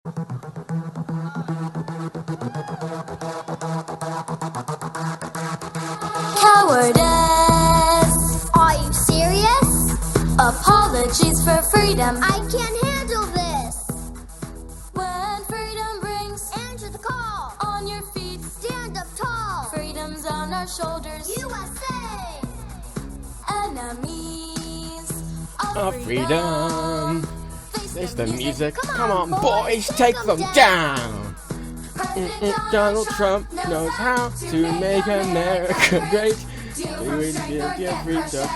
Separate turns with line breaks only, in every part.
Cowardice. Are you serious? Apologies for freedom. I can't handle this. When freedom rings, answer the call. On your feet, stand up tall. Freedom's on our shoulders. USA. Enemies of freedom.
Face the music. Come on, boys, take them down. Donald Trump knows how to make America great. Do it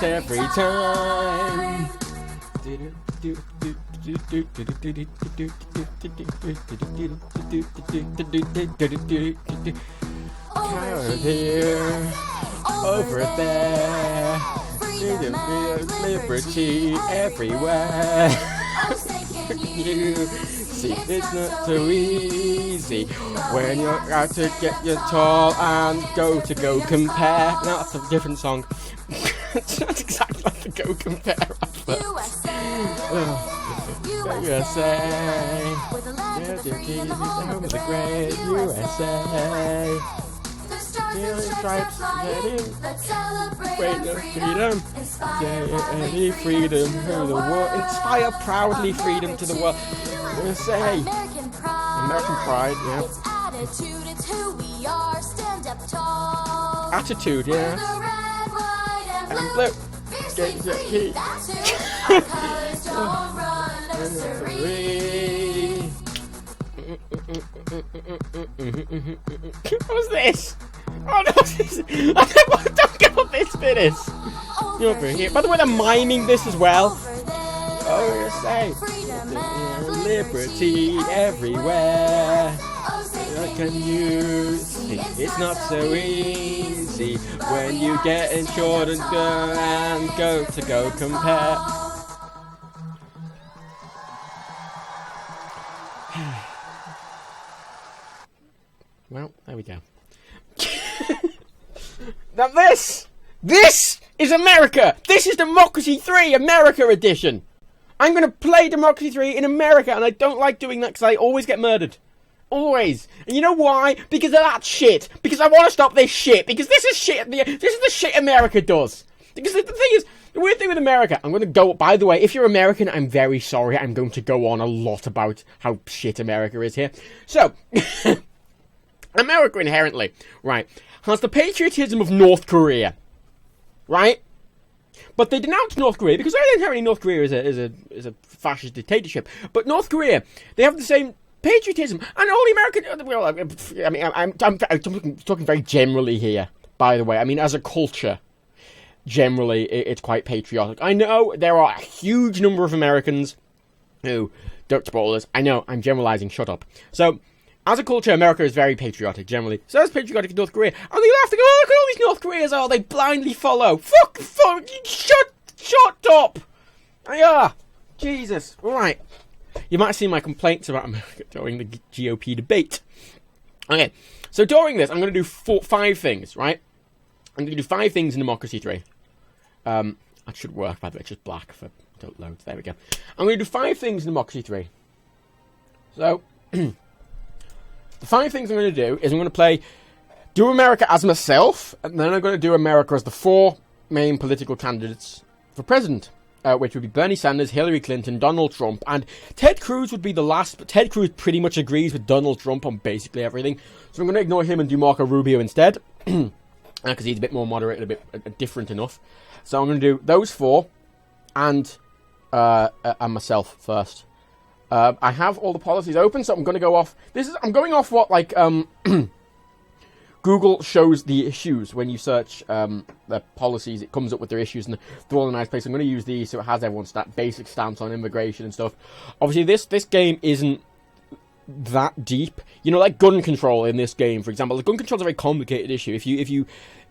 every time. Here, over there, freedom, liberty everywhere. You see, it's not so easy when you're out to get your toll and go compare. No, that's a different song. It's not exactly like the Go Compare advert. USA, home of the great USA. Feeling stripes, great freedom, any freedom to the world. Inspire proudly freedom to the world. USA, American pride, yeah.
Attitude, it's who we are. Stand up tall.
Attitude, yeah. And blue. Get your key. What's this? Oh no, don't get what this bit is. You're over here. By the way, they're miming this as well. Oh, you say liberty everywhere. Can you see? It's not so easy when you get insured and go compare. Well, there we go. Now this is America. This is Democracy 3 America edition. I'm going to play Democracy 3 in America, and I don't like doing that because I always get murdered. Always. And you know why? Because of that shit. Because I want to stop this shit. Because this is shit. This is the shit America does. Because the thing is, the weird thing with America, I'm going to go, by the way, if you're American, I'm very sorry. I'm going to go on a lot about how shit America is here. So, America inherently, right, has the patriotism of North Korea. Right? But they denounce North Korea because inherently North Korea is a fascist dictatorship. But North Korea, they have the same patriotism, and all the American. Well, I mean, I'm talking very generally here. By the way, I mean as a culture, generally it's quite patriotic. I know there are a huge number of Americans who don't support this. I know I'm generalizing. Shut up. So, as a culture, America is very patriotic generally. So is patriotic in North Korea, and they have to go. Oh, look at all these North Koreans! Oh, they blindly follow. Fuck! Shut up! Yeah, Jesus. All right. You might have seen my complaints about America during the GOP debate. Okay, so during this, I'm going to do 5 things, right? I'm going to do 5 things in Democracy 3. That should work, by the way. It's just black for don't load. There we go. I'm going to do 5 things in Democracy 3. So, the 5 things I'm going to do is I'm going to do America as myself, and then I'm going to do America as the 4 main political candidates for president. Which would be Bernie Sanders, Hillary Clinton, Donald Trump, and Ted Cruz would be the last, but Ted Cruz pretty much agrees with Donald Trump on basically everything. So I'm going to ignore him and do Marco Rubio instead, because he's a bit more moderate and a bit different enough. So I'm going to do those 4, and myself first. I have all the policies open, so I'm going to go off. I'm going off what like Google shows the issues when you search their policies. It comes up with their issues, and they're all in a nice place. I'm going to use these so it has everyone's basic stance on immigration and stuff. Obviously, this game isn't that deep. You know, like gun control in this game, for example. The gun control is a very complicated issue. If you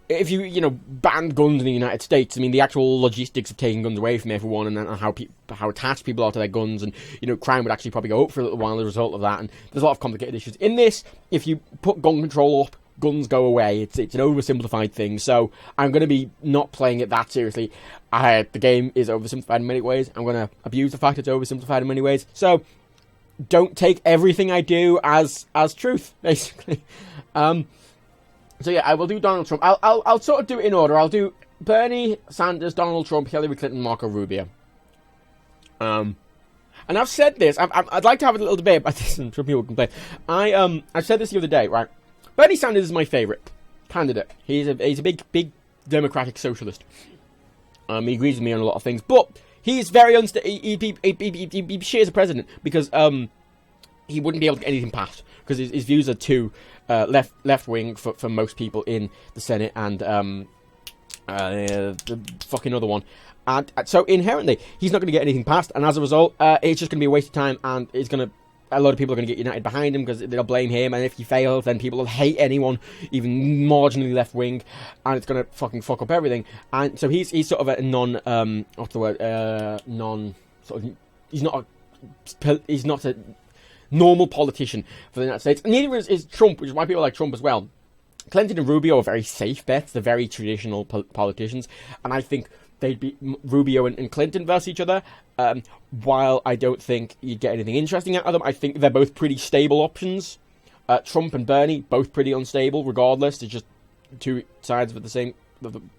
banned guns in the United States, I mean, the actual logistics of taking guns away from everyone, and then how attached people are to their guns, and crime would actually probably go up for a little while as a result of that. And there's a lot of complicated issues in this. If you put gun control up, guns go away. It's an oversimplified thing, so I'm going to be not playing it that seriously. The game is oversimplified in many ways. I'm going to abuse the fact it's oversimplified in many ways. So don't take everything I do as truth, basically. So yeah, I will do Donald Trump. I'll sort of do it in order. I'll do Bernie Sanders, Donald Trump, Hillary Clinton, Marco Rubio. And I've said this. I'd like to have a little debate about this, and some people complain. I said this the other day, right? Bernie Sanders is my favourite candidate. He's a big democratic socialist. He agrees with me on a lot of things, but he's very unstable. He shares a president because he wouldn't be able to get anything passed because his views are too left wing for most people in the Senate and the fucking other one. And so inherently, he's not going to get anything passed, and as a result, it's just going to be a waste of time, and a lot of people are going to get united behind him because they'll blame him, and if he fails, then people will hate anyone, even marginally left-wing, and it's going to fucking fuck up everything. And so he's sort of a he's not a normal politician for the United States, and neither is Trump, which is why people like Trump as well. Clinton and Rubio are very safe bets, they're very traditional politicians, and I think they'd be Rubio and Clinton versus each other. While I don't think you'd get anything interesting out of them, I think they're both pretty stable options. Trump and Bernie, both pretty unstable, regardless. They're just two sides of the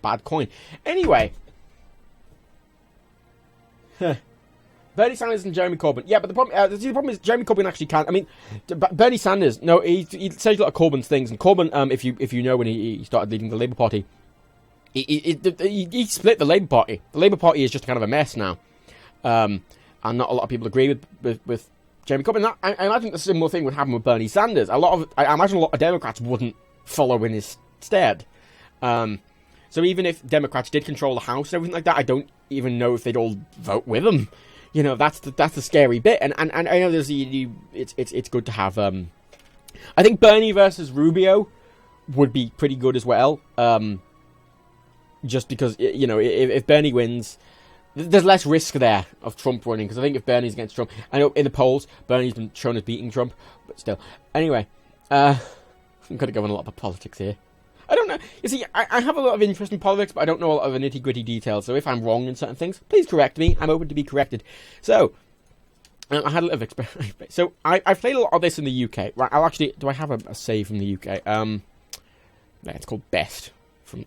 bad coin. Anyway. Bernie Sanders and Jeremy Corbyn. Yeah, but the problem is Jeremy Corbyn actually can't. I mean, Bernie Sanders, no, he says a lot of Corbyn's things. And Corbyn, if you know when he started leading the Labour Party, he split the Labour Party. The Labour Party is just kind of a mess now. And not a lot of people agree with Jeremy Corbyn. I imagine the similar thing would happen with Bernie Sanders. I imagine a lot of Democrats wouldn't follow in his stead. So even if Democrats did control the House and everything like that, I don't even know if they'd all vote with him. You know, that's the scary bit. And I know it's good to have. I think Bernie versus Rubio would be pretty good as well. Just because, you know, if Bernie wins, there's less risk there of Trump winning. Because I think if Bernie's against Trump, I know in the polls, Bernie's been shown as beating Trump, but still. Anyway, I'm going to go on a lot of politics here. I don't know. You see, I have a lot of interest in politics, but I don't know a lot of the nitty-gritty details. So if I'm wrong in certain things, please correct me. I'm open to be corrected. So, I had a little experience. So, I've played a lot of this in the UK. Right, do I have a save from the UK? Yeah, it's called Best.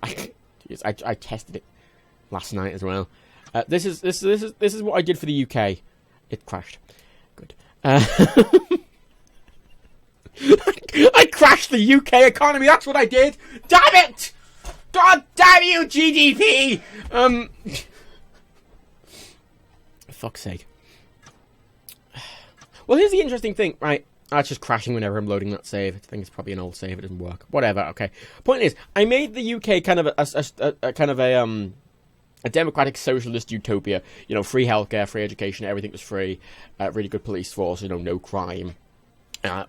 I tested it last night as well. This is what I did for the UK. It crashed. Good. I crashed the UK economy. That's what I did. Damn it! God damn you, GDP! For fuck's sake. Well, here's the interesting thing, right? That's just crashing whenever I'm loading that save. I think it's probably an old save. It doesn't work. Whatever. Okay. Point is, I made the UK kind of a democratic socialist utopia. You know, free healthcare, free education, everything was free. Really good police force. You know, no crime.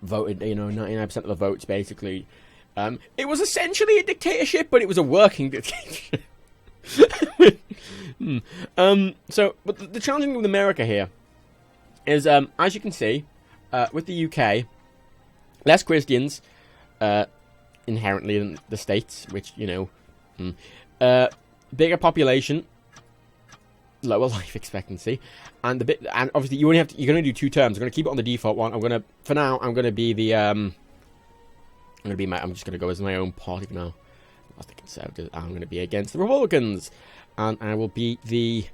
Voted. You know, 99% of the votes basically. It was essentially a dictatorship, but it was a working dictatorship. So, but the challenging thing with America here is, as you can see. With the UK, less Christians inherently than the States, which, you know, bigger population, lower life expectancy, and obviously you're going to do 2 terms. I'm going to keep it on the default one. For now, I'm going to be the I'm just going to go as my own party for now. As the Conservatives, I'm going to be against the Republicans, and I will be the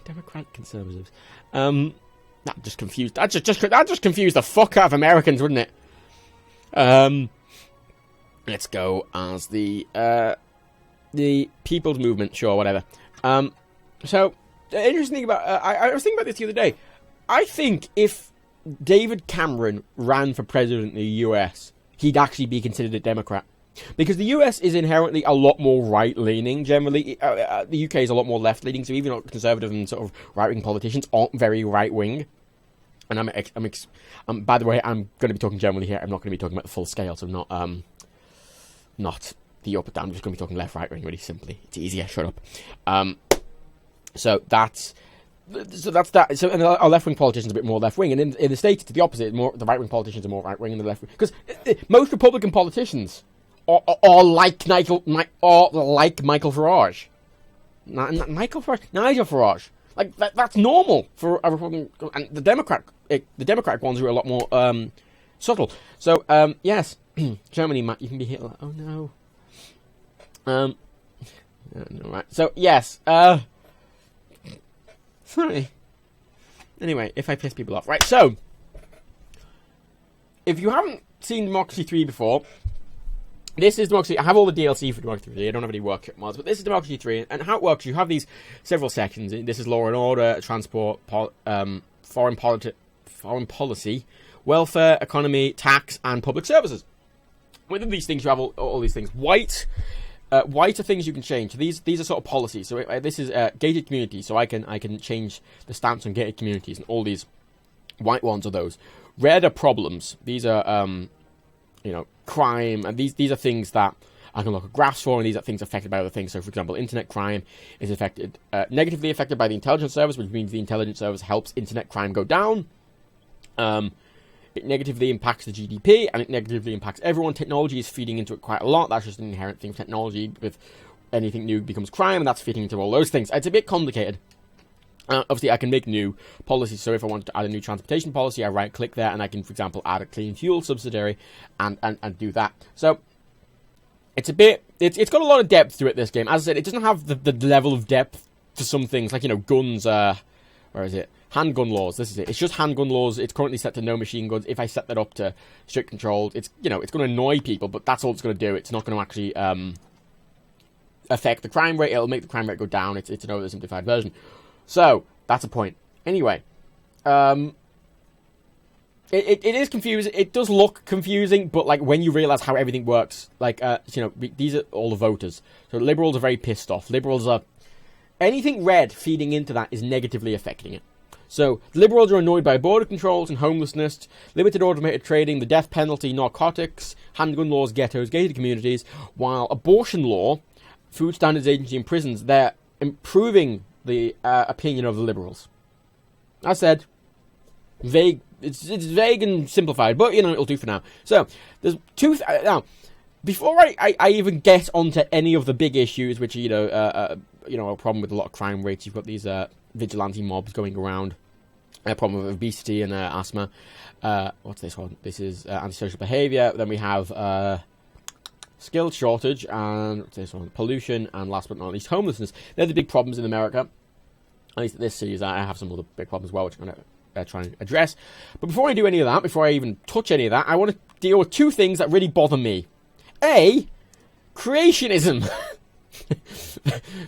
Democratic Conservatives. That just confused the fuck out of Americans, wouldn't it? Let's go as the People's Movement, sure, whatever. So the interesting thing about I was thinking about this the other day. I think if David Cameron ran for president in the US, he'd actually be considered a Democrat. Because the US is inherently a lot more right-leaning, generally. The UK is a lot more left-leaning, so even conservative and sort of right-wing politicians aren't very right-wing. And by the way, I'm going to be talking generally here. I'm not going to be talking about the full scale, so not the up and down. I'm just going to be talking left-right-wing, really simply. It's easier, shut up. So that's that. So and our left-wing politicians are a bit more left-wing, and in the States, it's the opposite. The right-wing politicians are more right-wing, and the left-wing... Because most Republican politicians... Or like Michael Farage. Nigel Farage. Like that's normal for a Republican, and the Democratic ones are a lot more subtle. So yes, Germany, Matt, you can be Hitler. Oh no. No, right. So yes. Sorry. Anyway, if I piss people off, right? So, if you haven't seen Democracy 3 before, this is Democracy. I have all the DLC for Democracy 3. I don't have any workshop mods, but this is Democracy 3. And how it works, you have these several sections. This is law and order, transport, foreign policy, welfare, economy, tax, and public services. Within these things, you have all these things. White are things you can change. These are sort of policies. So this is gated communities. So I can change the stance on gated communities, and all these white ones are those. Red are problems. These are crime, and these are things that I can look at graphs for, and these are things affected by other things. So, for example, internet crime is negatively affected by the intelligence service, which means the intelligence service helps internet crime go down. It negatively impacts the GDP, and it negatively impacts everyone. Technology is feeding into it quite a lot. That's just an inherent thing of technology. With anything new becomes crime, and that's feeding into all those things. It's a bit complicated. Obviously, I can make new policies. So if I wanted to add a new transportation policy, I right-click there, and I can, for example, add a clean fuel subsidiary and do that. So it's a bit... It's got a lot of depth to it, this game. As I said, it doesn't have the level of depth to some things, like, guns... where is it? Handgun laws. This is it. It's just handgun laws. It's currently set to no machine guns. If I set that up to strict controlled, it's going to annoy people, but that's all it's going to do. It's not going to actually affect the crime rate. It'll make the crime rate go down. It's an oversimplified version. So that's a point. Anyway, it is confusing. It does look confusing, but like when you realize how everything works, like these are all the voters. So liberals are very pissed off. Liberals are anything red feeding into that is negatively affecting it. So, liberals are annoyed by border controls and homelessness, limited automated trading, the death penalty, narcotics, handgun laws, ghettos, gated communities, while abortion law, food standards agency, and prisons, they're improving the opinion of the liberals. I said, vague. It's vague and simplified, but, it'll do for now. So, there's two... now, before I even get onto any of the big issues, which are, a problem with a lot of crime rates, you've got these vigilante mobs going around. A problem with obesity and asthma. What's this one? This is antisocial behaviour. Then we have skill shortage and what's this one? Pollution, and last but not least, homelessness. They're the big problems in America. At least this series, I have some other big problems as well, which I'm going to try and address. But before I do any of that, before I even touch any of that, I want to deal with two things that really bother me. A, creationism.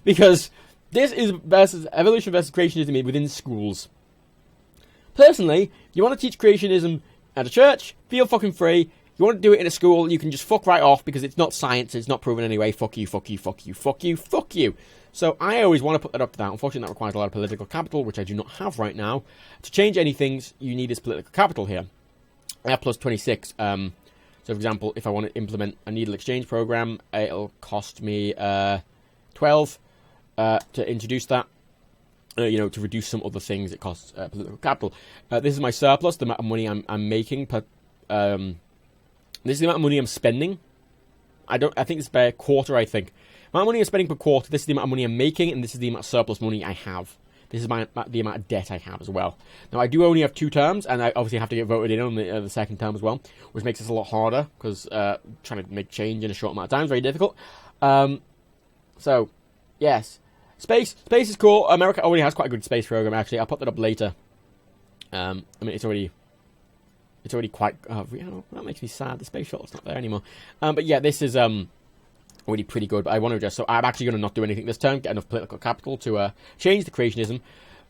Because this is evolution versus creationism within schools. Personally, you want to teach creationism at a church, feel fucking free. You want to do it in a school, you can just fuck right off because it's not science, it's not proven anyway. Fuck you, fuck you, fuck you, fuck you, fuck you. So I always want to put that up to that. Unfortunately, that requires a lot of political capital, which I do not have right now. To change anything, you need this political capital here. I have plus 26. So, for example, if I want to implement a needle exchange program, it'll cost me 12 to introduce that. To reduce some other things, it costs political capital. This is my surplus, the amount of money I'm making per. This is the amount of money I'm spending. I think it's per quarter. I think the amount of money I'm spending per quarter. This is the amount of money I'm making, and this is the amount of surplus money I have. This is the amount of debt I have as well. Now I do only have 2 terms, and I obviously have to get voted in on the second term as well, which makes this a lot harder because trying to make change in a short amount of time is very difficult. So, yes. Space is cool. America already has quite a good space program, actually. I'll put that up later. It's already quite... that makes me sad. The space shuttle's not there anymore. But yeah, this is already pretty good. But I want to adjust. So I'm actually going to not do anything this term. Get enough political capital to change the creationism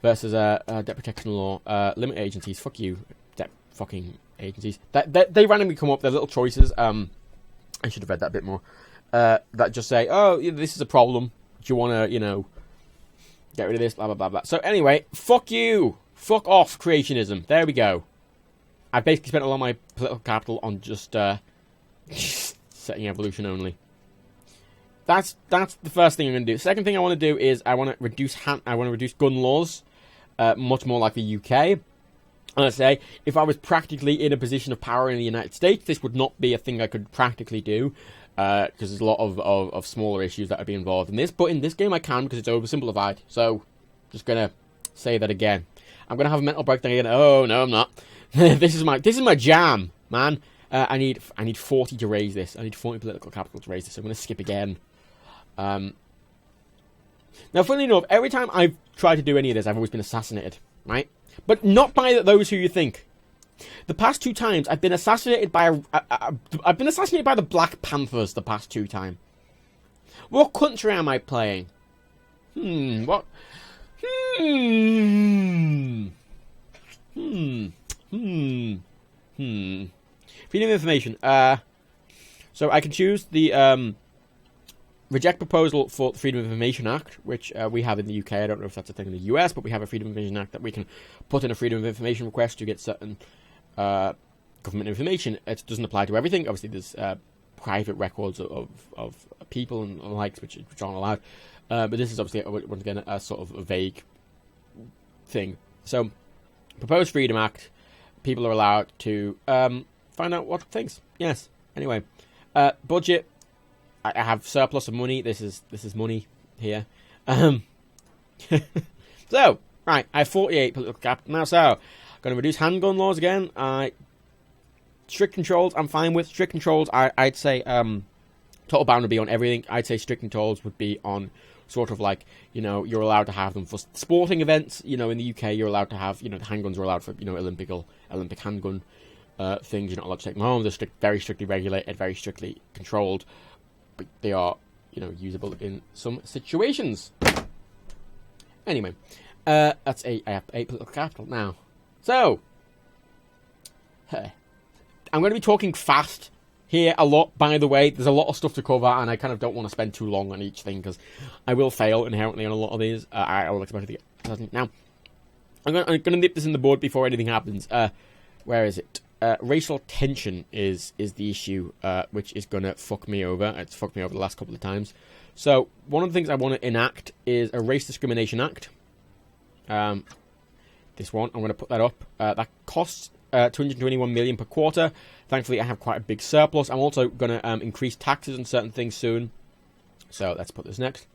versus debt protection law. Limit agencies. Fuck you, debt fucking agencies. They randomly come up. They're little choices. I should have read that a bit more. That just say, oh, this is a problem. Do you want to, get rid of this, blah, blah, blah, blah. So anyway, fuck you. Fuck off, creationism. There we go. I basically spent a lot of my political capital on just setting evolution only. That's the first thing I'm going to do. Second thing I want to do is I want to reduce gun laws, much more like the UK. And I say, if I was practically in a position of power in the United States, this would not be a thing I could practically do. Because there's a lot of smaller issues that would be involved in this. But in this game I can because it's oversimplified. So, just going to say that again. I'm gonna have a mental breakdown again. Oh no, I'm not. This is my jam, man. I need 40 to raise this. I need 40 political capital to raise this. So I'm gonna skip again. Now, funnily enough, every time I've tried to do any of this, I've always been assassinated, right? But not by those who you think. The past 2 times, I've been assassinated by I've been assassinated by the Black Panthers. The past 2 times. What country am I playing? What? Freedom of information. So I can choose the reject proposal for the Freedom of Information Act, which we have in the UK. I don't know if that's a thing in the US, but we have a Freedom of Information Act that we can put in a Freedom of Information request to get certain government information. It doesn't apply to everything. Obviously, there's private records of people and the likes which aren't allowed. But this is obviously, once again, a sort of a vague thing. So, proposed Freedom Act, people are allowed to find out what things. Yes. Anyway, budget. I have surplus of money. This is money here. So, right, I have 48 political capital now. So, going to reduce handgun laws again. Strict controls, I'm fine with. Strict controls, I'd say total ban would be on everything. I'd say strict controls would be on sort of like, you're allowed to have them for sporting events. In the UK, you're allowed to have, the handguns are allowed for, Olympic handgun things. You're not allowed to take them home. They're very strictly regulated, very strictly controlled. But they are, usable in some situations. Anyway, I have 8 political capital now. So, I'm going to be talking fast here a lot, by the way. There's a lot of stuff to cover, and I kind of don't want to spend too long on each thing, because I will fail inherently on a lot of these. I will expect it to get... Now, I'm going to nip this in the bud before anything happens. Where is it? Racial tension is the issue, which is going to fuck me over. It's fucked me over the last couple of times. So, one of the things I want to enact is a Race Discrimination Act. This one, I'm going to put that up. That costs 221 million per quarter. Thankfully, I have quite a big surplus. I'm also going to increase taxes on certain things soon. So, let's put this next.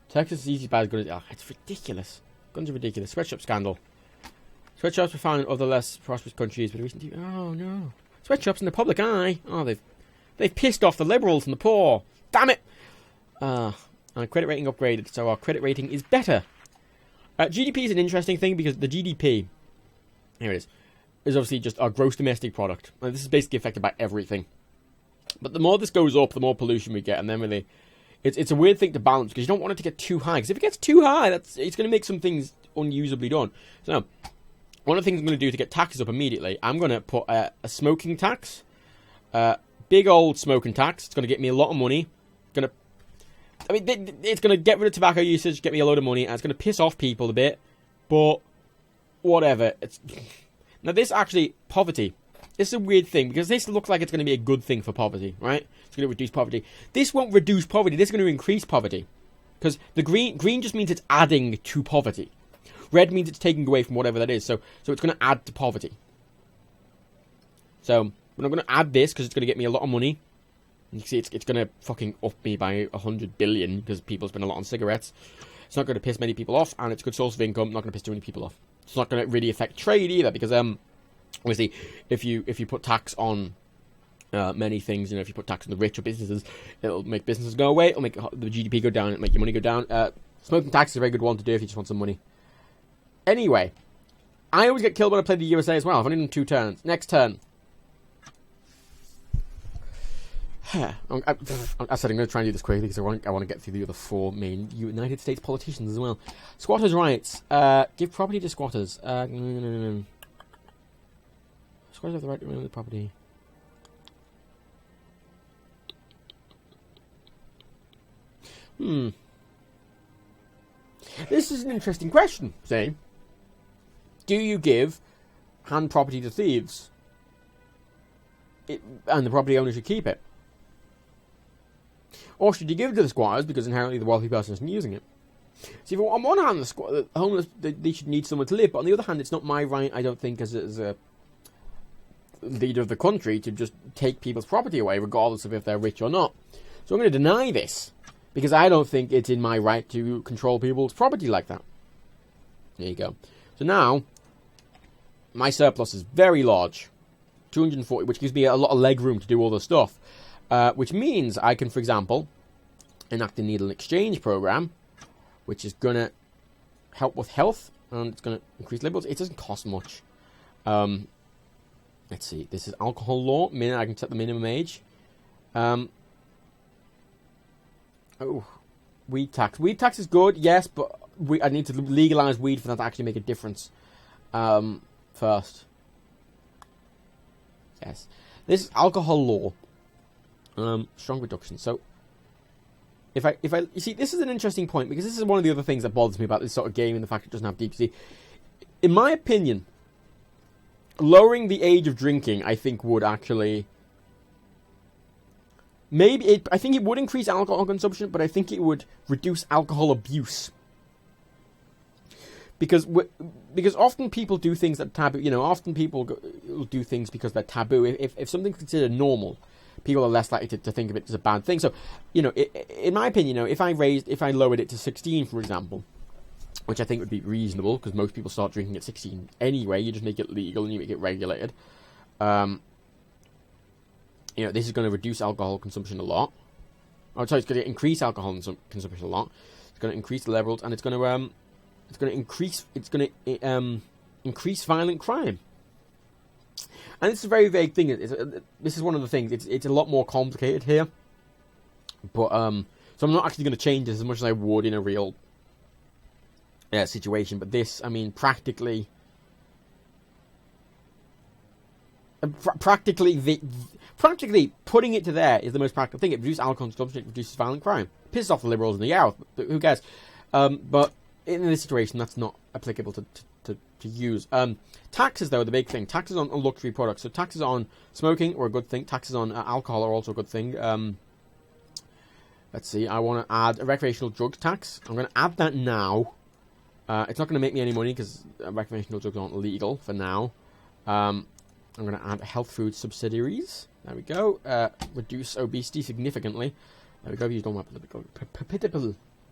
Texas is easy by as good as... Oh, it's ridiculous. Guns are ridiculous. Sweatshop scandal. Sweatshops were found in other less prosperous countries, but recently... Oh, no. Sweatshops in the public eye. Oh, they've pissed off the liberals and the poor. Damn it! Our credit rating upgraded, so our credit rating is better. GDP is an interesting thing, because the GDP... Here it is obviously just our gross domestic product. And this is basically affected by everything. But the more this goes up, the more pollution we get, and then really... It's a weird thing to balance, because you don't want it to get too high. Because if it gets too high, it's going to make some things unusably done. So... One of the things I'm going to do to get taxes up immediately, I'm going to put a smoking tax. Big old smoking tax. It's going to get me a lot of money. It's going to get rid of tobacco usage, get me a load of money, and it's going to piss off people a bit. But, whatever. Now, this actually, poverty. This is a weird thing, because this looks like it's going to be a good thing for poverty, right? It's going to reduce poverty. This won't reduce poverty. This is going to increase poverty. Because the green just means it's adding to poverty. Red means it's taking away from whatever that is. So it's going to add to poverty. So, we're not going to add this because it's going to get me a lot of money. You can see it's going to fucking up me by 100 billion because people spend a lot on cigarettes. It's not going to piss many people off, and it's a good source of income. Not going to piss too many people off. It's not going to really affect trade either, because obviously if you put tax on many things, if you put tax on the rich or businesses, it'll make businesses go away. It'll make the GDP go down. It'll make your money go down. Smoking tax is a very good one to do if you just want some money. Anyway, I always get killed when I play the USA as well. I've only done 2 turns. Next turn. I said I'm going to try and do this quickly because I want to get through the other 4 main United States politicians as well. Squatters' rights. Give property to squatters. Squatters have the right to own the property. This is an interesting question, say. Do you give hand property to thieves? And the property owner should keep it? Or should you give it to the squatters because inherently the wealthy person isn't using it? See, on one hand, the homeless, they should need somewhere to live, but on the other hand, it's not my right, I don't think, as a leader of the country, to just take people's property away, regardless of if they're rich or not. So I'm going to deny this. Because I don't think it's in my right to control people's property like that. There you go. So now, my surplus is very large. 240, which gives me a lot of leg room to do all the stuff. Which means I can, for example, enact a needle exchange program, which is going to help with health, and it's going to increase liberals. It doesn't cost much. Let's see. This is alcohol law. I can set the minimum age. Weed tax. Weed tax is good, yes, but I need to legalize weed for that to actually make a difference. First. Yes. This is alcohol law. Strong reduction. So, you see, this is an interesting point, because this is one of the other things that bothers me about this sort of game, and the fact it doesn't have deep sea. In my opinion, lowering the age of drinking, I think, would actually... I think it would increase alcohol consumption, but I think it would reduce alcohol abuse. Because often people do things that are taboo. You know, often people do things because they're taboo. If something's considered normal, people are less likely to think of it as a bad thing. So, you know, in my opinion, you know, if I lowered it to 16, for example, which I think would be reasonable, because most people start drinking at 16 anyway. You just make it legal and you make it regulated. You know, this is going to reduce alcohol consumption a lot. Oh, sorry, it's going to increase alcohol consumption a lot. It's going to increase the levels, and it's going to increase violent crime. And it's a very vague thing. This is one of the things. It's a lot more complicated here. But so I'm not actually going to change this as much as I would in a real situation. But this, I mean, practically putting it to there is the most practical thing. It reduces alcohol consumption, it reduces violent crime. It pisses off the liberals in the South, but who cares? But in this situation, that's not applicable to use. Taxes, though, are the big thing. Taxes on luxury products. So taxes on smoking are a good thing. Taxes on alcohol are also a good thing. Let's see. I want to add a recreational drugs tax. I'm going to add that now. It's not going to make me any money because recreational drugs aren't legal for now. I'm going to add health food subsidiaries. There we go. Reduce obesity significantly. There we go. Use normal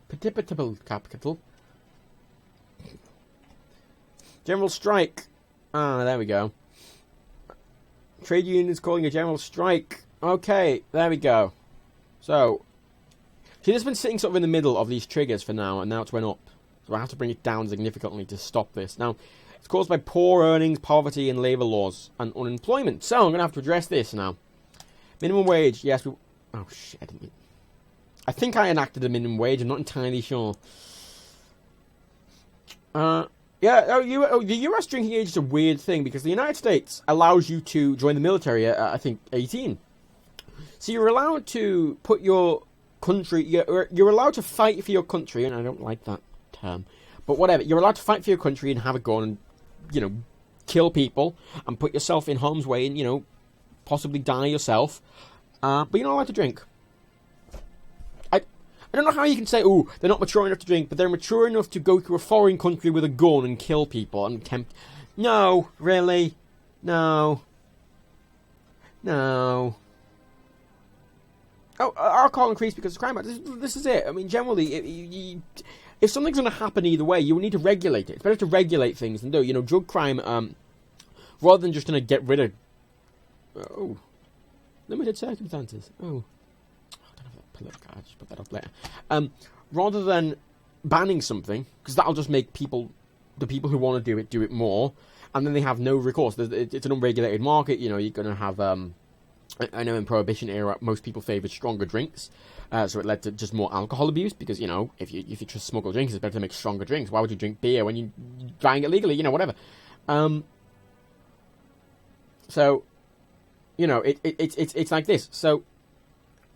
precipitable capital. General strike. There we go. Trade unions calling a general strike. Okay, there we go. So, see, this has been sitting sort of in the middle of these triggers for now, and now it's went up. So I have to bring it down significantly to stop this. Now, it's caused by poor earnings, poverty, and labour laws, and unemployment. So, I'm going to have to address this now. Minimum wage, yes. Oh, shit, I didn't mean... I think I enacted a minimum wage, I'm not entirely sure. The US drinking age is a weird thing, because the United States allows you to join the military at, I think, 18. So you're allowed to put your country... You're allowed to fight for your country, and I don't like that term, but whatever. You're allowed to fight for your country and have a gun and, you know, kill people and put yourself in harm's way and, you know, possibly die yourself. But you're not allowed to drink. I don't know how you can say, oh, they're not mature enough to drink, but they're mature enough to go to a foreign country with a gun and kill people and tempt... No, really? No. Oh, alcohol increased because of crime. This is it. I mean, generally, if something's going to happen either way, you will need to regulate it. It's better to regulate things than do. You know, drug crime, rather than just going to get rid of... Oh. Limited circumstances. Oh. I'll just put that up later. Rather than banning something, because that'll just make the people who want to do it more, and then they have no recourse. It's an unregulated market. You know, you're going to have. I know in Prohibition era, most people favoured stronger drinks, so it led to just more alcohol abuse. Because, you know, if you just smuggle drinks, it's better to make stronger drinks. Why would you drink beer when you're buying it legally? You know, whatever. So, you know, it's like this. So,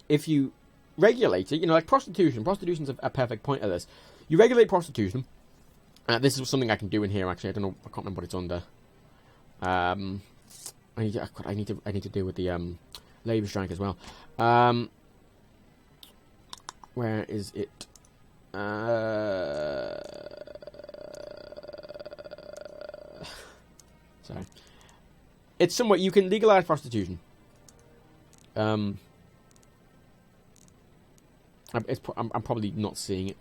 if you regulate it, you know, like prostitution. Prostitution's a perfect point of this. You regulate prostitution. This is something I can do in here. Actually, I don't know. I can't remember what it's under. I need to deal with the labour strike as well. Where is it? Sorry. It's somewhat you can legalise prostitution. I'm probably not seeing it.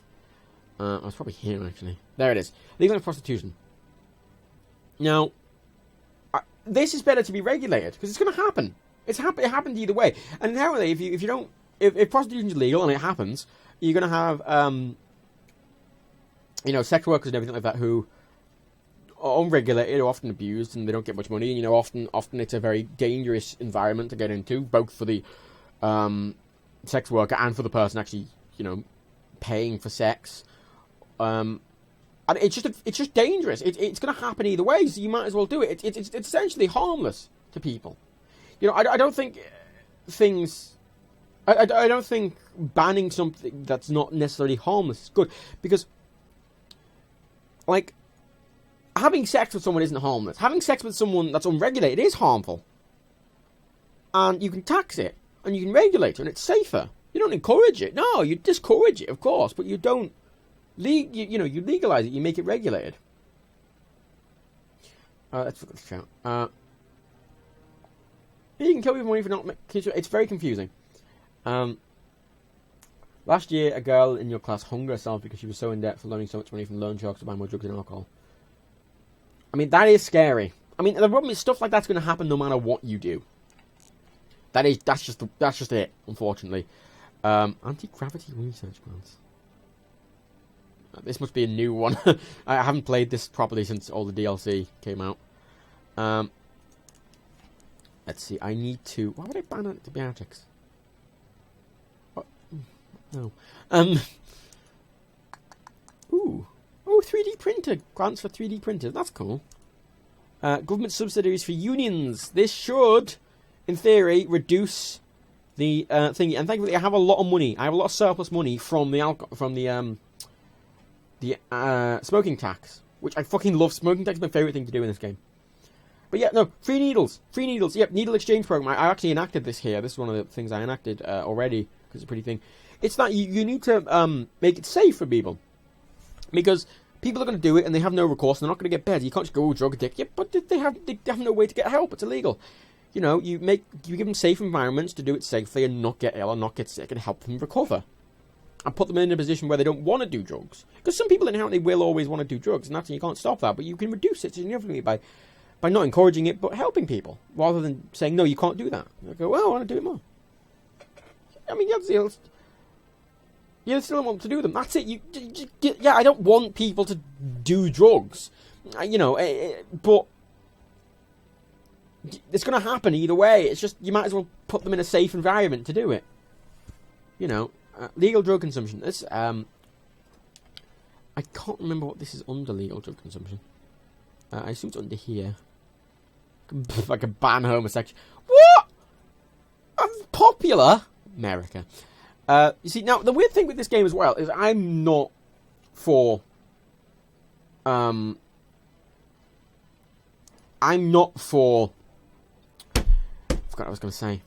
I was probably here, actually. There it is. Legalizing prostitution. Now, this is better to be regulated, because it's going to happen. It happened either way. And inherently, if prostitution is legal and it happens, you're going to have, sex workers and everything like that who are unregulated, are often abused, and they don't get much money. And, often it's a very dangerous environment to get into, both for the sex worker and for the person actually, paying for sex. And it's just dangerous. It's going to happen either way, so you might as well do it. It's essentially harmless to people. I don't think things. I don't think banning something that's not necessarily harmless is good, because, like, having sex with someone isn't harmless. Having sex with someone that's unregulated is harmful, and you can tax it and you can regulate it, and it's safer. You don't encourage it. No, you discourage it, of course, but you don't. You legalize it, you make it regulated. Let's look at this out. You can kill people money for not making. It's very confusing. Last year, a girl in your class hung herself because she was so in debt for loaning so much money from loan sharks to buy more drugs and alcohol. I mean, that is scary. I mean, the problem is stuff like that's going to happen no matter what you do. That's just it, unfortunately. Anti-gravity research grants. This must be a new one. I haven't played this properly since all the DLC came out. Let's see. I need to. Why would I ban antibiotics? Oh, no. Ooh. Oh, 3D printer. Grants for 3D printers. That's cool. Government subsidies for unions. This should, in theory, reduce the thingy. And thankfully, I have a lot of money. I have a lot of surplus money from the smoking tax, which I fucking love. Smoking tax is my favourite thing to do in this game. But yeah, no, free needles. Yep, needle exchange program. I actually enacted this here. This is one of the things I enacted already, because it's a pretty thing. It's that you need to make it safe for people, because people are going to do it and they have no recourse. They're not going to get better. You can't just go drug addict. Yeah, but they have no way to get help. It's illegal. You give them safe environments to do it safely and not get ill and not get sick, and help them recover. And put them in a position where they don't want to do drugs. Because some people inherently will always want to do drugs, and you can't stop that. But you can reduce it significantly by not encouraging it, but helping people, rather than saying, no, you can't do that. They go, well, I want to do it more. I mean, you still want to do them. That's it. I don't want people to do drugs. But it's going to happen either way. It's just, you might as well put them in a safe environment to do it. Legal drug consumption. This, I can't remember what this is under legal drug consumption. I assume it's under here. Like a ban homosexual. What? Popular? America. You see, now, the weird thing with this game as well is I'm not for... I forgot what I was going to say.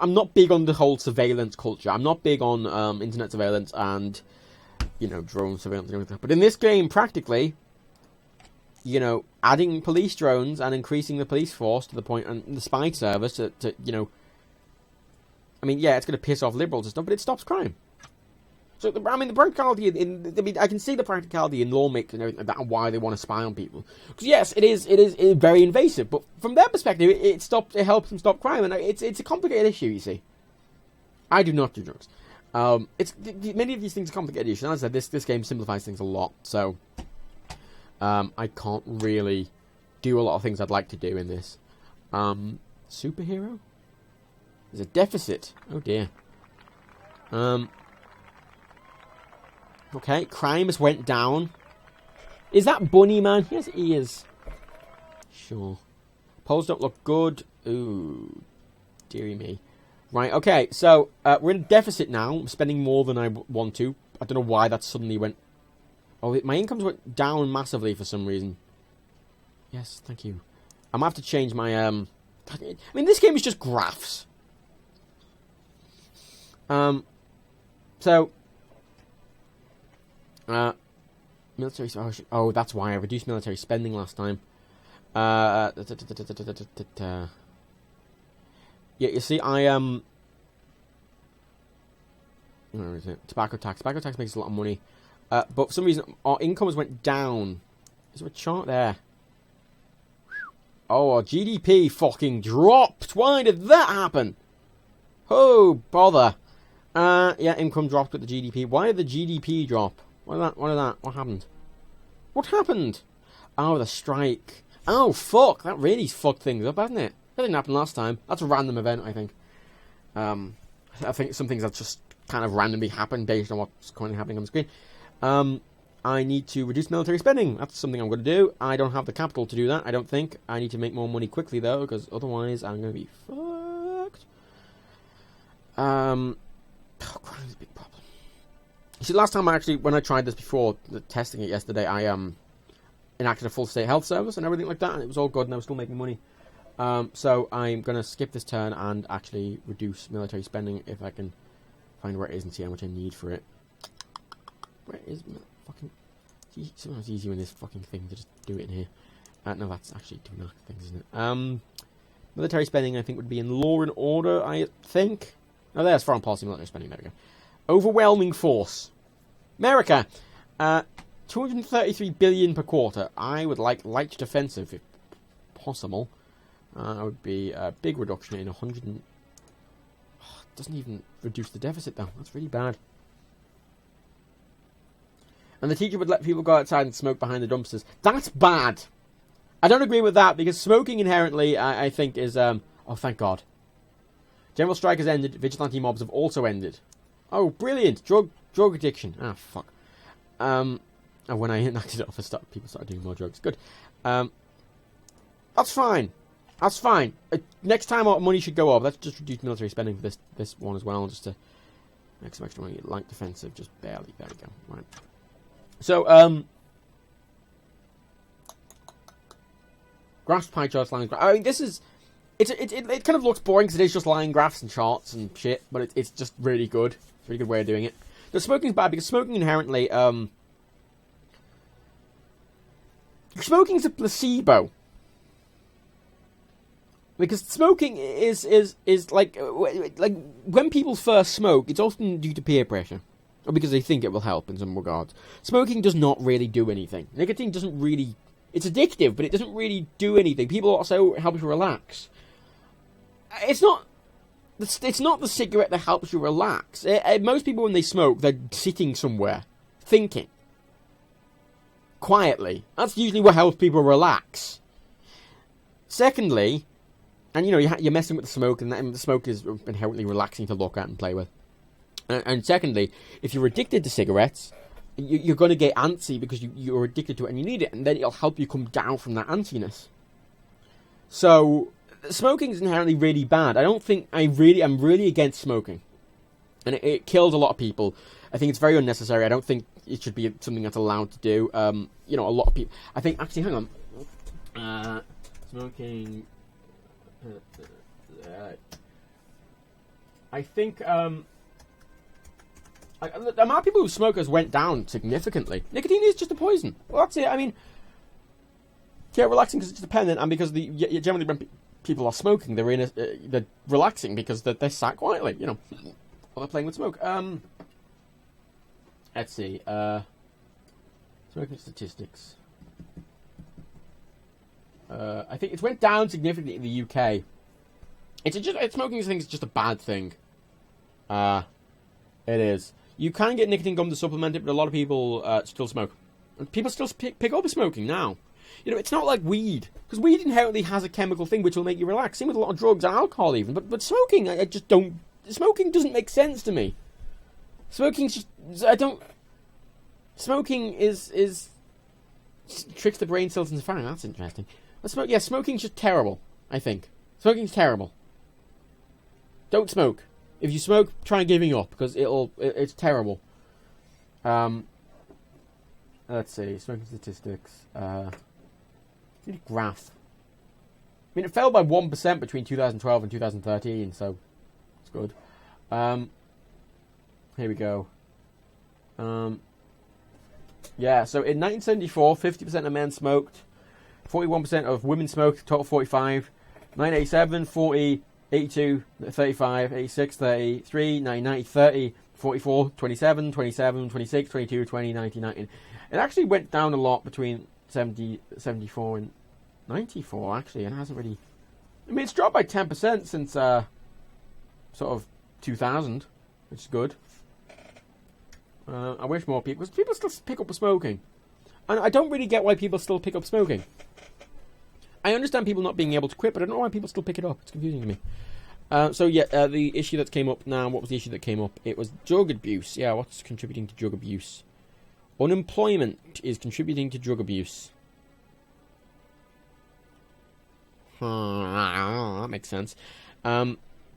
I'm not big on the whole surveillance culture. I'm not big on internet surveillance and, drone surveillance and everything. But in this game, practically, adding police drones and increasing the police force to the point, and the spy service to I mean, yeah, it's going to piss off liberals and stuff, but it stops crime. So, the practicality I can see the practicality in lawmakers and everything like that, and why they want to spy on people. Because yes, it is very invasive, but from their perspective, it helps them stop crime, and it's a complicated issue. You see, I do not do drugs. Many of these things are complicated issues. And as I said, this game simplifies things a lot, so I can't really do a lot of things I'd like to do in this. Superhero? There's a deficit. Oh dear. Okay, crime has went down. Is that Bunny Man? He has ears. Sure. Polls don't look good. Ooh. Dearie me. Right, okay, so we're in a deficit now. I'm spending more than I want to. I don't know why that suddenly went... Oh, my incomes went down massively for some reason. Yes, thank you. I'm going to have to change my... I mean, this game is just graphs. Military... Oh, that's why I reduced military spending last time. Yeah, you see, Where is it? Tobacco tax. Tobacco tax makes a lot of money. But for some reason, our incomes went down. Is there a chart there? Oh, our GDP fucking dropped. Why did that happen? Oh, bother. Yeah, income dropped with the GDP. Why did the GDP drop? What happened? What happened? Oh, the strike. Oh, fuck. That really fucked things up, hasn't it? That didn't happen last time. That's a random event, I think. I think some things that just kind of randomly happen based on what's currently happening on the screen. I need to reduce military spending. That's something I'm going to do. I don't have the capital to do that, I don't think. I need to make more money quickly, though, because otherwise I'm going to be fucked. Crime is a big problem. You see, last time when I tried this before, testing it yesterday, I enacted a full state health service and everything like that, and it was all good, and I was still making money. So I'm going to skip this turn and actually reduce military spending if I can find where it is and see how much I need for it. Where is fucking... Sometimes it's easy when there's fucking thing to just do it in here. No, that's actually doing that things, isn't it? Military spending, I think, would be in law and order, I think. Oh, there's foreign policy military spending. There we go. Overwhelming force. America. 233 billion per quarter. I would like light defensive, if possible. That would be a big reduction in 100 and... Oh, it doesn't even reduce the deficit, though. That's really bad. And the teacher would let people go outside and smoke behind the dumpsters. That's bad. I don't agree with that, because smoking inherently, I think, is... Oh, thank God. General strike has ended. Vigilante mobs have also ended. Oh, brilliant. Drug addiction. Ah, fuck. And when I enacted it off, people started doing more drugs. Good. That's fine. That's fine. Next time our money should go up. Let's just reduce military spending for this one as well, just to make some extra money. Light defensive, just barely. There we go. Right. So, graphs, pie charts, line graphs. I mean, this is... It kind of looks boring because it is just line graphs and charts and shit, but it's just really good. It's a really good way of doing it. The smoking's bad because smoking inherently... smoking's a placebo. Because smoking is like when people first smoke, it's often due to peer pressure. Or because they think it will help in some regards. Smoking does not really do anything. Nicotine doesn't really... It's addictive, but it doesn't really do anything. People also say, oh, it helps you relax. It's not the cigarette that helps you relax. Most people, when they smoke, they're sitting somewhere, thinking. Quietly. That's usually what helps people relax. Secondly, and you know, you're messing with the smoke, and the smoke is inherently relaxing to look at and play with. And secondly, if you're addicted to cigarettes, you're going to get antsy because you're addicted to it and you need it, and then it'll help you come down from that antsiness. So, smoking is inherently really bad. I'm really against smoking. And it kills a lot of people. I think it's very unnecessary. I don't think it should be something that's allowed to do. You know, a lot of people... I think... Actually, hang on. Smoking... I think... the amount of people who smoke has went down significantly. Nicotine is just a poison. Well, that's it. I mean... Yeah, relaxing because it's dependent, and because generally when people are smoking, they're relaxing because they're sat quietly, you know, while they're playing with smoke. Let's see. Smoking statistics. I think it went down significantly in the UK. Smoking, I think, is just a bad thing. It is. You can get nicotine gum to supplement it, but a lot of people still smoke. And people still pick up smoking now. You know, it's not like weed, because weed inherently has a chemical thing which will make you relax. Same with a lot of drugs and alcohol even. But smoking, I just don't... Smoking doesn't make sense to me. Smoking's just... I don't... Smoking is tricks the brain cells into firing. That's interesting. But smoking's just terrible, I think. Smoking's terrible. Don't smoke. If you smoke, try giving up, because it's terrible. Let's see. Smoking statistics. Graph. I mean, it fell by 1% between 2012 and 2013, so it's good. Here we go. Yeah, so in 1974, 50% of men smoked, 41% of women smoked, total 45. 1987, 40, 82, 35, 86, 33, 1990, 30, 44, 27, 27, 26, 22, 20, 19, 19. It actually went down a lot between 70, 74 and 94, actually, and hasn't really... I mean, it's dropped by 10% since sort of 2000, which is good. I wish more people... Because people still pick up smoking. And I don't really get why people still pick up smoking. I understand people not being able to quit, but I don't know why people still pick it up. It's confusing to me. The issue that came up now, what was the issue that came up? It was drug abuse. Yeah, what's contributing to drug abuse? Unemployment is contributing to drug abuse. That makes sense. I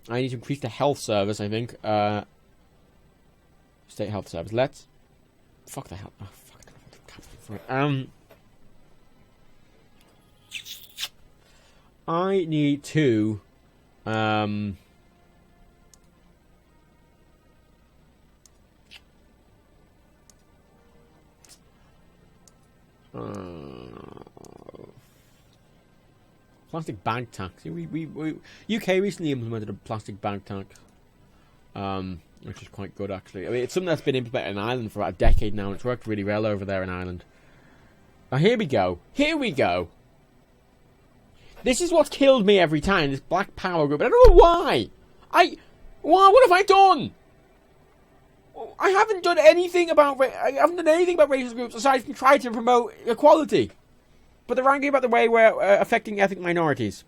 need to increase the health service, I think. State health service. Let's... Fuck the hell. Oh, fuck it. I need to... plastic bag tax. We UK recently implemented a plastic bag tax, which is quite good actually. I mean, it's something that's been implemented in Ireland for about a decade now, and it's worked really well over there in Ireland. Now here we go. Here we go. This is what's killed me every time. This Black Power group. I don't know why. What have I done? I haven't done anything about. I haven't done anything about racial groups aside from try to promote equality. But they're angry about the way we're affecting ethnic minorities.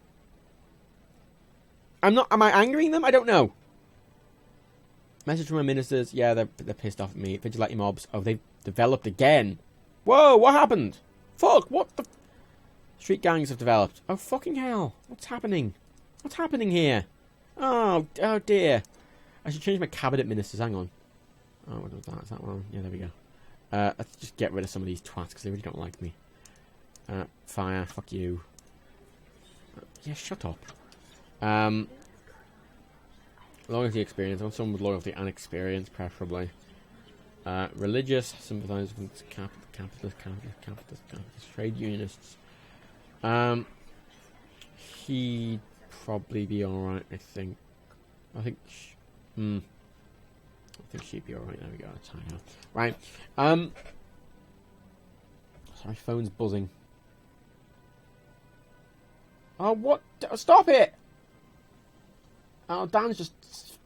I'm not. Am I angering them? I don't know. Message from my ministers. Yeah, they're pissed off at me. Vigilante mobs. Oh, they've developed again. Whoa! What happened? Fuck! What the? Street gangs have developed. Oh fucking hell! What's happening? What's happening here? Oh dear. I should change my cabinet ministers. Hang on. Oh, what was that? Is that one? Yeah, there we go. Let's just get rid of some of these twats because they really don't like me. Fire, fuck you. Yeah, shut up. Loyalty experience. I want someone with loyalty and experience, preferably. Religious, sympathise with capitalist, trade unionists. He'd probably be alright, I think. I think she'd be alright. There we go. That's high now. Right. Sorry, phone's buzzing. Oh, what? Stop it! Oh, Dan's just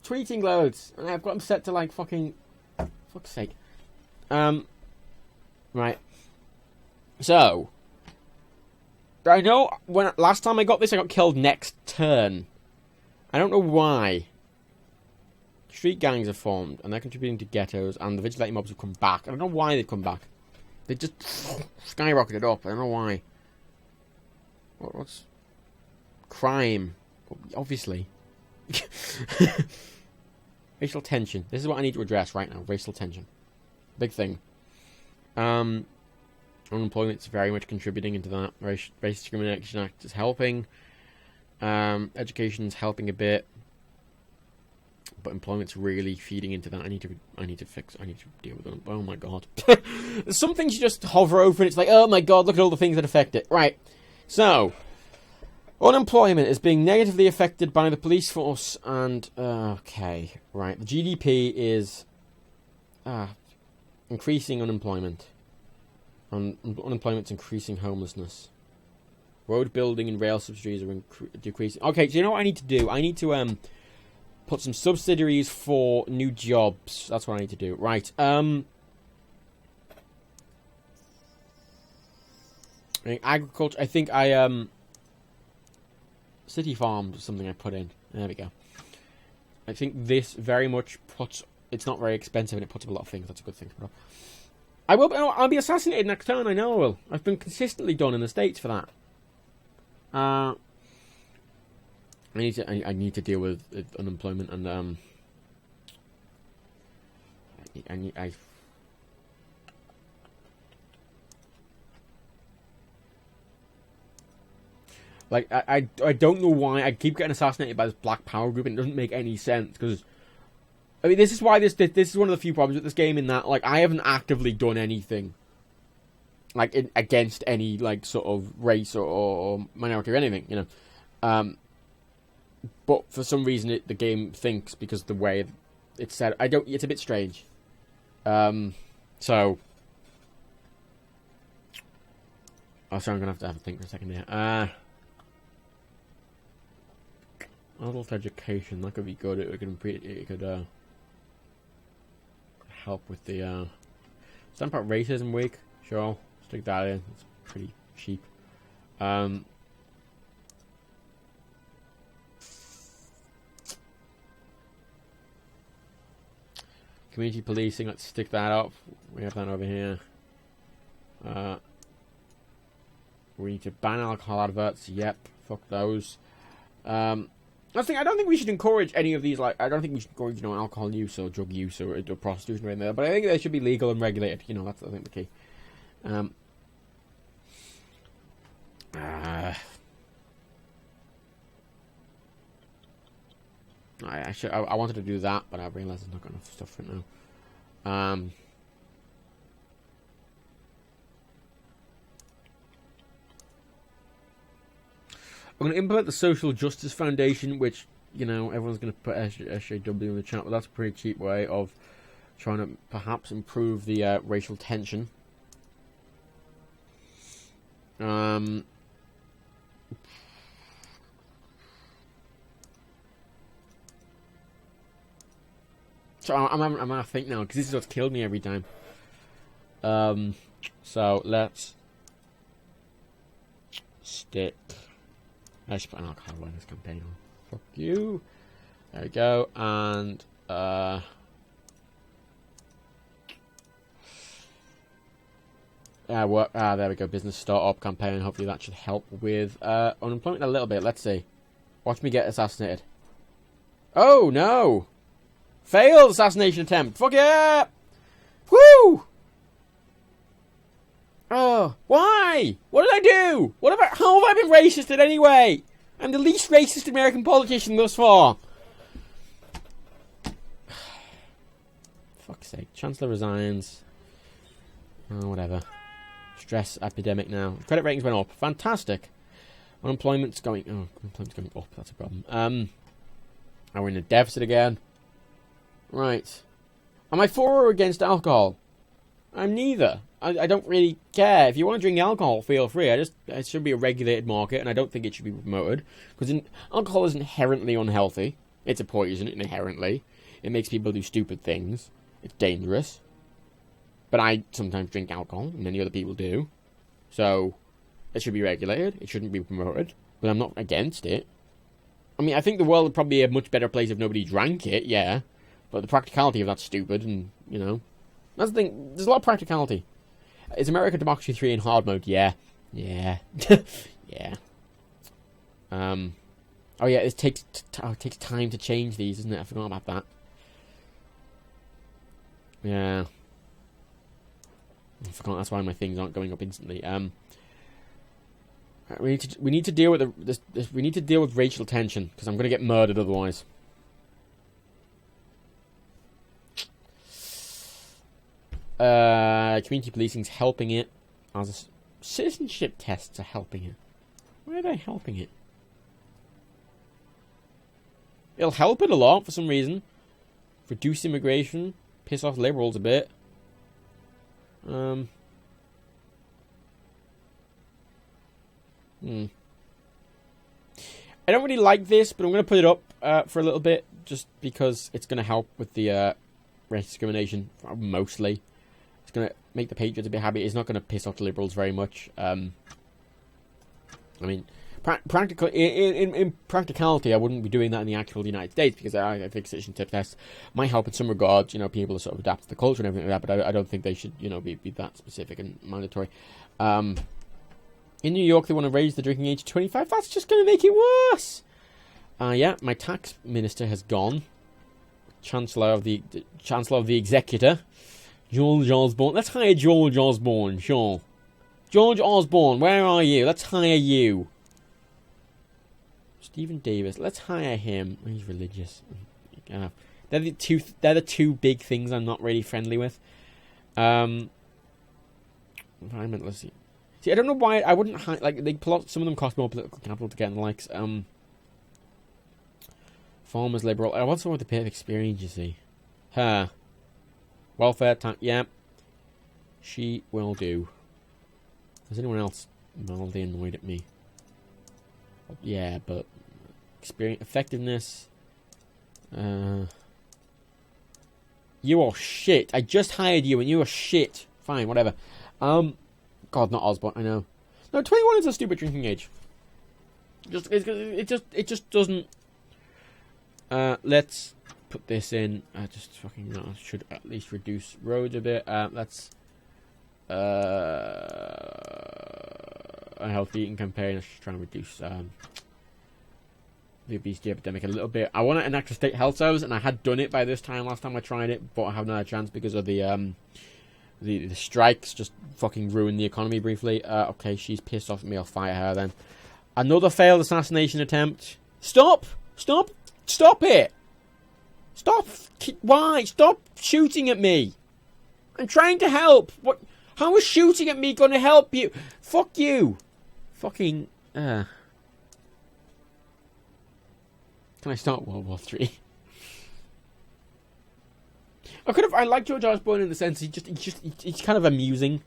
tweeting loads. And I've got him set to, like, fucking... Fuck's sake. Right. So... I know when last time I got this, I got killed next turn. I don't know why. Street gangs have formed, and they're contributing to ghettos, and the vigilante mobs have come back. I don't know why they've come back. They just skyrocketed up. I don't know why. What's... Crime. Obviously. Racial tension. This is what I need to address right now. Racial tension. Big thing. Unemployment's very much contributing into that. Race Discrimination Act is helping. Education's helping a bit. But employment's really feeding into that. I need to deal with them. Oh my god. Some things you just hover over and it's like, oh my god, look at all the things that affect it. Right. So, unemployment is being negatively affected by the police force and... okay. Right. The GDP is... increasing unemployment. And unemployment's increasing homelessness. Road building and rail subsidies are decreasing. Okay, so you know what I need to do? I need to put some subsidiaries for new jobs. That's what I need to do. Right. Agriculture. I think city farms is something I put in. There we go. I think this very much puts... It's not very expensive and it puts up a lot of things. That's a good thing to put up. I'll be assassinated next turn, I know I will. I've been consistently done in the States for that. I need to deal with unemployment and I don't know why I keep getting assassinated by this Black Power group and it doesn't make any sense because I mean, this is why this is one of the few problems with this game in that, like, I haven't actively done anything, like, against any, like, sort of race or minority or anything, you know. But for some reason, the game thinks, because the way it's sad. It's a bit strange. So. Oh, sorry, I'm gonna have to think for a second here. Adult education, that could be good. It could help with the Stamp out Racism Week. Sure, stick that in. It's pretty cheap. Community policing, let's stick that up. We have that over here. We need to ban alcohol adverts. Yep, fuck those. I don't think we should encourage any of these. Like, I don't think we should encourage, alcohol use or drug use or prostitution or anything there. But I think they should be legal and regulated. That's I think the key. I wanted to do that, but I realised there's not got enough stuff for it now. I'm going to implement the Social Justice Foundation, which, everyone's going to put SJW in the chat, but that's a pretty cheap way of trying to perhaps improve the racial tension. So I'm having to think now, because this is what's killed me every time. So let's stick... I should put an alcohol awareness campaign on. Fuck you. There we go. And there we go. Business startup campaign. Hopefully that should help with unemployment a little bit. Let's see. Watch me get assassinated. Oh no! Failed assassination attempt. Fuck yeah! Woo! Oh, why? What did I do? How have I been racist in any way? I'm the least racist American politician thus far. Fuck's sake. Chancellor resigns. Oh, whatever. Stress epidemic now. Credit ratings went up. Fantastic. Unemployment's going up. That's a problem. Are we in a deficit again? Right. Am I for or against alcohol? I'm neither. I don't really care. If you want to drink alcohol, feel free. It should be a regulated market, and I don't think it should be promoted. Because alcohol is inherently unhealthy. It's a poison, inherently. It makes people do stupid things. It's dangerous. But I sometimes drink alcohol, and many other people do. So, it should be regulated. It shouldn't be promoted. But I'm not against it. I mean, I think the world would probably be a much better place if nobody drank it, yeah. But the practicality of that's stupid, and, That's the thing. There's a lot of practicality. Is America Democracy 3 in hard mode? Yeah. Yeah. Yeah. Oh, yeah, it takes time to change these, doesn't it? I forgot about that. Yeah. I forgot, that's why my things aren't going up instantly. We need to deal with we need to deal with racial tension, because I'm going to get murdered otherwise. Community policing's helping it. As citizenship tests are helping it. Why are they helping it? It'll help it a lot for some reason. Reduce immigration. Piss off liberals a bit. I don't really like this, but I'm going to put it up for a little bit, just because it's going to help with the race discrimination, mostly. It's going to make the Patriots a bit happy. It's not going to piss off the liberals very much. I mean, in practicality, I wouldn't be doing that in the actual United States, because I think citizenship tests might help in some regards, people to sort of adapt to the culture and everything like that, but I don't think they should, be that specific and mandatory. In New York, they want to raise the drinking age to 25. That's just going to make it worse. Yeah, my tax minister has gone. Chancellor of the Executor, George Osborne. Let's hire George Osborne, sure. George Osborne, where are you? Let's hire you. Stephen Davis, let's hire him. He's religious. They're the two big things I'm not really friendly with. Environmentalists. See, I don't know why I wouldn't hire, some of them cost more political capital to get in the likes. Farmers liberal. I want someone with a bit of experience, you see. Her. Welfare tax. Yeah. She will do. Is anyone else mildly annoyed at me? Yeah, but experience effectiveness. You are shit. I just hired you and you are shit. Fine, whatever. God, not Osborne. I know. No, 21 is a stupid drinking age. It just doesn't. Let's put this in. I should at least reduce roads a bit. Let's. A healthy eating campaign. Let's just try and reduce the obesity epidemic a little bit. I want an extra state health service, and I had done it by this time last time I tried it, but I haven't had a chance because of the strikes. Just fucking ruined the economy briefly. Okay, she's pissed off at me. I'll fire her then. Another failed assassination attempt. Stop! Stop! Stop it! Stop! Why? Stop shooting at me! I'm trying to help! What? How is shooting at me going to help you? Fuck you! Fucking... Can I start World War 3? I like George Osborne in the sense he's kind of amusing.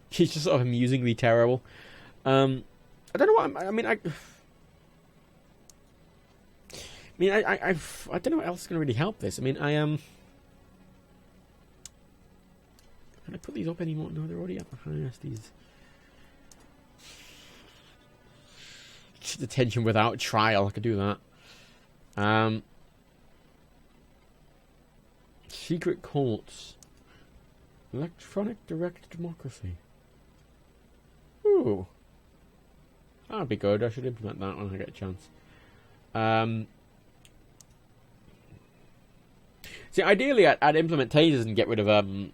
He's just sort of amusingly terrible. I don't know what I don't know what else is going to really help this. I mean, can I put these up anymore? No, they're already up behind us. These detention without trial. I could do that. Secret courts. Electronic direct democracy. Ooh. That'd be good. I should implement that when I get a chance. See, ideally, I'd implement tasers and get rid of armed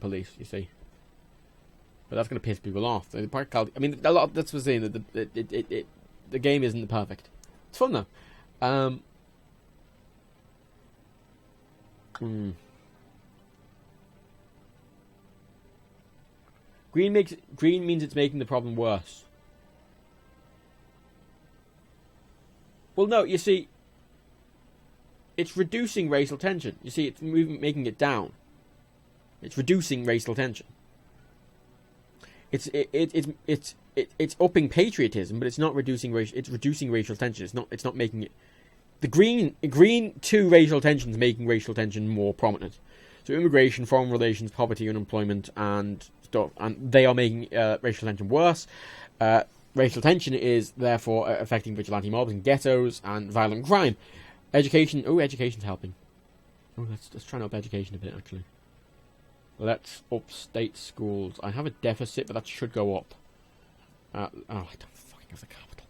police. You see, but that's going to piss people off. The practicality. I mean, a lot. That's what I'm saying. The game isn't perfect. It's fun though. Green means it's making the problem worse. Well, no, you see, it's reducing racial tension. You see, it's making it down. It's reducing racial tension. It's upping patriotism, but it's not reducing racial. It's reducing racial tension. It's not making it. The green to racial tension is making racial tension more prominent. So immigration, foreign relations, poverty, unemployment, and stuff, and they are making racial tension worse. Racial tension is therefore affecting vigilante mobs and ghettos and violent crime. Education. Oh, education's helping. Oh, let's try and up education a bit actually. Let's up state schools. I have a deficit, but that should go up. I don't fucking have the capital.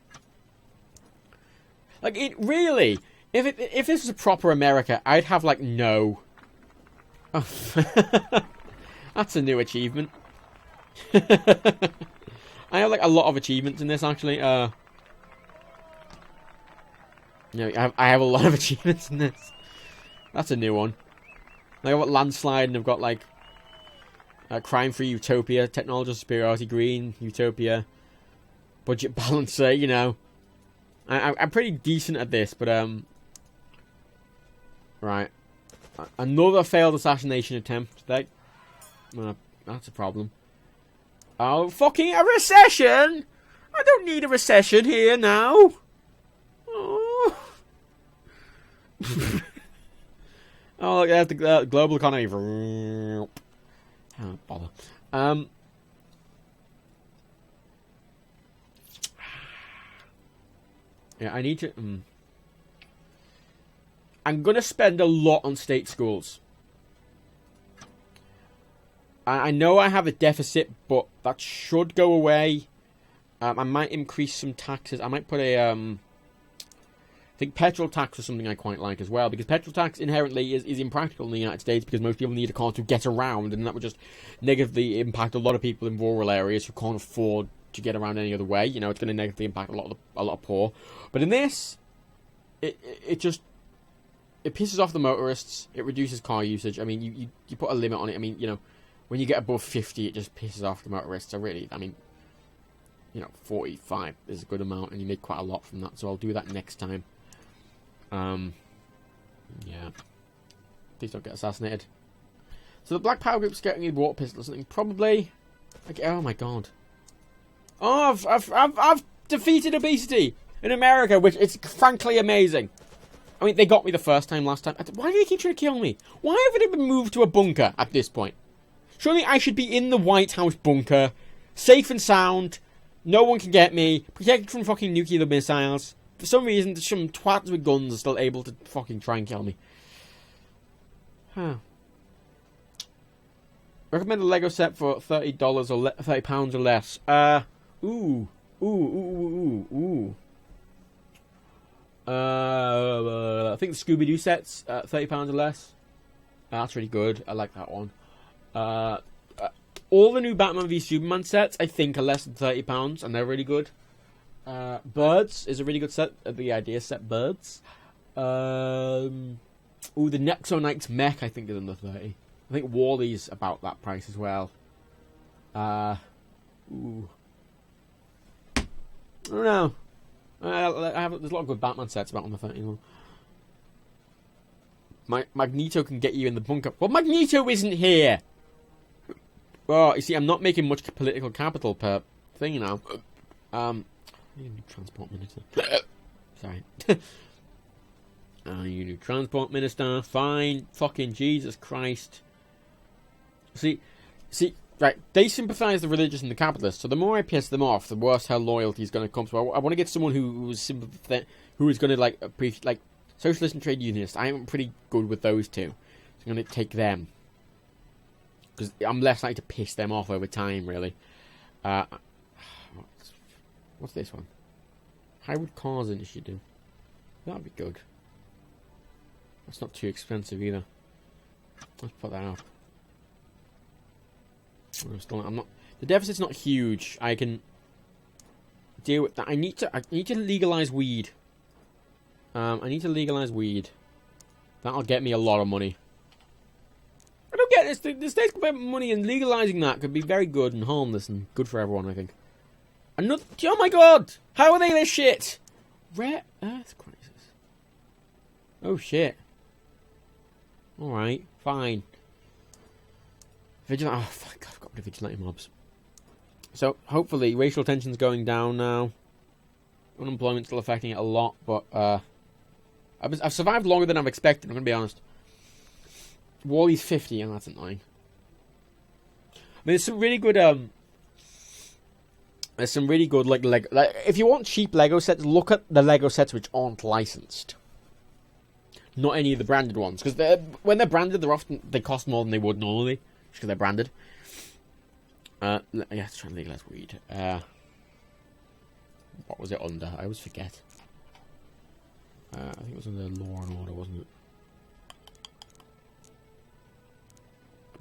Like it really. If this was a proper America, I'd have like no. Oh, that's a new achievement. I have like a lot of achievements in this actually. No, I have a lot of achievements in this. That's a new one. Like I've got landslide and I've got like crime-free utopia, technological superiority, green utopia, budget balancer. You know, I'm pretty decent at this, but right. Another failed assassination attempt. That's a problem. Oh, fucking a recession! I don't need a recession here now. Oh, oh look, there's the global economy. Oh, bother. Yeah, I need to. I'm gonna spend a lot on state schools. I know I have a deficit, but that should go away. I might increase some taxes. I might put a, I think petrol tax is something I quite like as well, because petrol tax inherently is impractical in the United States because most people need a car to get around, and that would just negatively impact a lot of people in rural areas who can't afford to get around any other way. You know, it's going to negatively impact a lot of poor. But in this, it pisses off the motorists. It reduces car usage. I mean, you put a limit on it. I mean, you know, when you get above 50, it just pisses off the motorists. I mean, you know, 45 is a good amount, and you make quite a lot from that. So I'll do that next time. Yeah. Please don't get assassinated. So the Black Power group's getting a water pistol or something. Probably. Oh my god. Oh, I've defeated obesity in America, which is frankly amazing. I mean, they got me the first time last time. Why do they keep trying to kill me? Why haven't I been moved to a bunker at this point? Surely I should be in the White House bunker, safe and sound. No one can get me, protected from fucking nuclear missiles. For some reason, some twats with guns are still able to fucking try and kill me. Huh. Recommend a Lego set for $30 or £30 or less. Ooh. I think the Scooby-Doo set's £30 or less. That's really good. I like that one. All the new Batman v Superman sets, I think, are less than £30, and they're really good. Birds is a really good set. The idea set, Birds. The Nexo Knights mech, I think, is under 30. I think Wally's about that price as well. I don't know. There's a lot of good Batman sets about on the 30. Magneto can get you in the bunker. Well, Magneto isn't here. Oh, you see, I'm not making much political capital per thing now. I need a new transport minister. Sorry. You new transport minister. Fine. Fucking Jesus Christ. See, right, they sympathise the religious and the capitalists, so the more I piss them off, the worse her loyalty is going to come. So I want to get someone who is going to, like, appreciate, like, socialist and trade unionist. I'm pretty good with those two. So I'm going to take them. Because I'm less likely to piss them off over time, really. What's this one? Hybrid cars initiative. That'd be good. That's not too expensive either. Let's put that up. I'm not. The deficit's not huge. I can deal with that. I need to legalize weed. I need to legalize weed. That'll get me a lot of money. I don't get this. The state's got money, and legalizing that could be very good and harmless and good for everyone, I think. Another. Oh my god! How are they this shit? Rare Earth crisis. Oh shit. Alright, fine. Vigilante. Oh, fuck, God, I've got rid of vigilante mobs. So, hopefully, racial tension's going down now. Unemployment's still affecting it a lot, but, I've survived longer than I've expected, I'm gonna be honest. Wally's 50, and that's annoying. I mean, there's some really good, there's some really good, like, if you want cheap Lego sets, look at the Lego sets which aren't licensed. Not any of the branded ones, because when they're branded, they cost more than they would normally. Because they're branded. Yeah, let's try and legalize weed. What was it under? I always forget. I think it was under Law and Order, wasn't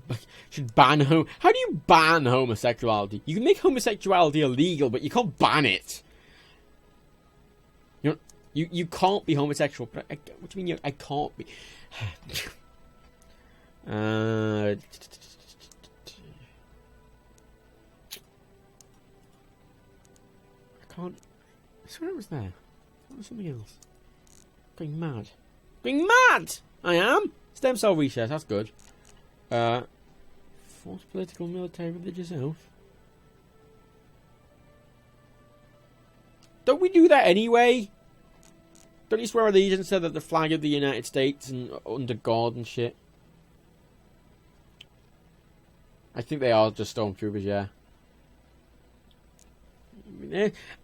it? Should ban How do you ban homosexuality? You can make homosexuality illegal, but you can't ban it. You can't be homosexual. But what do you mean? I can't be. I can't. I swear it was there. That was something else. Going mad. Going mad! I am! Stem cell research, that's good. Forced political, military, religious oath. Don't we do that anyway? Don't you swear allegiance to the flag of the United States and under God and shit? I think they are just stormtroopers, yeah.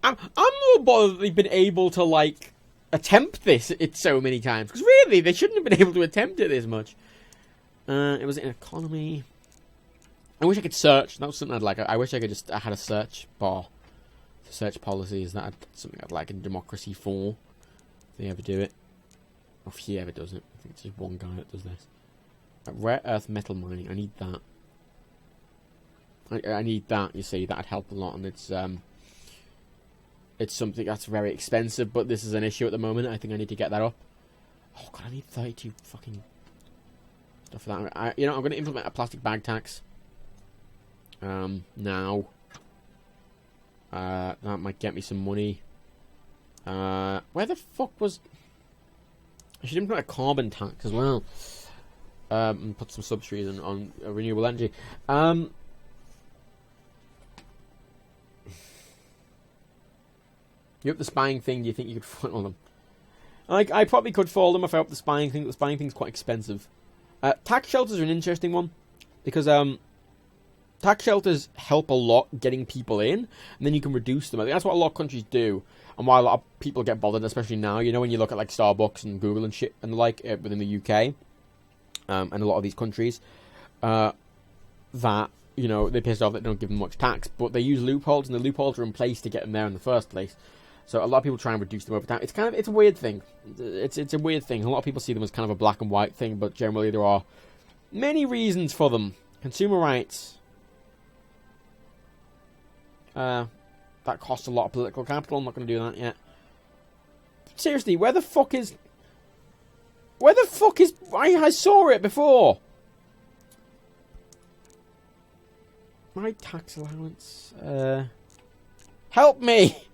I'm more bothered that they've been able to, like, attempt this so many times. Because really, they shouldn't have been able to attempt it this much. It was in economy. I wish I could search. That was something I'd like. I wish I could I had a search bar for search policies. That's something I'd like in Democracy 4. If they ever do it. Or if he ever does it. I think it's just one guy that does this. Rare earth metal mining. I need that. I need that, you see. That'd help a lot. And it's something that's very expensive, but this is an issue at the moment. I think I need to get that up. Oh, God, I need 32 fucking stuff for that. I'm going to implement a plastic bag tax. Now. That might get me some money. Where the fuck was... I should implement a carbon tax as well. and put some subsidies on renewable energy. You up the spying thing? Do you think you could foil them? I probably could foil them if I up the spying thing. The spying thing's quite expensive. Tax shelters are an interesting one because tax shelters help a lot getting people in, and then you can reduce them. I think that's what a lot of countries do, and why a lot of people get bothered, especially now. You know, when you look at like Starbucks and Google and shit and the like within the UK, and a lot of these countries, that you know they pissed off that they don't give them much tax, but they use loopholes, and the loopholes are in place to get them there in the first place. So a lot of people try and reduce them over time. It's a weird thing. It's a weird thing. A lot of people see them as kind of a black and white thing, but generally there are many reasons for them. Consumer rights. That costs a lot of political capital. I'm not going to do that yet. Seriously, where the fuck is... I saw it before. My tax allowance. Help me!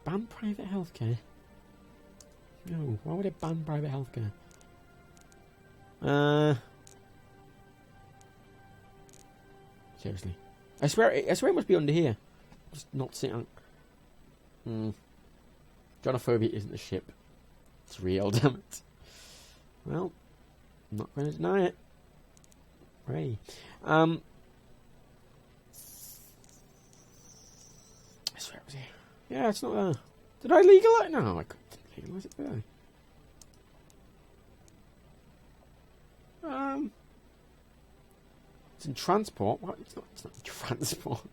Ban private healthcare? No, why would it ban private healthcare? Seriously. I swear it must be under here. Just not sitting on... Jonophobia isn't a ship. It's real, damn it. Well, I'm not going to deny it. Hooray. I swear it was here. Yeah, it's not there. Did I legalize? No, I couldn't legalize it, did I? It's in transport. What? It's not in transport.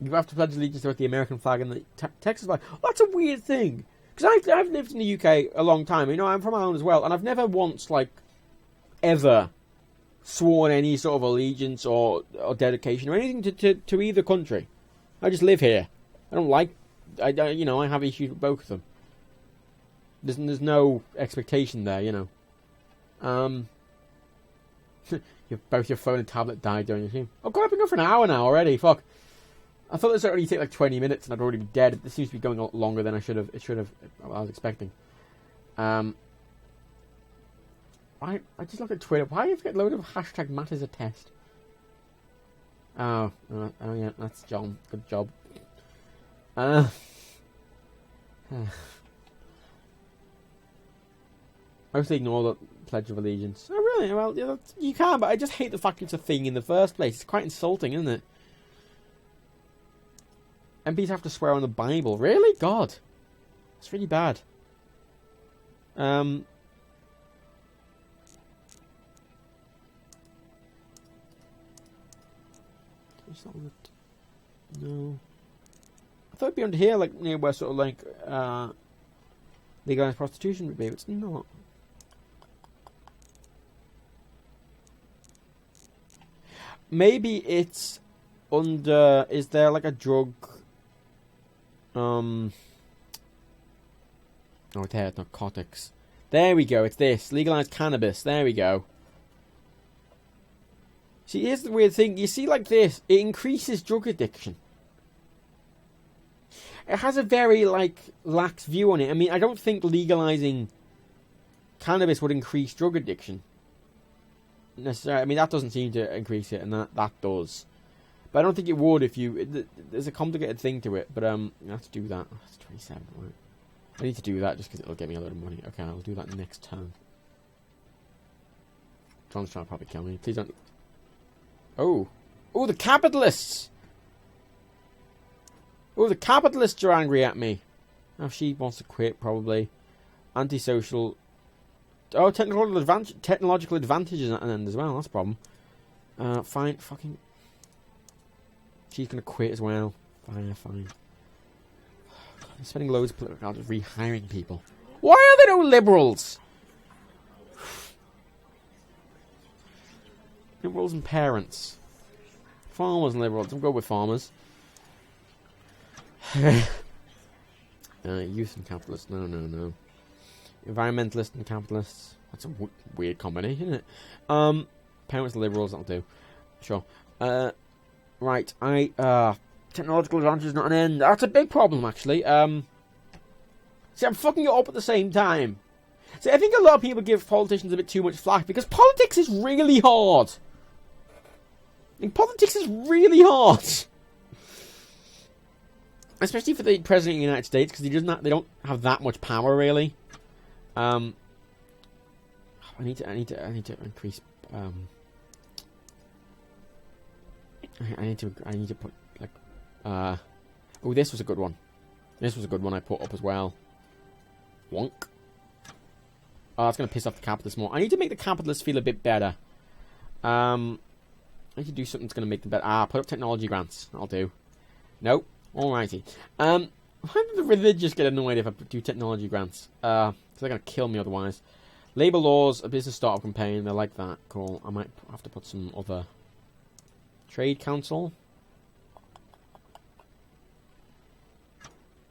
You have to pledge allegiance to the American flag and the Texas flag. Well, that's a weird thing. Because I've lived in the UK a long time. You know, I'm from Ireland as well. And I've never once, like, ever sworn any sort of allegiance or dedication or anything to either country. I just live here. I don't like... I have issues with both of them. There's no expectation there, you know. Both your phone and tablet died during the stream. Oh god, I've been going for an hour now already. Fuck. I thought this would only take like 20 minutes and I'd already be dead. This seems to be going a lot longer than I was expecting. I just looked at Twitter. Why do you get a load of hashtag Matt is a test? Oh yeah, that's John. Good job. Mostly ignore the Pledge of Allegiance. Oh really? Well, yeah, you can, but I just hate the fact it's a thing in the first place. It's quite insulting, isn't it? MPs have to swear on the Bible. Really? God. It's really bad. No. I thought it'd be under here, like near where sort of like legalized prostitution would be. It's not. Maybe it's under. Is there like a drug? Oh, it's narcotics. There we go. It's this legalized cannabis. There we go. See, here's the weird thing. You see, like this, it increases drug addiction. It has a very, like, lax view on it. I mean, I don't think legalizing cannabis would increase drug addiction. Necessarily. I mean, that doesn't seem to increase it, and that does. But I don't think it would if you... There's a complicated thing to it, but you have to do that. Oh, that's 27, right? I need to do that just because it'll get me a lot of money. Okay, I'll do that next turn. John's trying to probably kill me. Please don't... Oh, the capitalists! Oh, the capitalists are angry at me. Oh, she wants to quit, probably. Antisocial. Oh, technological advantages at an end as well. That's a problem. Fine, fucking... She's gonna quit as well. Fine. I'm spending loads of political hours rehiring people. Why are there no liberals? Liberals and parents. Farmers and liberals. I'm good with farmers. Youth and capitalists. No. Environmentalists and capitalists. That's a weird combination, isn't it? Parents and liberals. That'll do. Sure. Right. Technological advantage is not an end. That's a big problem, actually. See, I'm fucking it up at the same time. See, I think a lot of people give politicians a bit too much flack because politics is really hard. Like, politics is really hard. Especially for the president of the United States, because they don't have that much power, really. I need to increase. I need to put like. Oh, this was a good one. This was a good one I put up as well. Wonk. Oh, that's gonna piss off the capitalists more. I need to make the capitalists feel a bit better. I need to do something that's gonna make them better. Put up technology grants. I'll do. Nope. Alrighty. Why do the religious get annoyed if I do technology grants? So they're gonna kill me otherwise. Labour laws, a business startup campaign. They like that. Cool. I might have to put some other. Trade council.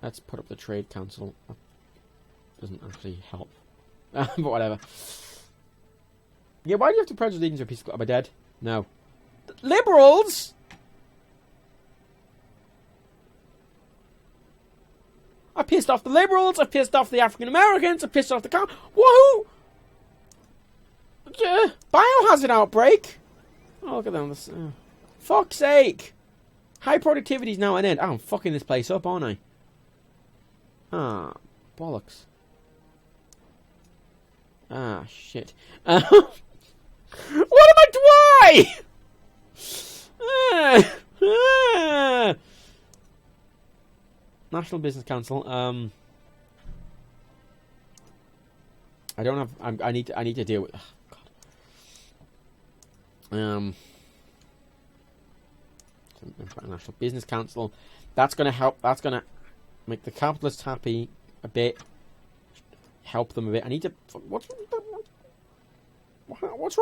Let's put up the trade council. That doesn't actually help. But whatever. Yeah, why do you have to pledge allegiance to a peace club? Am I dead? No. Liberals? I pissed off the liberals. I pissed off the African Americans. I pissed off the woohoo! Biohazard outbreak. Oh, look at them. Fuck's sake! High productivity is now an end. I'm fucking this place up, aren't I? Ah, bollocks. Ah, shit. What am I? Why? National Business Council. I don't have. I need to deal with. Oh, God. National Business Council. That's going to help. That's going to make the capitalists happy a bit. Help them a bit. I need to. What's wrong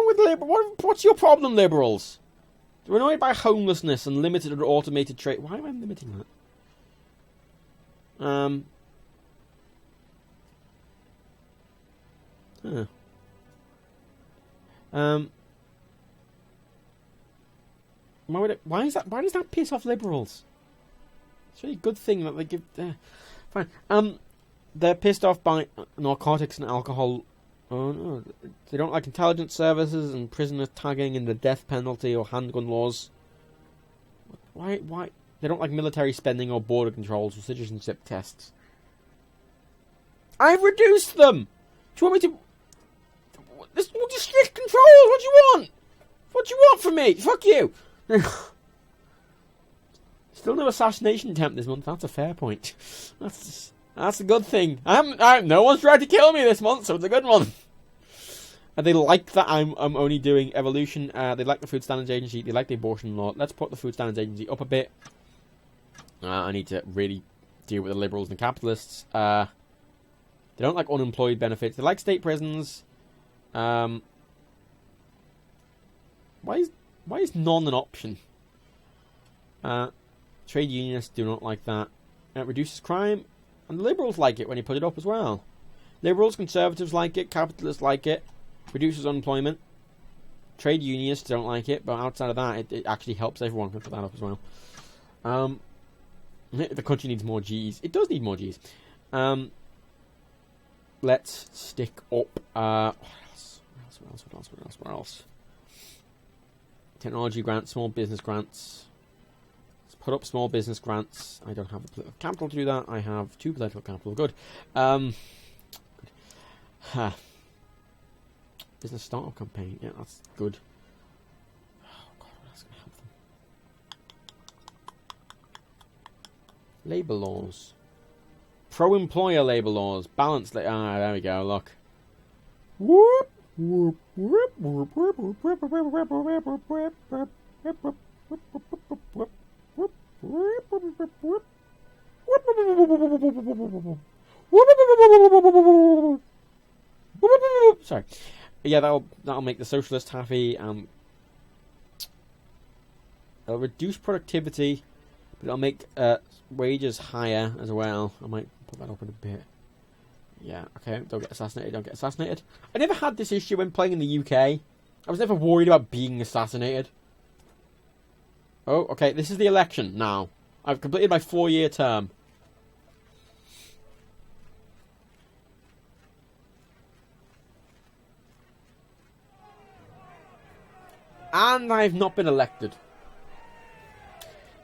with Liberal? What's your problem, Liberals? They're annoyed by homelessness and limited or automated trade. Why am I limiting that? Why does that piss off Liberals? It's a really good thing that they give. Fine. They're pissed off by narcotics and alcohol. Oh no, they don't like intelligence services and prisoner tagging and the death penalty or handgun laws. Why? They don't like military spending or border controls or citizenship tests. I've reduced them. Do you want me to? This strict controls. What do you want? What do you want from me? Fuck you. Still no assassination attempt this month. That's a fair point. That's a good thing. No one's tried to kill me this month, so it's a good one. And they like that I'm only doing evolution. They like the Food Standards Agency. They like the abortion law. Let's put the Food Standards Agency up a bit. I need to really deal with the liberals and the capitalists. They don't like unemployed benefits. They like state prisons. Why is none an option? Trade unionists do not like that. It reduces crime. And the Liberals like it when you put it up as well. Liberals, Conservatives like it. Capitalists like it. Reduces unemployment. Trade unionists don't like it. But outside of that, it actually helps everyone put that up as well. The country needs more G's. It does need more G's. Let's stick up... What else? Technology grants, small business grants. Let's put up small business grants. I don't have the political capital to do that. I have 2 political capital. Good. Business startup campaign. Yeah, that's good. Oh God, that's going to help them. Labour laws. Pro-employer labour laws. Balanced. There we go. Look. Whoop. Whoop, whoop, whoop, whoop, whoop, whoop, whoop, whoop, whoop, whoop. Sorry. Yeah, that'll make the socialists happy. It'll reduce productivity, but it'll make wages higher as well. I might put that up in a bit. Yeah, okay, don't get assassinated. I never had this issue when playing in the UK. I was never worried about being assassinated. Oh, okay, this is the election now. I've completed my 4-year term. And I've not been elected.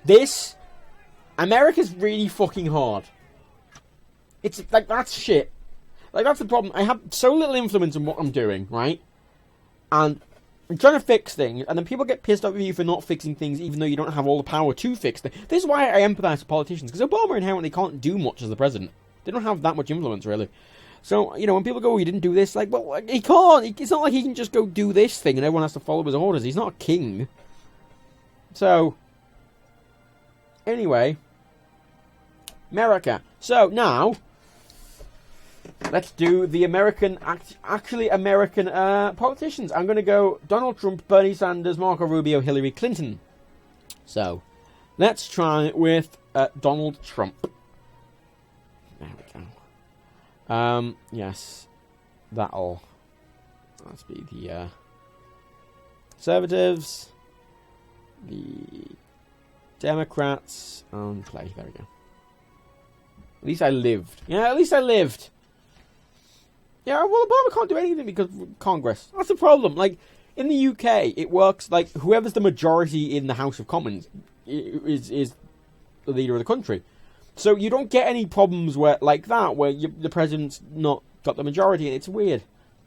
This... America's really fucking hard. It's like, that's shit. Like, that's the problem. I have so little influence in what I'm doing, right? And I'm trying to fix things, and then people get pissed off at you for not fixing things, even though you don't have all the power to fix them. This is why I empathise with politicians, because Obama inherently can't do much as the president. They don't have that much influence, really. So, you know, when people go, oh, he didn't do this, like, well, he can't. It's not like he can just go do this thing and everyone has to follow his orders. He's not a king. So, anyway, America. So, now, let's do the American, actually American politicians. I'm going to go Donald Trump, Bernie Sanders, Marco Rubio, Hillary Clinton. So, let's try with Donald Trump. There we go. Yes, let's be the Conservatives, the Democrats, and play. There we go. At least I lived. Yeah, at least I lived. Yeah, well, Obama can't do anything because of Congress. That's the problem. Like, in the UK, it works like whoever's the majority in the House of Commons is the leader of the country. So you don't get any problems where like that, where the president's not got the majority, and it's weird.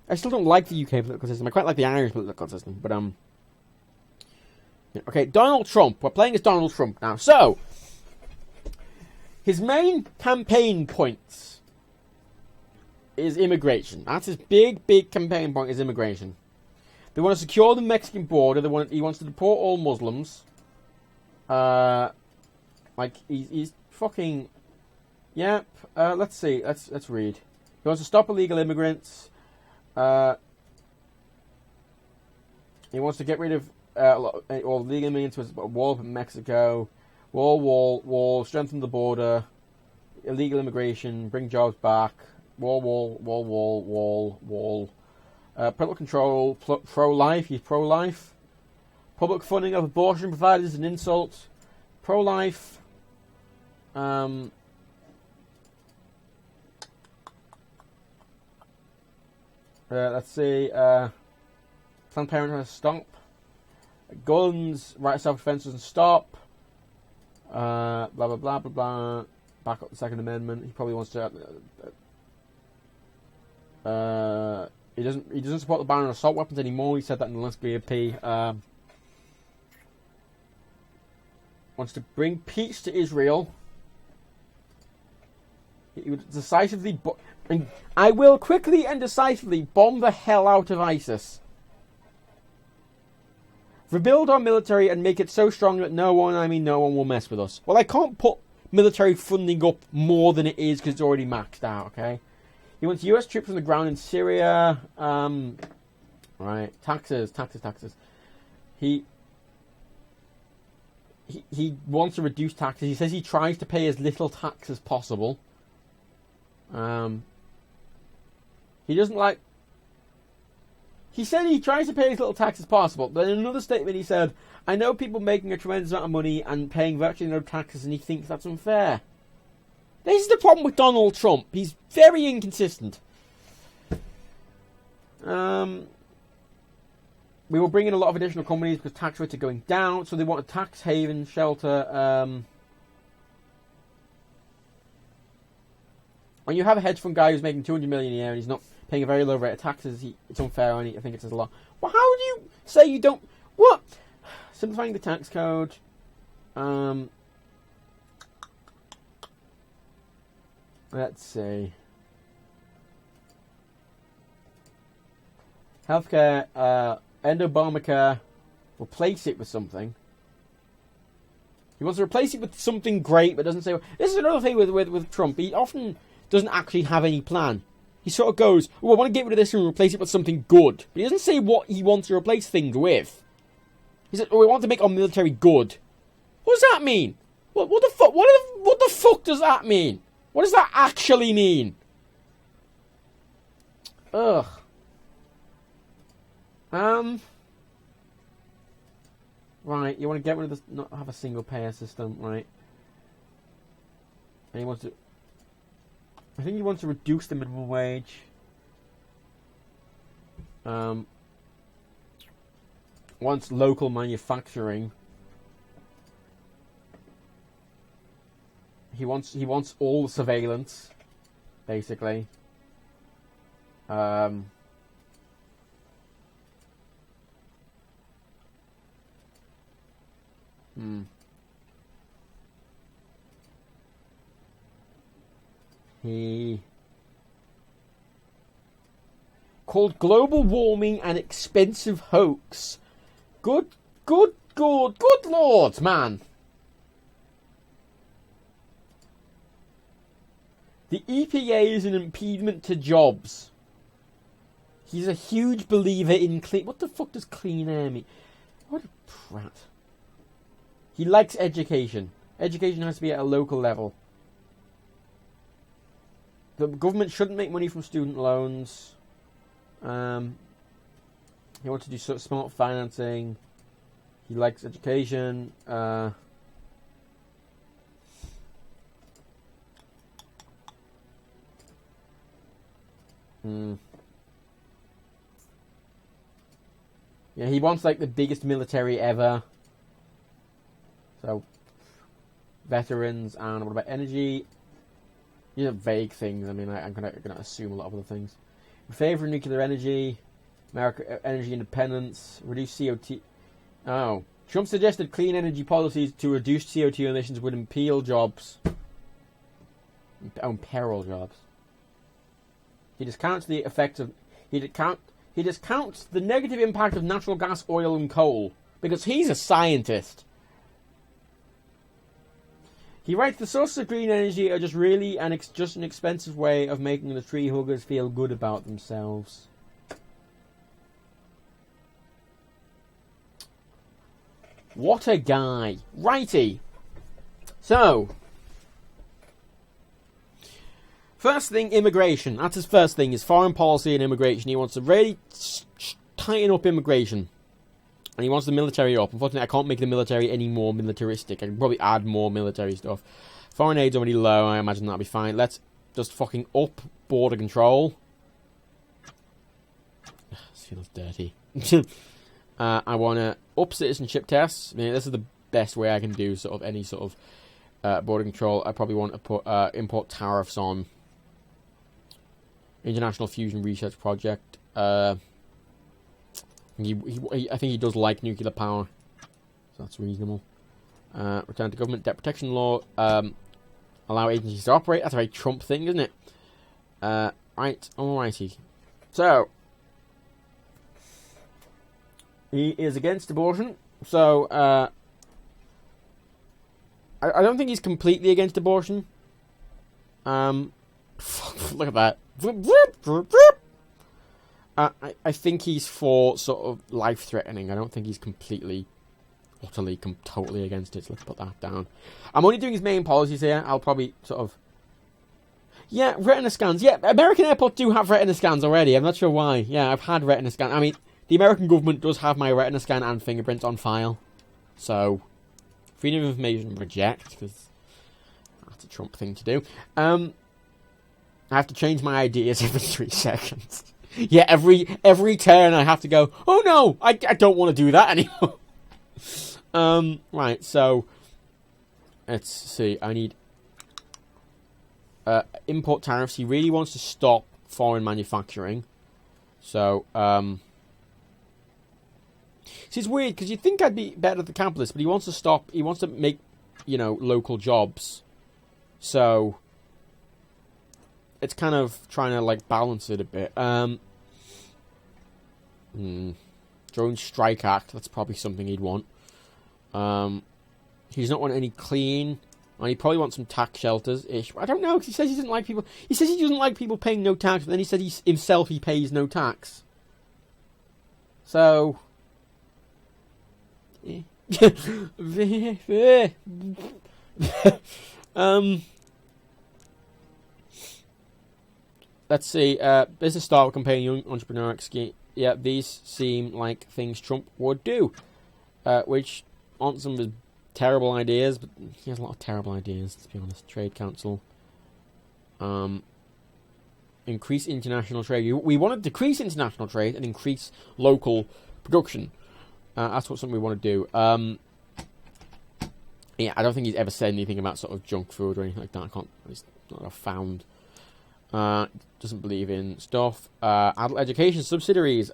I still don't like the UK political system. I quite like the Irish political system, but okay, Donald Trump. We're playing as Donald Trump now. So, his main campaign points is immigration. That's his big campaign point is immigration. They want to secure the Mexican border. He wants to deport all Muslims. Like he's fucking, yep. Let's see. Let's read. He wants to stop illegal immigrants. He wants to get rid of all legal immigrants. A wall from Mexico. Wall. Strengthen the border. Illegal immigration. Bring jobs back. Wall. Parental control. Pro-life. He's pro-life. Public funding of abortion providers is an insult. Pro-life. Let's see. Planned Parenthood has to stop. Guns, right of self-defense doesn't stop. Blah blah blah blah blah. Back up the Second Amendment. He probably wants to. He doesn't support the ban on assault weapons anymore. He said that in the last BAP. Wants to bring peace to Israel. He would decisively, I will quickly and decisively bomb the hell out of ISIS. Rebuild our military and make it so strong that no one will mess with us. Well, I can't put military funding up more than it is because it's already maxed out, okay? He wants US troops on the ground in Syria. Right, taxes. He wants to reduce taxes. He says he tries to pay as little tax as possible. He doesn't like... He said he tries to pay as little tax as possible, but in another statement he said, I know people making a tremendous amount of money and paying virtually no taxes, and he thinks that's unfair. This is the problem with Donald Trump. He's very inconsistent. We will bring in a lot of additional companies because tax rates are going down, so they want a tax haven shelter. When you have a hedge fund guy who's making $200 million a year and he's not paying a very low rate of taxes, it's unfair, and I think it says a lot. Well, how do you say you don't... What? Simplifying the tax code. Let's see. Healthcare, end Obamacare, replace it with something. He wants to replace it with something great, but doesn't say... This is another thing with Trump. He often doesn't actually have any plan. He sort of goes, oh, I want to get rid of this and replace it with something good. But he doesn't say what he wants to replace things with. He said, oh, we want to make our military good. What does that mean? What the fuck? What the fuck does that mean? What does that actually mean? Ugh. Right, you want to get rid of this, not have a single payer system, right? And he wants to... I think he wants to reduce the minimum wage. Wants local manufacturing. He wants all the surveillance, basically. He called global warming an expensive hoax. Good lord, man. The EPA is an impediment to jobs. He's a huge believer in clean... What the fuck does clean air mean? What a prat. He likes education. Education has to be at a local level. The government shouldn't make money from student loans. He wants to do sort of smart financing. He likes education. Yeah, he wants like the biggest military ever. So, veterans, and what about energy? These are vague things. I mean, I'm gonna assume a lot of other things. In favour of nuclear energy, America energy independence, reduce CO2. Oh, Trump suggested clean energy policies to reduce CO2 emissions would imperil jobs. Imperil jobs. He discounts the effects of he discounts the negative impact of natural gas, oil, and coal because he's a scientist. He writes, the sources of green energy are just really just an expensive way of making the tree huggers feel good about themselves. What a guy. Righty. So, first thing, immigration. That's his first thing, is foreign policy and immigration. He wants to really tighten up immigration. And he wants the military up. Unfortunately, I can't make the military any more militaristic. I can probably add more military stuff. Foreign aid's already low. I imagine that'll be fine. Let's just fucking up border control. This feels dirty. I want to up citizenship tests. I mean, this is the best way I can do sort of any sort of border control. I probably want to put import tariffs on International Fusion Research Project. I think he does like nuclear power, so that's reasonable. Return to government, debt protection law, allow agencies to operate. That's a very Trump thing, isn't it? Right, alrighty. So, he is against abortion, so, I don't think he's completely against abortion. Look at that. I think he's for sort of life-threatening. I don't think he's completely, utterly, totally against it. So let's put that down. I'm only doing his main policies here. I'll probably sort of... Yeah, retina scans. Yeah, American airports do have retina scans already. I'm not sure why. Yeah, I've had retina scans. I mean, the American government does have my retina scan and fingerprints on file. So, freedom of information, reject, because that's a Trump thing to do. I have to change my ideas every 3 seconds. Yeah, every turn I have to go, oh no, I don't want to do that anymore. Right, so, let's see, I need import tariffs. He really wants to stop foreign manufacturing. So, see, it's weird, because you'd think I'd be better at the capitalist, but he wants to make, local jobs. So, it's kind of trying to, balance it a bit. Drone Strike Act, that's probably something he'd want. He does not want any clean, and he probably wants some tax shelters-ish. I don't know, because he says he doesn't like people... He says he doesn't like people paying no tax, but then he said he pays no tax. So... Let's see, business start campaign, young entrepreneur scheme. Yeah, these seem like things Trump would do. Which aren't some of his terrible ideas, but he has a lot of terrible ideas, to be honest. Trade Council. Increase international trade. We want to decrease international trade and increase local production. That's something we want to do. Yeah, I don't think he's ever said anything about sort of junk food or anything like that. I can't. It's not what I've found. Doesn't believe in stuff. Adult education subsidiaries.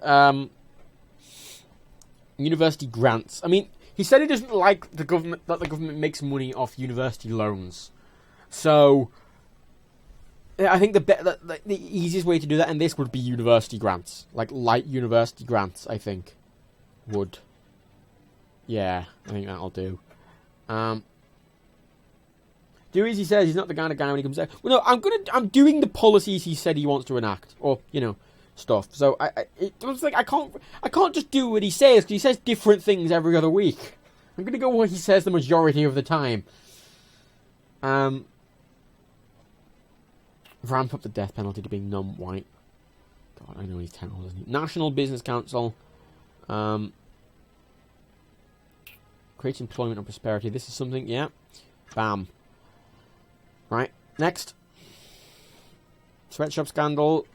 University grants. I mean, he said he doesn't like the government, that the government makes money off university loans. So, I think the easiest way to do that, and this would be university grants, like light university grants. I think would. Yeah, I think that'll do. Do as he says. He's not the kind of guy when he comes out. Well, no, I'm doing the policies he said he wants to enact, or stuff. So it was like I can't just do what he says, because he says different things every other week. I'm gonna go what he says the majority of the time. Ramp up the death penalty to being non-white. God, I know he's terrible, isn't he? National Business Council. Create employment and prosperity. This is something, yeah. Bam. Right, next. Sweatshop scandal.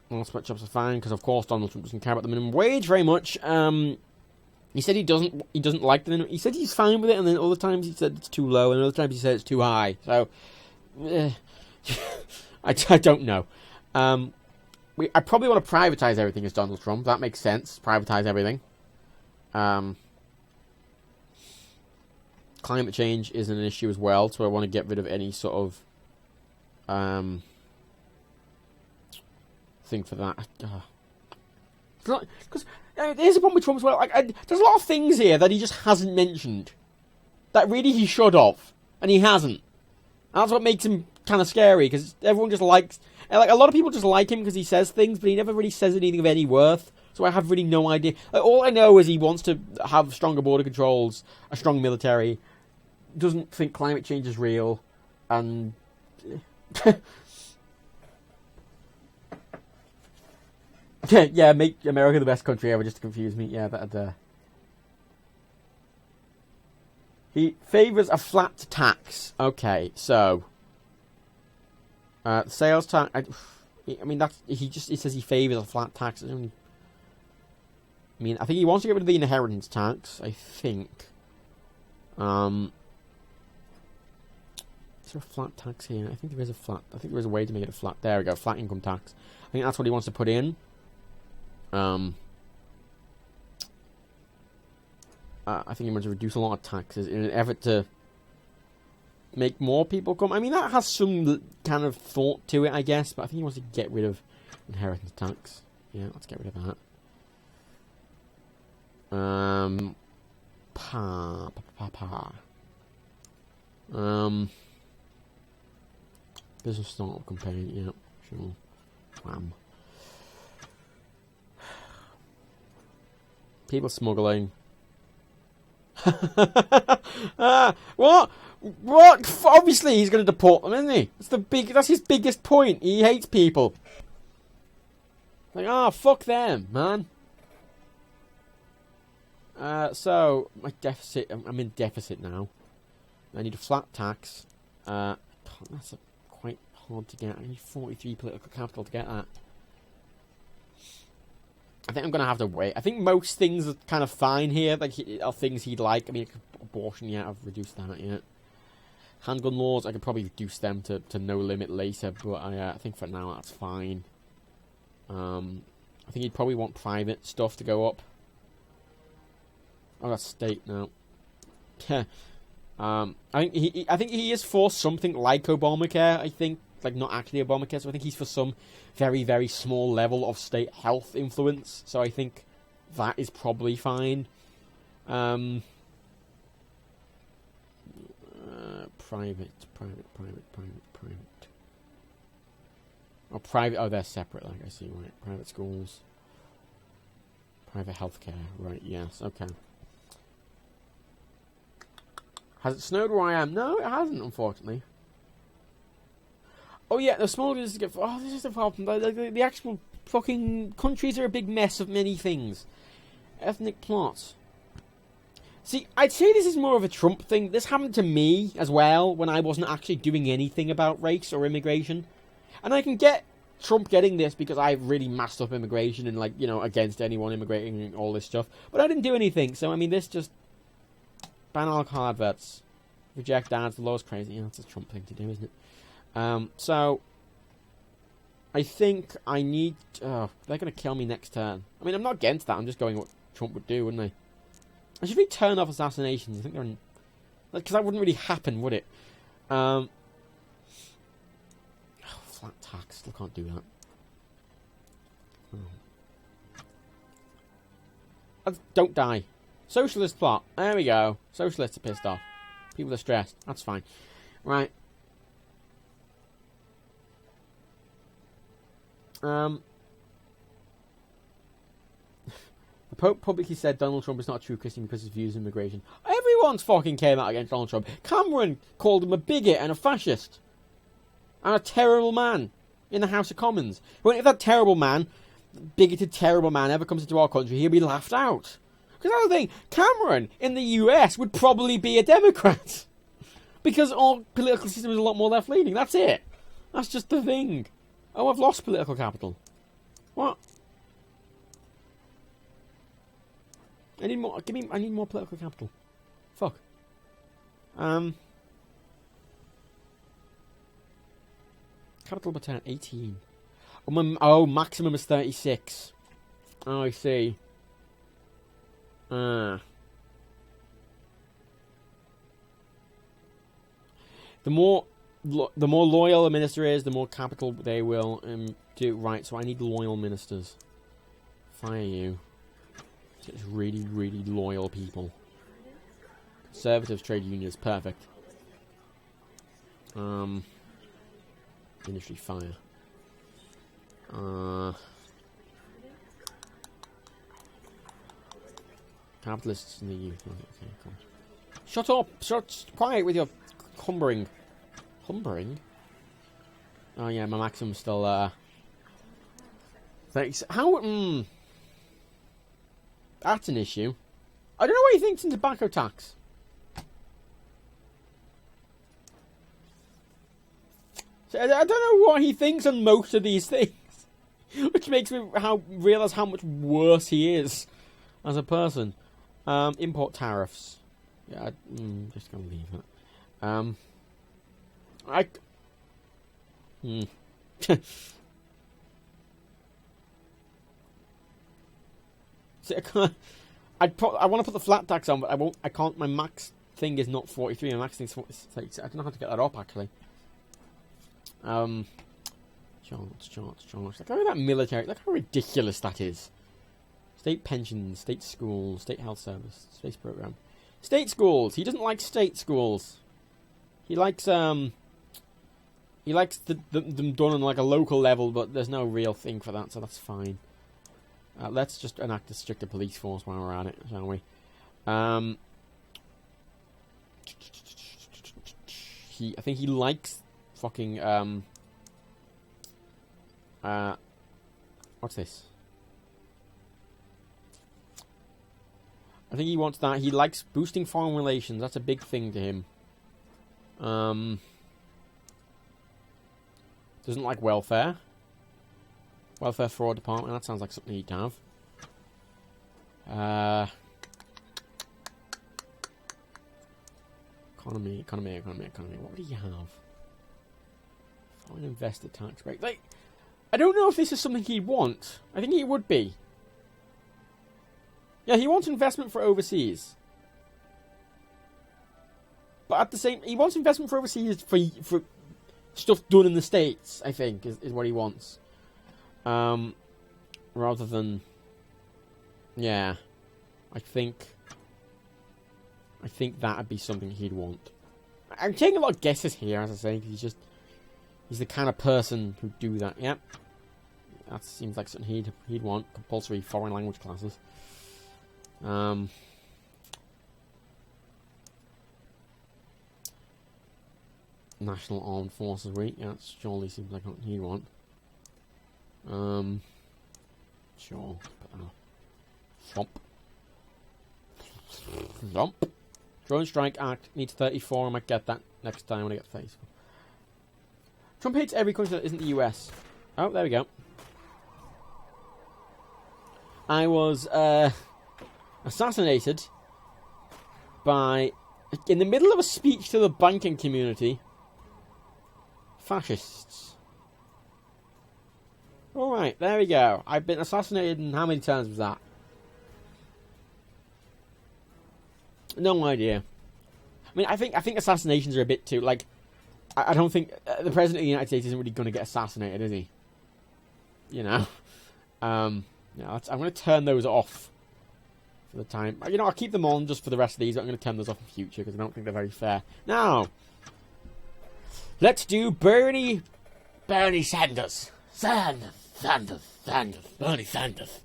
Well, sweatshops are fine, because of course Donald Trump doesn't care about the minimum wage very much. He said he doesn't like the minimum. He said he's fine with it, and then other times he said it's too low, and other times he said it's too high. So, I don't know. I probably want to privatize everything as Donald Trump. That makes sense. Privatize everything. Climate change is an issue as well, so I want to get rid of any sort of thing for that. Because there's a problem with Trump as well. There's a lot of things here that he just hasn't mentioned that really he should have, and he hasn't. And that's what makes him kind of scary, because everyone just likes, like, a lot of people just like him because he says things, but he never really says anything of any worth. So I have really no idea. Like, all I know is he wants to have stronger border controls, a strong military, doesn't think climate change is real, and yeah, make America the best country ever, just to confuse me. Yeah, that. He favours a flat tax. Okay, so sales tax. I mean, he says he favours a flat tax. I mean, I think he wants to get rid of the inheritance tax. I think. Is there a flat tax here? I think there is a flat. I think there is a way to make it a flat. There we go. Flat income tax. I think that's what he wants to put in. I think he wants to reduce a lot of taxes in an effort to make more people come. I mean, that has some kind of thought to it, I guess. But I think he wants to get rid of inheritance tax. Yeah, let's get rid of that. Business startup campaign, yeah, sure. Wham. People smuggling. What? Obviously he's going to deport them, isn't he? That's his biggest point. He hates people. Like, fuck them, man. So my deficit. I'm in deficit now. I need a flat tax. That's quite hard to get. I need 43 political capital to get that. I think I'm going to have to wait. I think most things are kind of fine here. Like, are things he'd like. I mean, abortion, yeah, I've reduced that, yeah. Handgun laws, I could probably reduce them to no limit later. But I think for now, that's fine. I think he'd probably want private stuff to go up. Oh, that's state now. I think he is for something like Obamacare. I think, like, not actually Obamacare. So I think he's for some very, very small level of state health influence. So I think that is probably fine. Private. Oh, private. Oh, they're separate. Like, I see. Right, private schools, private healthcare. Right. Yes. Okay. Has it snowed where I am? No, it hasn't, unfortunately. Oh yeah, the small businesses get. Oh, this is the problem. The actual fucking countries are a big mess of many things. Ethnic plots. See, I'd say this is more of a Trump thing. This happened to me as well when I wasn't actually doing anything about race or immigration. And I can get Trump getting this because I really massed up immigration and, like, you know, against anyone immigrating and all this stuff. But I didn't do anything, so, I mean, this just... Ban alcohol adverts. Reject ads. The law's crazy. Yeah, that's a Trump thing to do, isn't it? So... I think I need... they're going to kill me next turn. I mean, I'm not against that. I'm just going what Trump would do, wouldn't I? I should really turn off assassinations. I think they're... Because that wouldn't really happen, would it? Flat tax. Still can't do that. Don't die. Socialist plot. There we go. Socialists are pissed off. People are stressed. That's fine. Right. The Pope publicly said Donald Trump is not a true Christian because of his views on immigration. Everyone's fucking came out against Donald Trump. Cameron called him a bigot and a fascist. And a terrible man in the House of Commons. Well, if that terrible man, bigoted terrible man, ever comes into our country, he'll be laughed out. Because I don't think Cameron in the US would probably be a Democrat. Because our political system is a lot more left-leaning. That's it. That's just the thing. Oh, I've lost political capital. What? I need more. I need more political capital. Fuck. Capital per turn 18. Oh, maximum is 36. Oh, I see. The more loyal a minister is, the more capital they will do. Right, so I need loyal ministers. Fire you. It's really, really loyal people. Conservatives, trade unions, perfect. Industry fire. Capitalists in the youth. Okay, cool. Shut up! Shut quiet with your humbering. Humbering? Oh yeah, my maximum's still thanks. How that's an issue. I don't know what he thinks in tobacco tax. So I don't know what he thinks on most of these things. Which makes me realise how much worse he is as a person. Import tariffs. Yeah, I'm just going to leave it. See, I want to put the flat tax on, but I won't. I can't. My max thing is not 43. My max thing is 46. I don't know how to get that up actually. Charts. Look at that military. Look how ridiculous that is. State pensions, state schools, state health service, space program, state schools. He doesn't like state schools. He likes them done on like a local level, but there's no real thing for that, so that's fine. Let's just enact a stricter police force while we're at it, shall we? I think he likes fucking what's this? I think he wants that. He likes boosting foreign relations. That's a big thing to him. Doesn't like welfare. Welfare fraud department. That sounds like something he'd have. Economy. What would he have? Foreign investor tax break. Like, I don't know if this is something he'd want. I think he would be. Yeah, he wants investment for overseas. But at the same... He wants investment for overseas for stuff done in the States, I think, is what he wants. Rather than... Yeah. I think that'd be something he'd want. I'm taking a lot of guesses here, as I say, because he's the kind of person who'd do that. Yep. That seems like something he'd want. Compulsory foreign language classes. National Armed Forces Week. Yeah, that surely seems like something he'd want. Sure. Thump. Drone Strike Act needs 34. I might get that next time when I get Facebook. Trump hates every country that isn't the US. Oh, there we go. I was assassinated by, in the middle of a speech to the banking community, fascists. Alright, there we go. I've been assassinated, and how many times was that? No idea. I mean, I think assassinations are a bit too, like, I don't think the President of the United States isn't really going to get assassinated, is he? You know? Yeah, I'm going to turn those off for the time. You know, I'll keep them on just for the rest of these, but I'm going to turn those off in future because I don't think they're very fair. Now, let's do Bernie Sanders. Sanders. Bernie Sanders.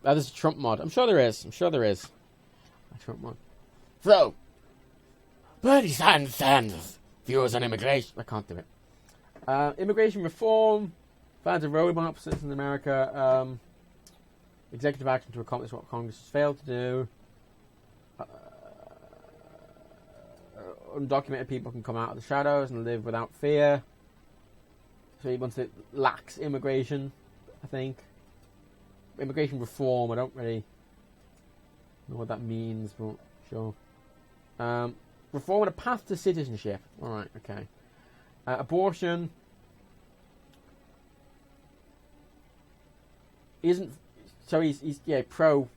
Oh, there's a Trump mod. I'm sure there is. A Trump mod. So, Bernie Sanders. Views on immigration. I can't do it. Immigration reform. Fans of robot opposites in America. Executive action to accomplish what Congress has failed to do. Undocumented people can come out of the shadows and live without fear. So he wants to lax immigration, I think. Immigration reform, I don't really know what that means, but sure. Reform and a path to citizenship. Alright, okay. Abortion. He's pro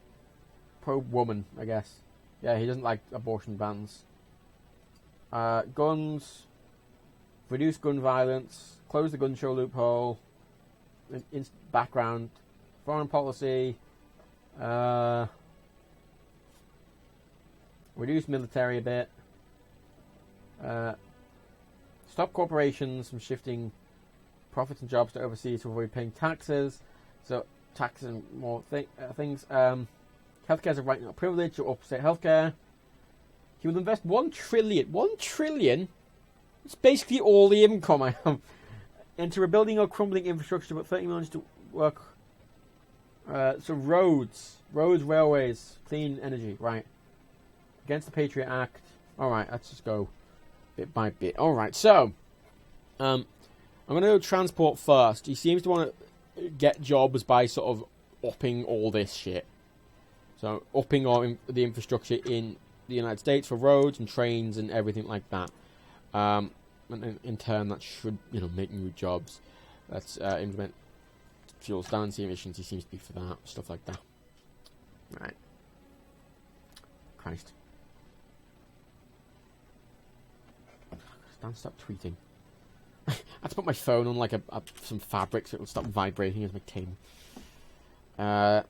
woman, I guess. Yeah, he doesn't like abortion bans. Guns, reduce gun violence, close the gun show loophole, in background, foreign policy, reduce military a bit, stop corporations from shifting profits and jobs to overseas to avoid paying taxes. So taxes and more things. Healthcare is a right, not a privilege, to upstate healthcare. He will invest $1 trillion. $1 trillion? It's basically all the income I have. Into rebuilding or crumbling infrastructure, but $30 million to work. So roads, railways, clean energy, right. Against the Patriot Act. Alright, let's just go bit by bit. Alright, so I'm going to go transport first. He seems to want to get jobs by sort of upping all this shit. So upping the infrastructure in the United States for roads and trains and everything like that. And in turn, that should, make new jobs. Let's implement fuel standards, emissions. He seems to be for that, stuff like that. Right. Christ. Stan, stop tweeting. I had to put my phone on like some fabric so it would stop vibrating as my cable. Yes,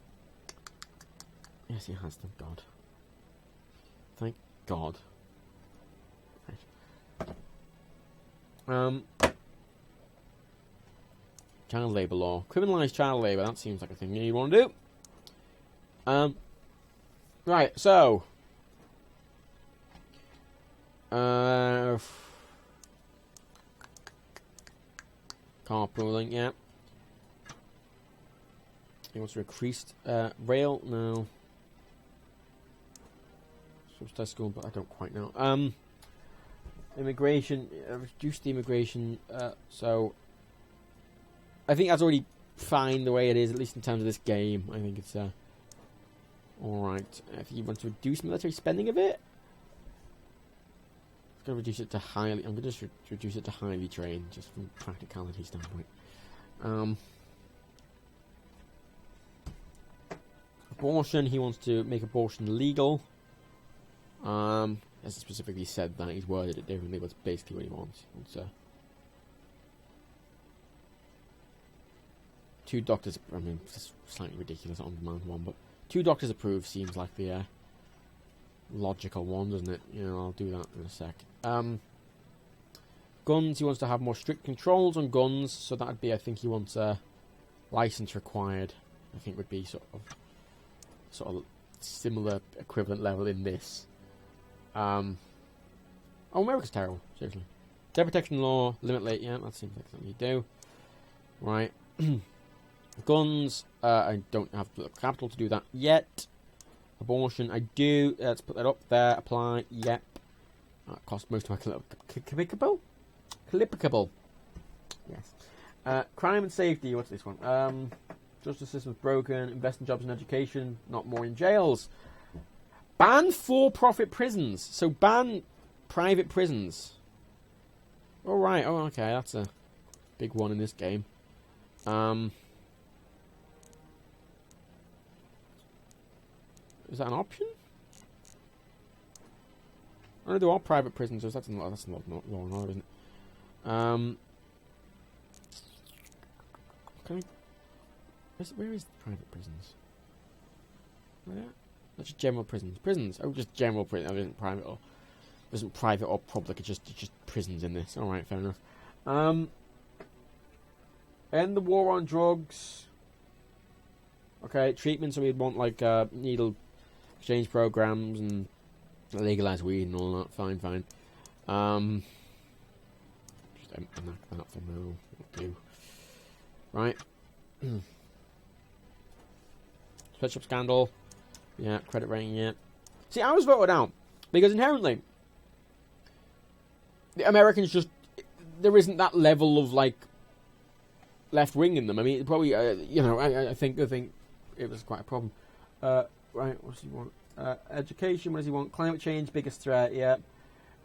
he has. Thank God. Thank God. Right. Child labour law. Criminalise child labour. That seems like a thing you want to do. Right, so. Carpooling, yeah. He wants to increase rail, no. Subsidized school, but I don't quite know. Immigration, reduce the immigration, so I think that's already fine the way it is, at least in terms of this game. I think it's alright. If you want to reduce military spending a bit, I'm going to reduce it to highly. I'm going to just reduce it to highly trained, just from a practicality standpoint. Abortion. He wants to make abortion legal. As specifically said that, he's worded it differently, but it's basically what he wants. It's, 2 doctors. I mean, it's slightly ridiculous on-demand one, but 2 doctors approved seems like the logical one, doesn't it? I'll do that in a sec. Guns. He wants to have more strict controls on guns, so that'd be. I think he wants a license required. I think would be sort of similar equivalent level in this. Oh, America's terrible. Seriously. Debt protection law, limit late. Yeah, that seems like something you do. Right. Guns. I don't have the capital to do that yet. Abortion, I do. Let's put that up there. Apply. Yep. That cost most of my clippable. Yes. Crime and safety. What's this one? Justice system's broken. Invest in jobs and education. Not more in jails. Ban for-profit prisons. So ban private prisons. All right. Oh, okay. That's a big one in this game. Is that an option? I know there are private prisons. That's not law and order, isn't it? Where is the private prisons? Where? That's just general prisons. Prisons. Oh, just general prisons. It isn't private or public. It's just prisons in this. All right, fair enough. End the war on drugs. Okay, treatment. So we'd want like needle exchange programs and legalize weed and all that. Fine. Just enact that for now. Will do. Right. Sweatshop scandal. Yeah, credit rating, yeah. See, I was voted out because inherently the Americans just, there isn't that level of like left wing in them. I mean, probably, I think it was quite a problem. Right, what does he want? Education, what does he want? Climate change, biggest threat, yeah.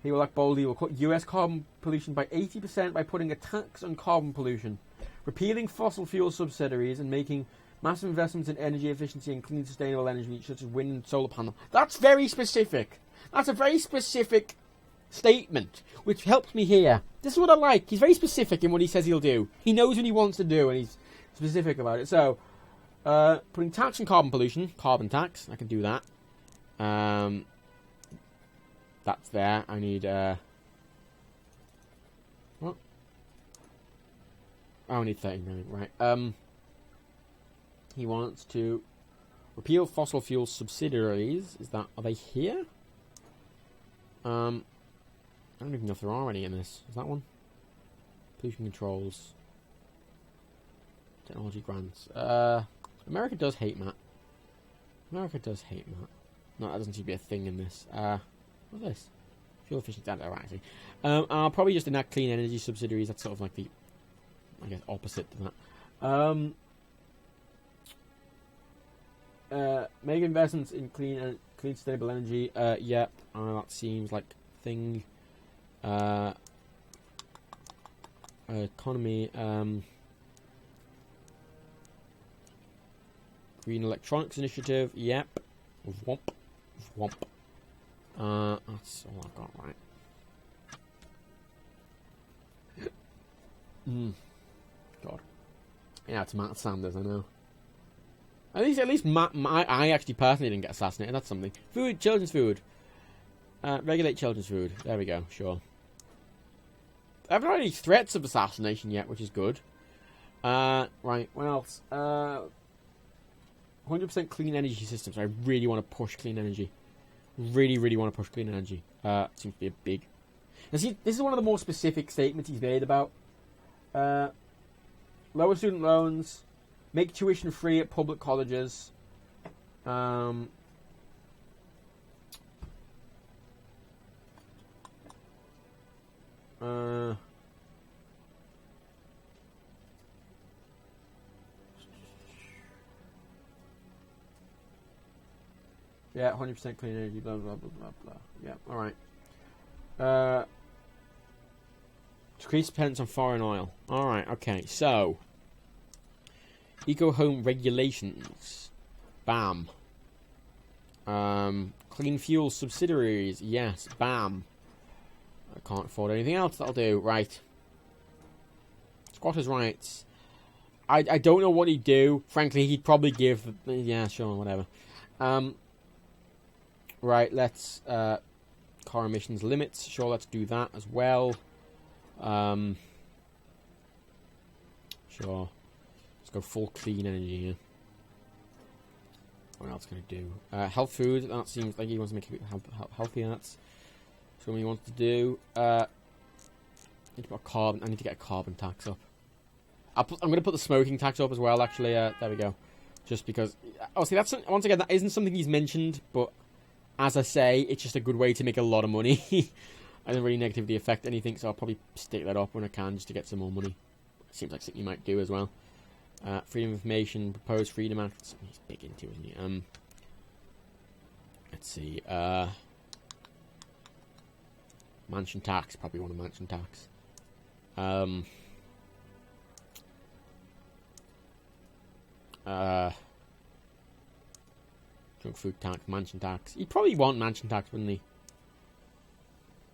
He will act boldly. He will cut US carbon pollution by 80% by putting a tax on carbon pollution, repealing fossil fuel subsidies, and making massive investments in energy efficiency and clean, sustainable energy, such as wind and solar panel. That's very specific. That's a very specific statement, which helps me here. This is what I like. He's very specific in what he says he'll do. He knows what he wants to do, and he's specific about it. So, putting tax on carbon pollution, carbon tax, I can do that. That's there. I need, what? Oh, I need 30 million, right. He wants to repeal fossil fuel subsidiaries. Are they here? I don't even know if there are any in this. Is that one? Pollution controls. Technology grants. America does hate Matt. America does hate Matt. No, that doesn't seem to be a thing in this. What's this? Fuel efficiency. Oh, actually. I'll probably just enact clean energy subsidiaries. That's sort of like the, I guess, opposite to that. Make investments in clean, sustainable energy. Yep. That seems like thing. Economy. Green Electronics Initiative. Yep. Womp. That's all I got, right. God. Yeah, it's Matt Sanders, I know. At least I actually personally didn't get assassinated. That's something. Food, children's food. Regulate children's food. There we go. Sure. I haven't had any threats of assassination yet, which is good. Right. What else? 100% clean energy systems. I really want to push clean energy. Really want to push clean energy. Seems to be a big. Now, see, this is one of the more specific statements he's made about lower student loans. Make tuition free at public colleges. Yeah, 100% clean energy, blah, blah, blah, blah, blah. Yeah, alright. Decrease dependence on foreign oil. Alright, okay, so eco-home regulations. Bam. Clean fuel subsidiaries. Yes, bam. I can't afford anything else. That'll do. Right. Squatters' rights. I don't know what he'd do. Frankly, he'd probably give... Yeah, sure, whatever. Right, let's... car emissions limits. Sure, let's do that as well. Sure. Go full clean energy here. What else can I do? Health food. That seems like he wants to make it healthier. That's what he wants to do. I need to get a carbon tax up. I'm going to put the smoking tax up as well. Actually, there we go. Just because. Oh, see, that's once again that isn't something he's mentioned, but as I say, it's just a good way to make a lot of money. I don't really negatively affect anything, so I'll probably stick that up when I can just to get some more money. Seems like something you might do as well. Freedom of Information, Proposed Freedom Act. Something he's big into, isn't he? Let's see. Mansion tax. Probably want a mansion tax. Junk food tax, mansion tax. He'd probably want mansion tax, wouldn't he?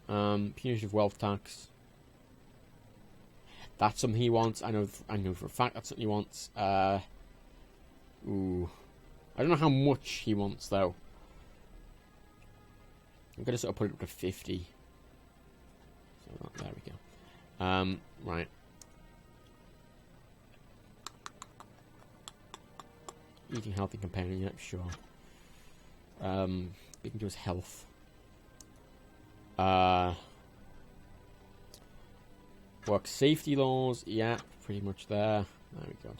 Punitive wealth tax. That's something he wants. I know for a fact that's something he wants. Ooh. I don't know how much he wants, though. I'm going to sort of put it up to 50. So, there we go. Right. Eating healthy companion, yep, sure. We can do his health. Work safety laws, yeah, pretty much there. There we go.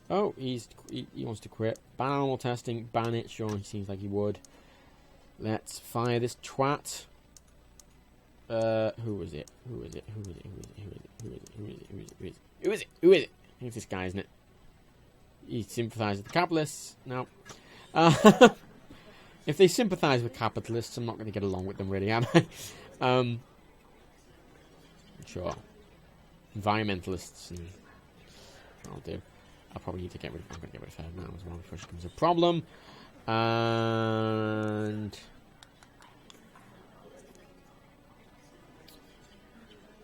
Oh, he wants to quit. Ban animal testing, ban it, sure, he seems like he would. Let's fire this twat. Who is it? Who is it? Who is it? Who is it? Who is it? Who is it? Who is it? Who is it? Who is it? Who is it? Who is it? It's this guy, isn't it? He sympathises with the capitalists. No. If they sympathise with capitalists, I'm not going to get along with them, really, am I? Sure. Environmentalists. And I'll do. I'll probably need to get rid of... I'm going to get rid of her now as well before she becomes a problem. And...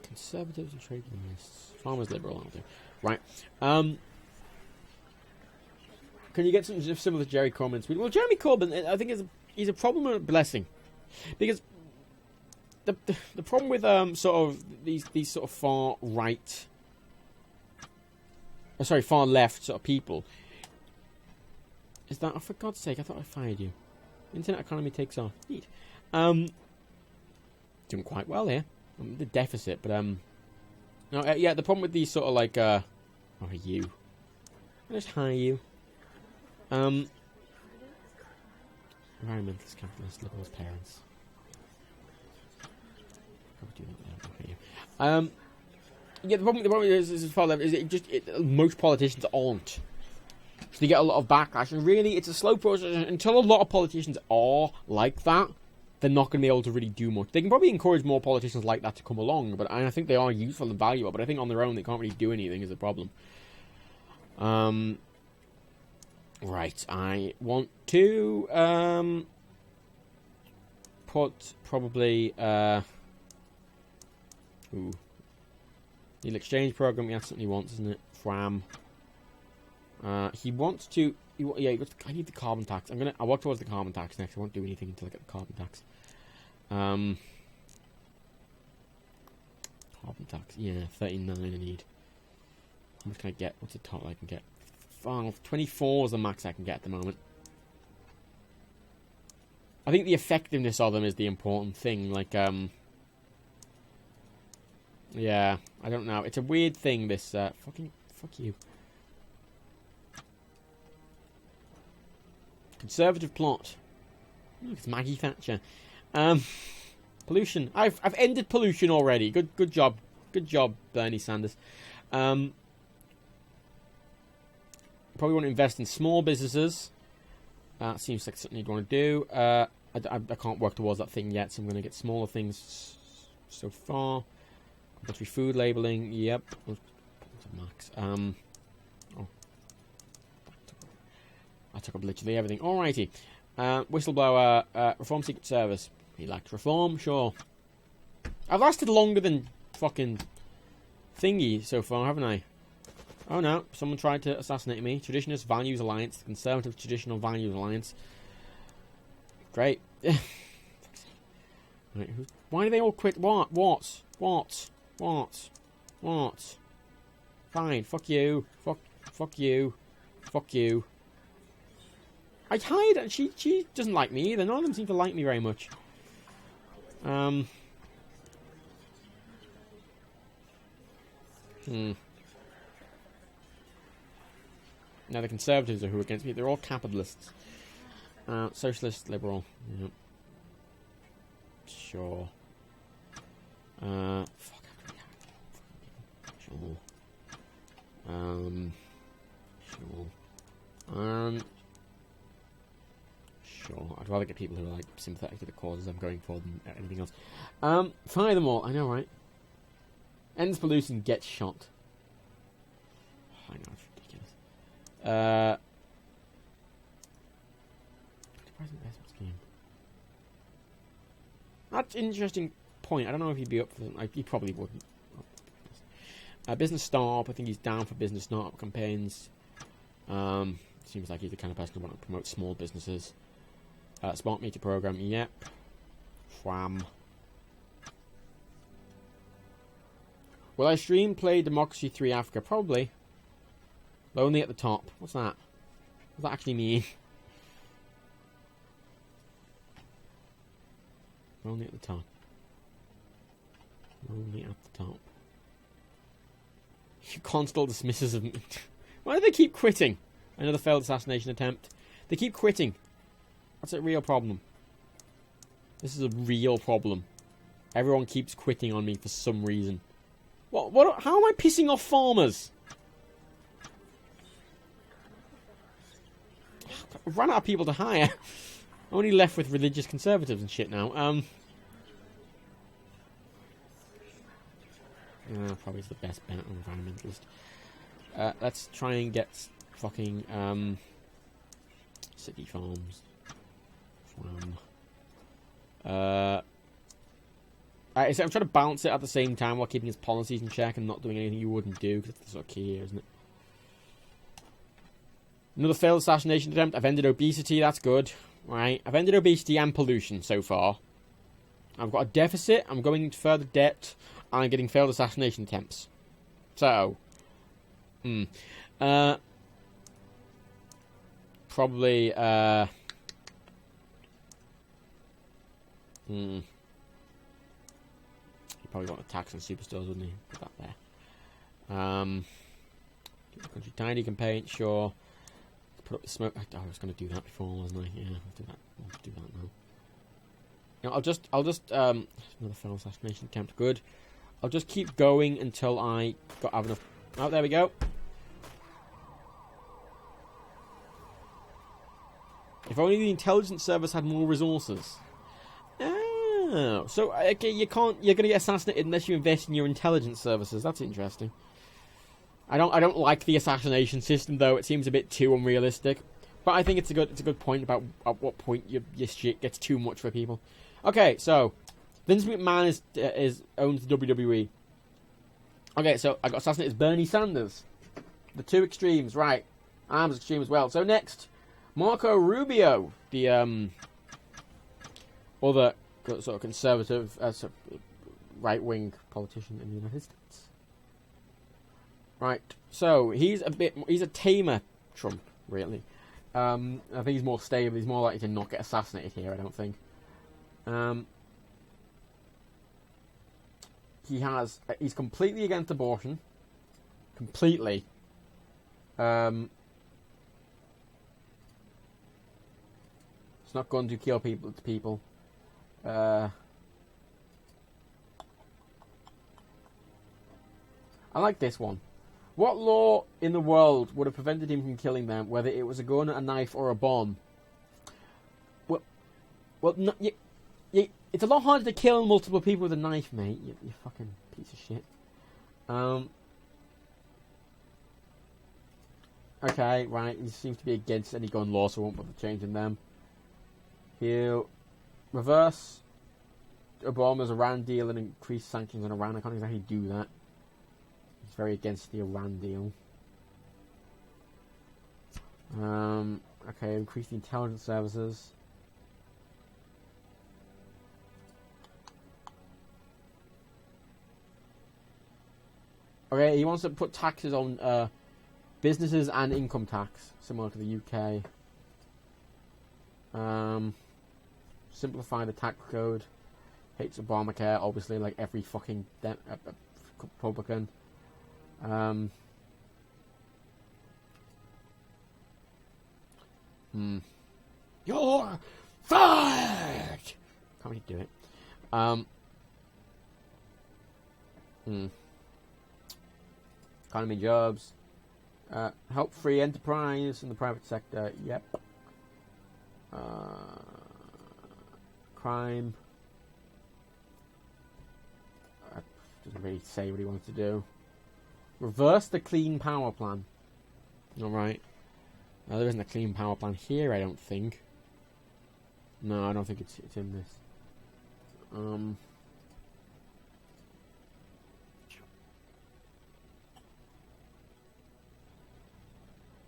Conservatives and trade unionists. Farmers liberal, I'll do. Right. Can you get something similar to Jerry Corbyn's? Well, Jeremy Corbyn, I think, he's a problem and a blessing, because the problem with sort of these sort of far right, far left sort of people is that, oh, for God's sake, I thought I fired you. Internet economy takes off. Neat. Doing quite well here. The deficit, but no, yeah. The problem with these sort of like oh, you. I'll just hire you. Environmentalist, capitalist, liberals, parents. Yeah, the problem is far left is most politicians aren't. So you get a lot of backlash, and really, it's a slow process. Until a lot of politicians are like that, they're not going to be able to really do much. They can probably encourage more politicians like that to come along, but I think they are useful and valuable. But I think on their own, they can't really do anything. Is the problem. Right, I want to put probably ooh, the exchange program. Yeah, that's something he wants, isn't it? Fram. He wants to. Yeah, I need the carbon tax. I'll work towards the carbon tax next. I won't do anything until I get the carbon tax. Carbon tax. Yeah, 39 I need. How much can I get? What's the total I can get? 24 is the max I can get at the moment. I think the effectiveness of them is the important thing. Like, yeah, I don't know. It's a weird thing, this, fuck you. Conservative plot. Look, it's Maggie Thatcher. Pollution. I've ended pollution already. Good job. Good job, Bernie Sanders. Probably want to invest in small businesses. That seems like something you'd want to do. I can't work towards that thing yet, so I'm going to get smaller things so far. Compulsory food labeling. Yep. Max. Oh. I took up literally everything. Alrighty. Whistleblower. Reform Secret Service. He likes reform, sure. I've lasted longer than fucking thingy so far, haven't I? Oh no, someone tried to assassinate me. Traditionalist Values Alliance, the Conservative Traditional Values Alliance. Great. Right, why do they all quit? What? Fine, fuck you. Fuck you. Fuck you. I hired her. She doesn't like me either. None of them seem to like me very much. Now the Conservatives are who are against me. They're all capitalists. Socialist, liberal. Yep. Sure. Fuck. Sure. Sure. Sure. I'd rather get people who are like sympathetic to the causes I'm going for than anything else. Fire them all. I know, right? Ends pollution, gets shot. I know, it's ridiculous. That's an interesting point. I don't know if he'd be up for them. He probably wouldn't. Business startup. I think he's down for business startup campaigns. Seems like he's the kind of person who wants to promote small businesses. Smart meter program. Yep. Wham. Will I stream play Democracy 3 Africa? Probably. Lonely at the top. What's that? What does that actually mean? Lonely at the top. Lonely at the top. Constable dismisses of me. Why do they keep quitting? Another failed assassination attempt. They keep quitting. That's a real problem. This is a real problem. Everyone keeps quitting on me for some reason. What? How am I pissing off farmers? I've run out of people to hire. I'm only left with religious conservatives and shit now. Probably is the best bet on environmentalist. Let's try and get fucking city farms. I'm trying to balance it at the same time while keeping his policies in check and not doing anything you wouldn't do, because that's sort of key here, isn't it? Another failed assassination attempt. I've ended obesity. That's good. Right. I've ended obesity and pollution so far. I've got a deficit. I'm going into further debt. And I'm getting failed assassination attempts. So. Probably. He probably got a tax on superstores, wouldn't he? Put that there. Keep the country tidy, can paint, sure. Put up the smoke. I was going to do that before, wasn't I? Yeah, I'll do that. I'll do that now. You know, I'll just another failed assassination attempt. Good. I'll just keep going until I have enough. Oh, there we go. If only the intelligence service had more resources. Oh, so okay, you're going to get assassinated unless you invest in your intelligence services. That's interesting. I don't like the assassination system though. It seems a bit too unrealistic. But I think it's a good point about at what point your shit gets too much for people. Okay, so Vince McMahon owns the WWE. Okay, so I got assassinated as Bernie Sanders. The two extremes, right? I'm extreme as well. So next, Marco Rubio, the other sort of conservative, right-wing politician in the United States. Right, so he's a tamer Trump, really. I think he's more stable. He's more likely to not get assassinated here, I don't think. He's completely against abortion. Completely. It's not going to kill people. I like this one. What law in the world would have prevented him from killing them, whether it was a gun, a knife, or a bomb? Well, no, it's a lot harder to kill multiple people with a knife, mate. You fucking piece of shit. Okay, right. He seems to be against any gun law, so I won't bother changing them. He'll reverse Obama's Iran deal and increase sanctions on Iran. I can't exactly do that. He's very against the Iran deal. Okay, increase the intelligence services. Okay, he wants to put taxes on businesses and income tax, similar to the UK. Simplify the tax code. Hates Obamacare, obviously, like every fucking Republican. You're fired! Can't really do it. Economy and jobs. Help free enterprise in the private sector. Yep. Crime. Doesn't really say what he wants to do. Reverse the clean power plan. Alright. There isn't a clean power plan here, I don't think. No, I don't think it's in this.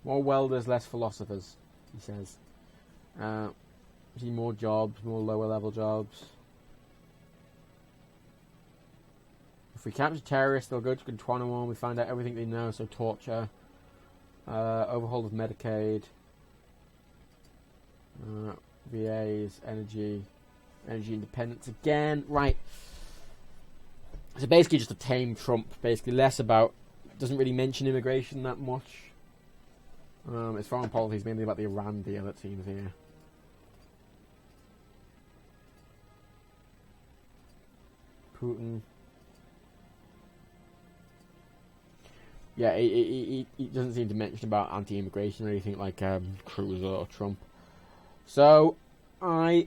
More welders, less philosophers, he says. See more jobs, more lower level jobs. If we capture terrorists, they'll go to Guantanamo and we find out everything they know, so torture. Overhaul of Medicaid. VAs, energy independence again. Right. So basically just a tame Trump, basically less about, doesn't really mention immigration that much. His foreign policy is mainly about the Iran deal, it seems here. Putin. Yeah, he doesn't seem to mention about anti-immigration or anything like Cruz or Trump. So,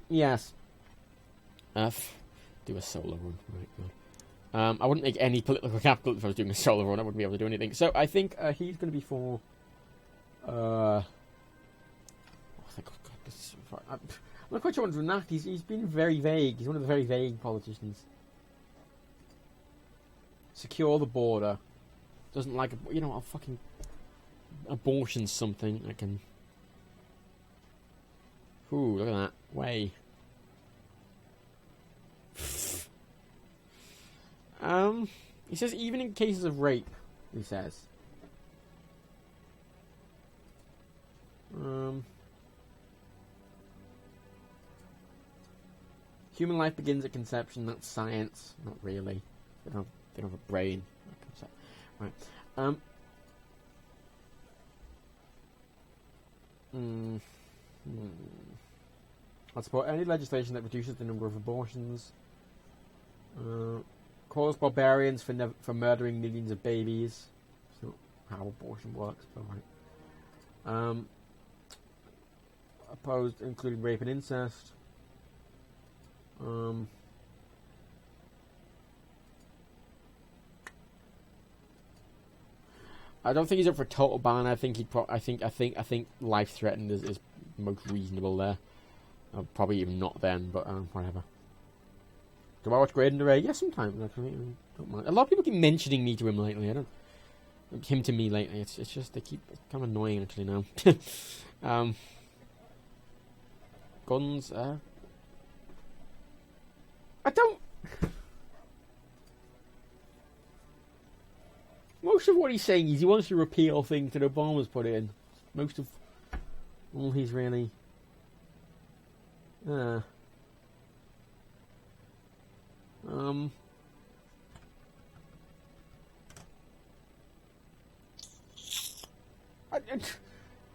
yes. Do a solo run, right, good. I wouldn't make any political capital if I was doing a solo run, I wouldn't be able to do anything. So, I think he's going to be for... I'm not quite sure what on that. He's been very vague. He's one of the very vague politicians. Secure the border. Doesn't like, a fucking abortion's something. I can. Ooh, look at that. Way. He says even in cases of rape, he says. Human life begins at conception. That's science. Not really. They don't have a brain. Right. I support any legislation that reduces the number of abortions. Calls barbarians for murdering millions of babies. It's not how abortion works, but right. Opposed, including rape and incest. I don't think he's up for a total ban. I think I think life threatened is most reasonable there. Probably even not then, but whatever. Do I watch Grade and Array? Yeah, sometimes. Actually, I don't mind. A lot of people keep mentioning me to him lately. Him to me lately. It's just they keep. It's kind of annoying actually now. Guns. I don't. Most of what he's saying is he wants to repeal things that Obama's put in. Most of all he's really... I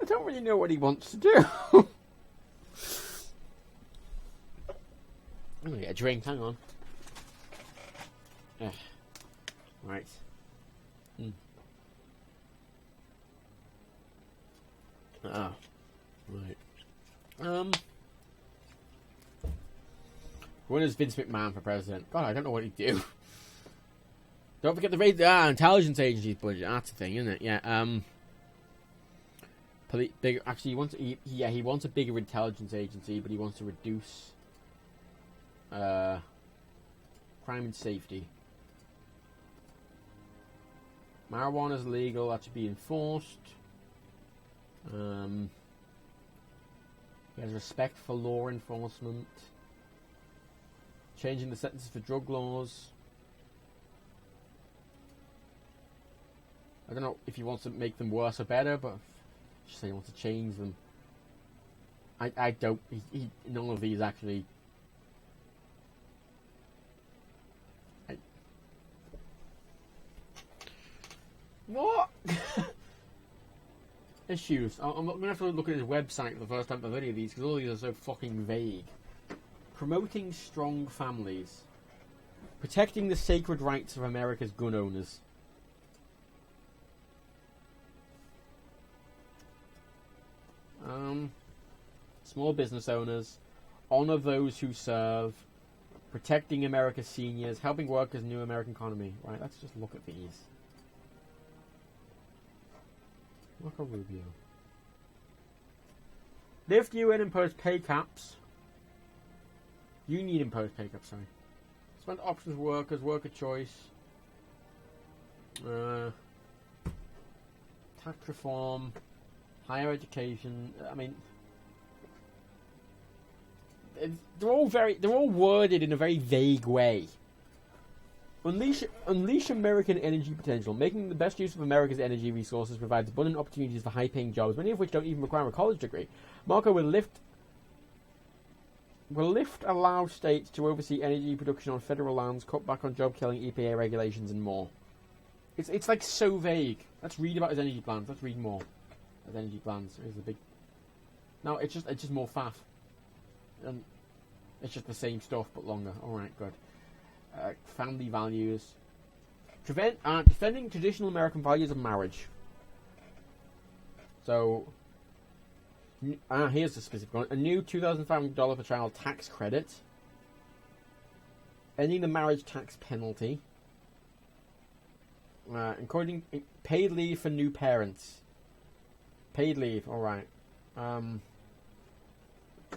don't really know what he wants to do. I'm going to get a drink, hang on. Right. Ah, right. When is Vince McMahon for president? God, I don't know what he'd do. Don't forget the intelligence agency's budget. That's the thing, isn't it? Yeah. Actually, he wants a bigger intelligence agency, but he wants to reduce crime and safety. Marijuana is illegal. That should be enforced. He has respect for law enforcement. Changing the sentences for drug laws. I don't know if he wants to make them worse or better, but just say he wants to change them. I don't. None of these actually. What? Issues. I'm going to have to look at his website for the first time for any of these because all these are so fucking vague. Promoting strong families. Protecting the sacred rights of America's gun owners. Small business owners, honor those who serve, protecting America's seniors, helping workers, new American economy. Right, let's just look at these. Marco Rubio. Lift UN imposed pay caps. Union imposed pay caps, sorry. Spend options for workers, worker choice. Tax reform. Higher education. I mean, they're all worded in a very vague way. Unleash American energy potential. Making the best use of America's energy resources provides abundant opportunities for high-paying jobs, many of which don't even require a college degree. Marco will allow states to oversee energy production on federal lands, cut back on job-killing EPA regulations, and more. It's like so vague. Let's read about his energy plans. Let's read more. His energy plans. Here's the big. No, it's just more faff. And it's just the same stuff but longer. All right, good. Family values. Defending traditional American values of marriage. So, here's the specific one. A new $2,500 per child tax credit. Ending the marriage tax penalty. Including paid leave for new parents. Paid leave, alright.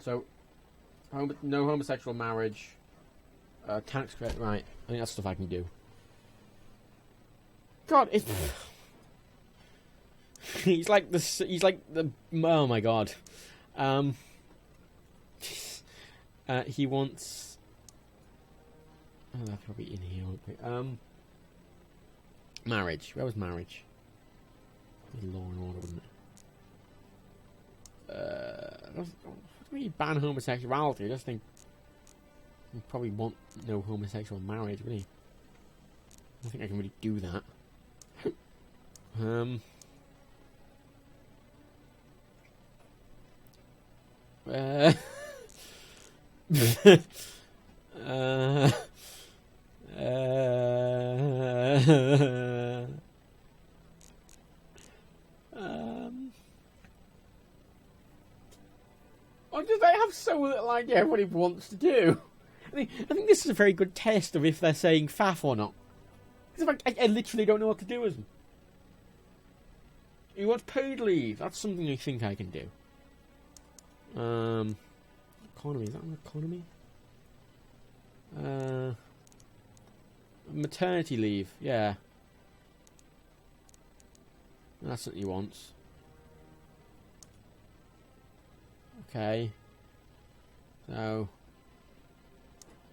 So, no homosexual marriage. Tax credit, right. I think that's stuff I can do. God, it's... he's like the... Oh my god. He wants... Oh, that's probably in here, won't be. Marriage. Where was marriage? Law and order, wouldn't it? What do you ban homosexuality? I just think you probably want no homosexual marriage, really. I don't think I can really do that. I have so little idea what he wants to do. I think this is a very good test of if they're saying faff or not. Because I literally don't know what to do with them. He wants paid leave. That's something I think I can do. Economy. Is that an economy? Maternity leave. Yeah. That's what he wants. Okay. So,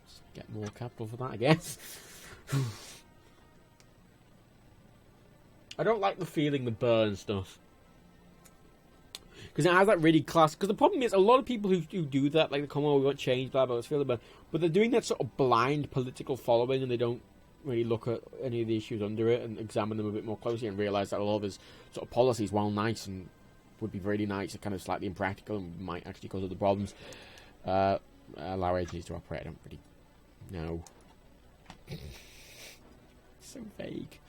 let's get more capital for that, I guess. I don't like the feeling the burn stuff. Because it has that really class... Because the problem is, a lot of people who do that, like the Commonwealth, we want change, blah, blah, let's feel the burn. But they're doing that sort of blind political following, and they don't really look at any of the issues under it and examine them a bit more closely and realise that a lot of his sort of policies, while nice and would be really nice, are kind of slightly impractical and might actually cause other problems. Allow agencies to operate. I don't really know. So vague.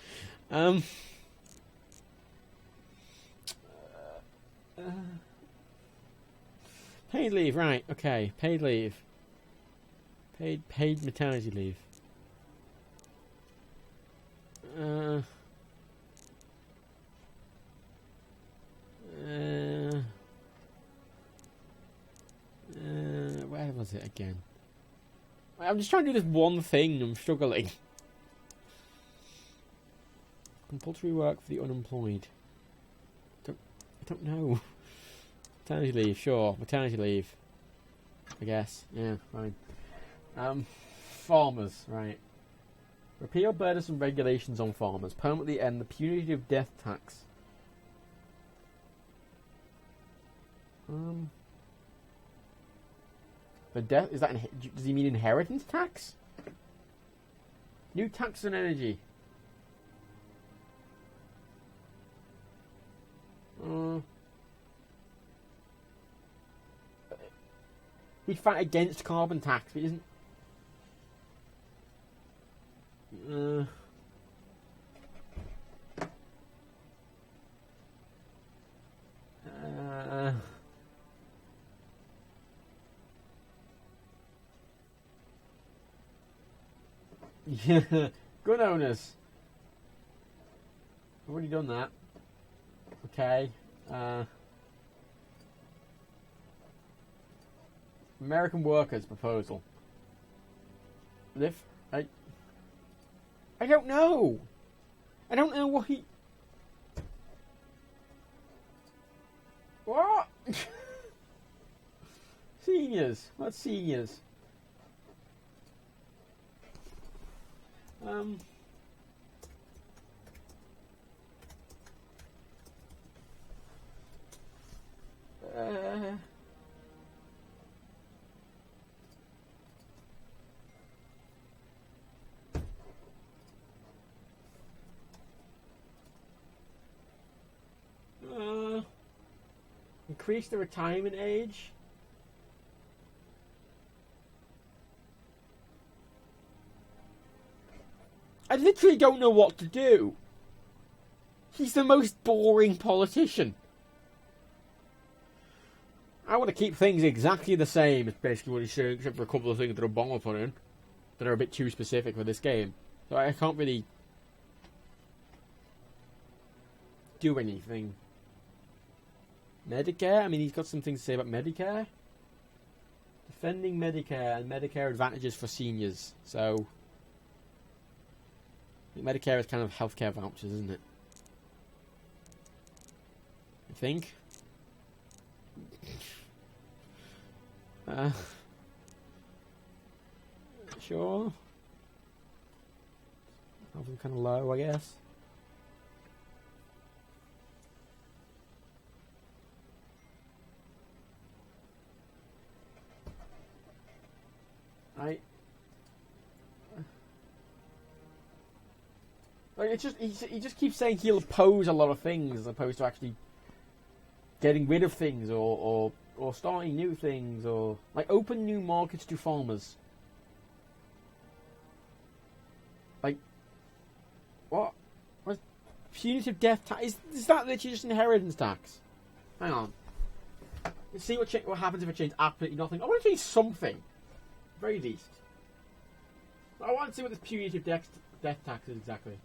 Paid leave, right? Okay, paid leave. Paid maternity leave. Where was it again? I'm just trying to do this one thing. I'm struggling. Compulsory work for the unemployed. I don't know. Maternity leave, sure. Maternity leave. I guess. Yeah, fine. Farmers, right. Repeal burdensome regulations on farmers. Permanently end the punitive death tax. The death is that? Does he mean inheritance tax? New tax on energy. He'd fight against carbon tax, but he isn't. Yeah, gun owners. I've already done that. Okay. American workers proposal. I don't know. I don't know what he. What? Seniors. What's seniors? Increase the retirement age. I literally don't know what to do. He's the most boring politician. I want to keep things exactly the same, is basically what he's saying, except for a couple of things that Obama put in that are a bit too specific for this game. So I can't really do anything. Medicare? I mean, he's got some things to say about Medicare. Defending Medicare and Medicare advantages for seniors. So, I think Medicare is kind of healthcare vouchers, isn't it? I think. Sure. Have them kind of low, I guess. Like it's just he just keeps saying he'll oppose a lot of things as opposed to actually getting rid of things or starting new things or like open new markets to farmers. Like what? What punitive death tax? Is that literally just inheritance tax? Hang on. Let's see what happens if I change absolutely nothing. I want to change something, very least. I want to see what this punitive death tax is exactly.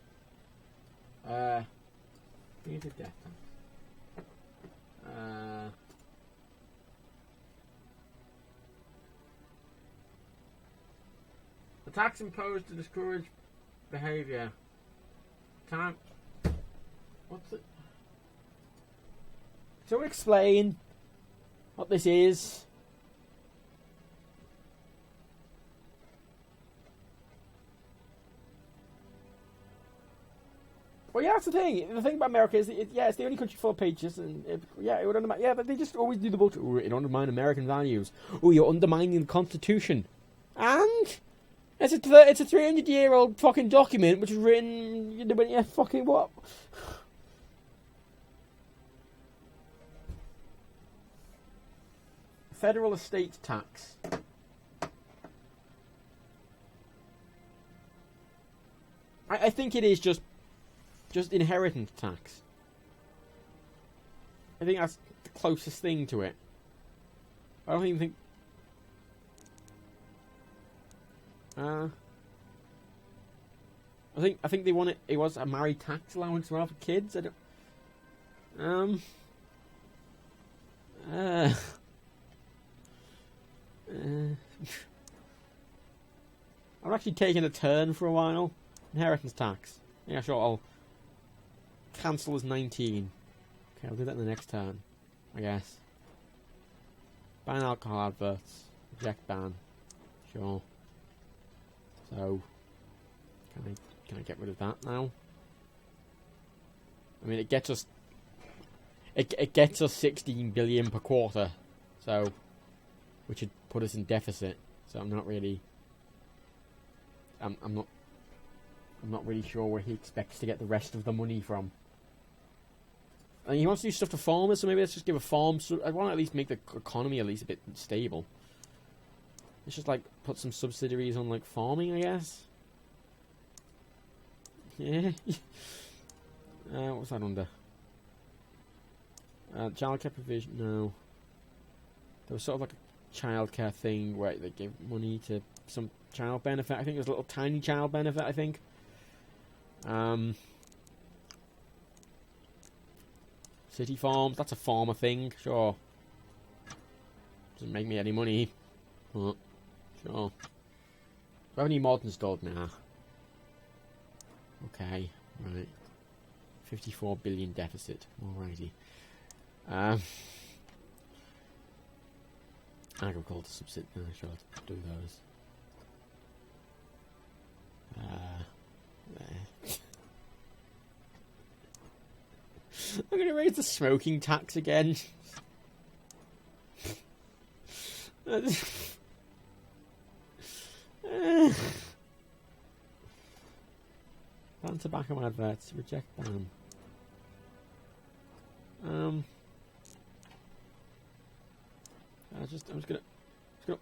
Punitive death tax. The tax imposed to discourage behaviour. Can't. What's it? So explain what this is. Well, yeah, that's the thing. The thing about America is, it's the only country full of pages, and it would undermine. Yeah, but they just always do the bullshit. Oh, it undermines American values. Oh, you're undermining the Constitution, and it's a 300-year-old fucking document which was written. Yeah, fucking what? Federal estate tax. I think it is just inheritance tax. I think that's the closest thing to it. I don't even think. I think they want it. It was a married tax allowance for kids. I don't. I'm actually taking a turn for a while. Inheritance tax. Yeah, sure. I'll cancel as 19. Okay, I'll do that in the next turn, I guess. Ban alcohol adverts. Reject ban. Sure. So, can I get rid of that now? I mean, it gets us 16 billion per quarter. So, which would put us in deficit. So I'm not really. I'm not really sure where he expects to get the rest of the money from. And he wants to do stuff to farmers, so maybe let's just give a farm. I want to at least make the economy at least a bit stable. Let's just like put some subsidiaries on like farming, I guess. Yeah. What was that under? Childcare provision. No. There was sort of like a childcare thing where they give money to some child benefit. I think there's a little tiny child benefit, I think. City farms, that's a farmer thing, sure. Doesn't make me any money. But, sure. Do I have any mods installed now? Okay, right. 54 billion deficit. Alrighty. Agriculture subsidy. No, sure, let's do those. There. I'm gonna raise the smoking tax again. Ban tobacco adverts. Reject ban. I'm just gonna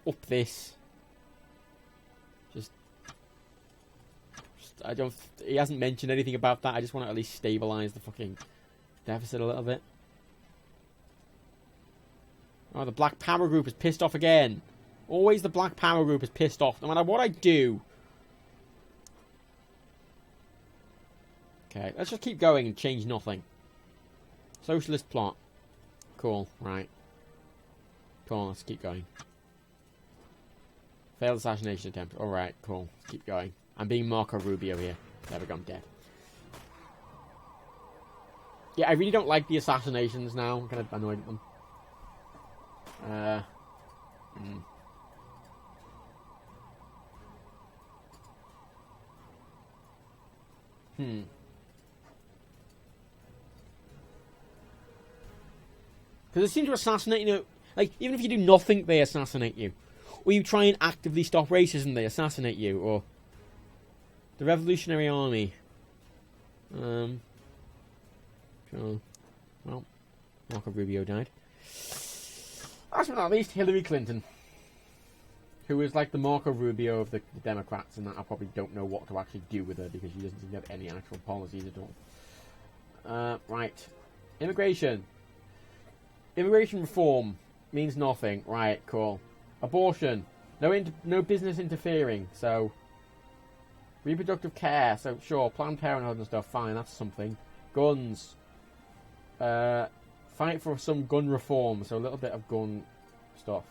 up this. Just I don't. He hasn't mentioned anything about that. I just want to at least stabilize the fucking deficit a little bit. Oh, the Black Power Group is pissed off again. Always the Black Power Group is pissed off, no matter what I do. Okay, let's just keep going and change nothing. Socialist plot. Cool, right. Cool, let's keep going. Failed assassination attempt. Alright, cool. Let's keep going. I'm being Marco Rubio here. There we go, I'm dead. Yeah, I really don't like the assassinations now. I'm kind of annoyed at them. Because they seem to assassinate, you know, like, even if you do nothing, they assassinate you. Or you try and actively stop racism, they assassinate you. Or the Revolutionary Army. Sure. Well, Marco Rubio died. Last but not least, Hillary Clinton. Who is like the Marco Rubio of the Democrats, and that I probably don't know what to actually do with her because she doesn't seem to have any actual policies at all. Right. Immigration. Immigration reform means nothing. Right, cool. Abortion. No business interfering, so... Reproductive care, so sure, Planned Parenthood and stuff, fine, that's something. Guns. Fight for some gun reform, so a little bit of gun stuff.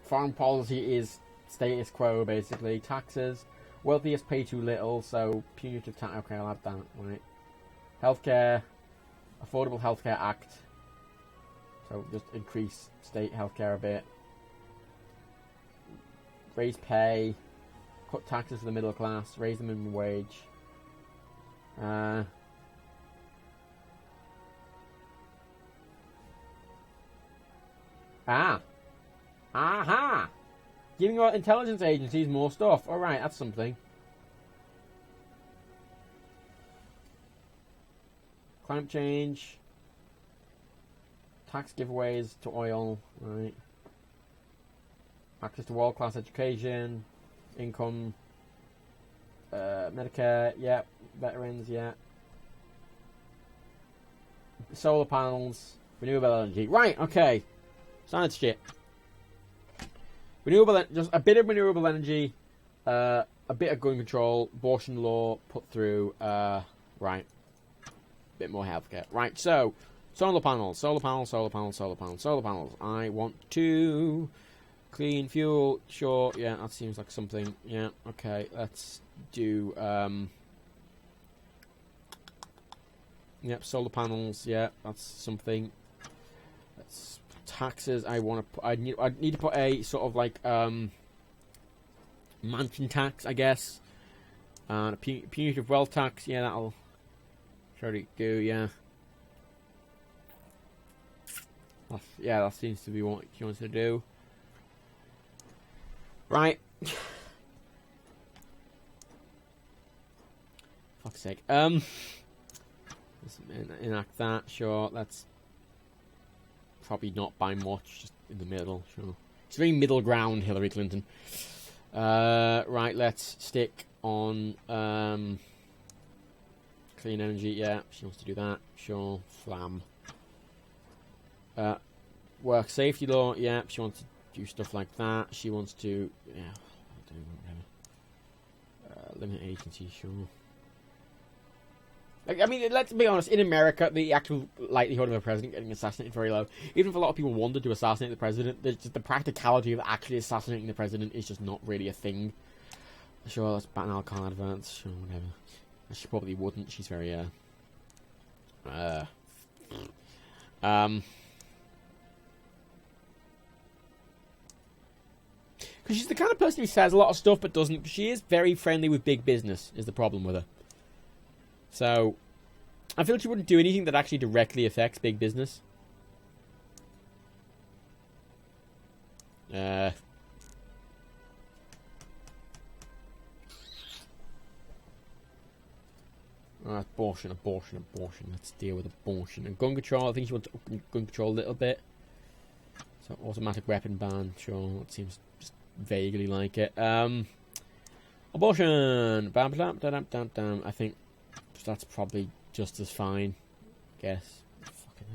Foreign policy is status quo, basically. Taxes. Wealthiest pay too little, so punitive tax. Okay, I'll add that, right. Healthcare. Affordable Healthcare Act. So just increase state healthcare a bit. Raise pay. Cut taxes for the middle class. Raise the minimum wage. Aha! Giving our intelligence agencies more stuff. Alright, that's something. Climate change. Tax giveaways to oil. Right. Access to world-class education. Income. Medicare. Yeah. Veterans. Yeah. Solar panels. Renewable energy. Right, okay. Science shit. Just a bit of renewable energy, a bit of gun control, abortion law put through, right, bit more healthcare. Right, so, solar panels. I want to clean fuel, sure, yeah, that seems like something, yeah, okay, let's do, yep, solar panels, yeah, that's something. Let's taxes. I need to put a sort of like mansion tax, I guess. A punitive wealth tax. Yeah, that'll surely do. Yeah. Yeah, that seems to be what he wants to do. Right. Fuck's sake. Let's enact that. Sure. Let's. Probably not by much, just in the middle, sure. It's very middle ground, Hillary Clinton. Right, let's stick on clean energy, yeah, she wants to do that, sure. Flam. Work safety law, yeah, she wants to do stuff like that. She wants to, yeah, limit agency, sure. Like, I mean, let's be honest, in America, the actual likelihood of a president getting assassinated is very low. Even if a lot of people wanted to assassinate the president, just the practicality of actually assassinating the president is just not really a thing. Sure, let's ban alcohol adverts, sure, whatever. She probably wouldn't, she's very, because she's the kind of person who says a lot of stuff but doesn't. She is very friendly with big business, is the problem with her. So, I feel she wouldn't do anything that actually directly affects big business. Abortion. Let's deal with abortion. And gun control, I think she wants to up gun control a little bit. So, automatic weapon ban, sure, it seems just vaguely like it. Abortion! I think that's probably just as fine. Guess. Fucking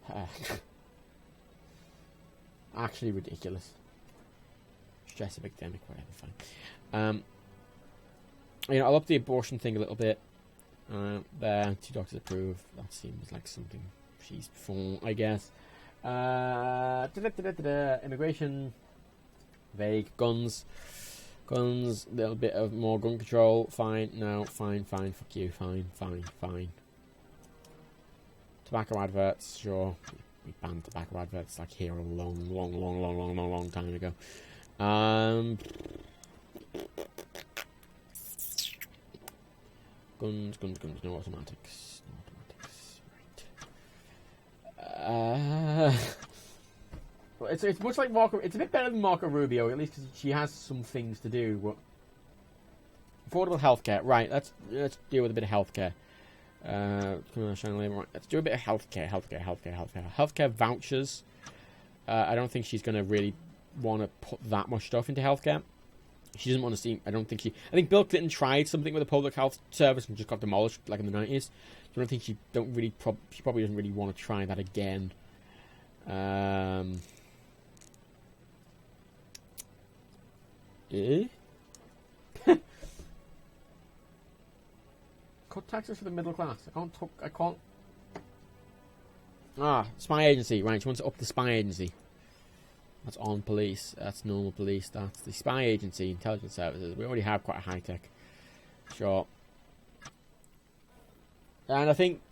hell. Actually ridiculous. Stress epidemic, whatever, fine. You know, I'll up the abortion thing a little bit. There, 2 doctors approve. That seems like something she's for, I guess. Immigration. Vague. Guns. Guns, a little bit of more gun control. Fine, no, fine, fuck you, fine. Tobacco adverts, sure. We banned tobacco adverts like here a long time ago. Guns, no automatics. Right. It's much like Marco. It's a bit better than Marco Rubio, at least because she has some things to do. Affordable healthcare, right? Let's deal with a bit of healthcare. Right, let's do a bit of healthcare. Healthcare vouchers. I don't think she's going to really want to put that much stuff into healthcare. She doesn't want to see. I think Bill Clinton tried something with a public health service and just got demolished, like in the 90s. So I don't think she probably doesn't really want to try that again. Cut taxes for the middle class. I can't. Spy agency. Right, she wants to up the spy agency. That's on police. That's normal police. That's the spy agency, intelligence services. We already have quite a high tech. Sure. And I think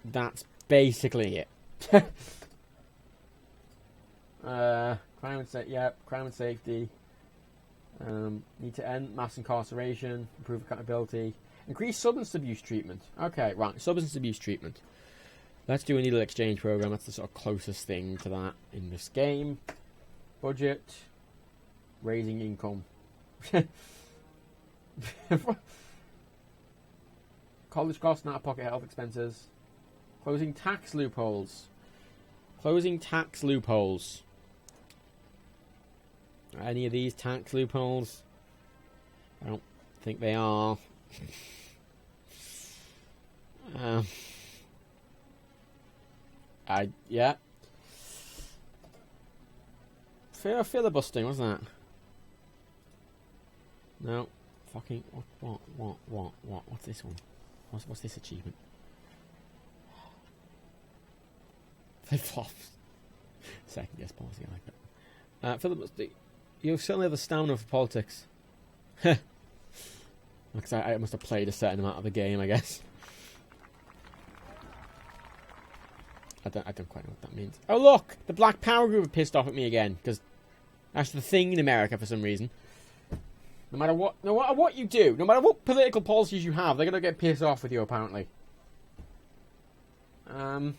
that's basically it. Crime and safety. Need to end mass incarceration, improve accountability, increase substance abuse treatment. Okay, right, substance abuse treatment. Let's do a needle exchange program. That's the sort of closest thing to that in this game. Budget, raising income. College costs, out-of-pocket health expenses. Closing tax loopholes. Are any of these tax loopholes? I don't think they are. Yeah. Filibustering, what's that? No. Fucking, what? What's this one? What's this achievement? Flip-flops. Second guess policy, I like that. Filibustering. You certainly have the stamina for politics. Because I must have played a certain amount of the game, I guess. I don't quite know what that means. Oh look! The Black Power group are pissed off at me again, because that's the thing in America for some reason. No matter what you do, no matter what political policies you have, they're gonna get pissed off with you apparently. So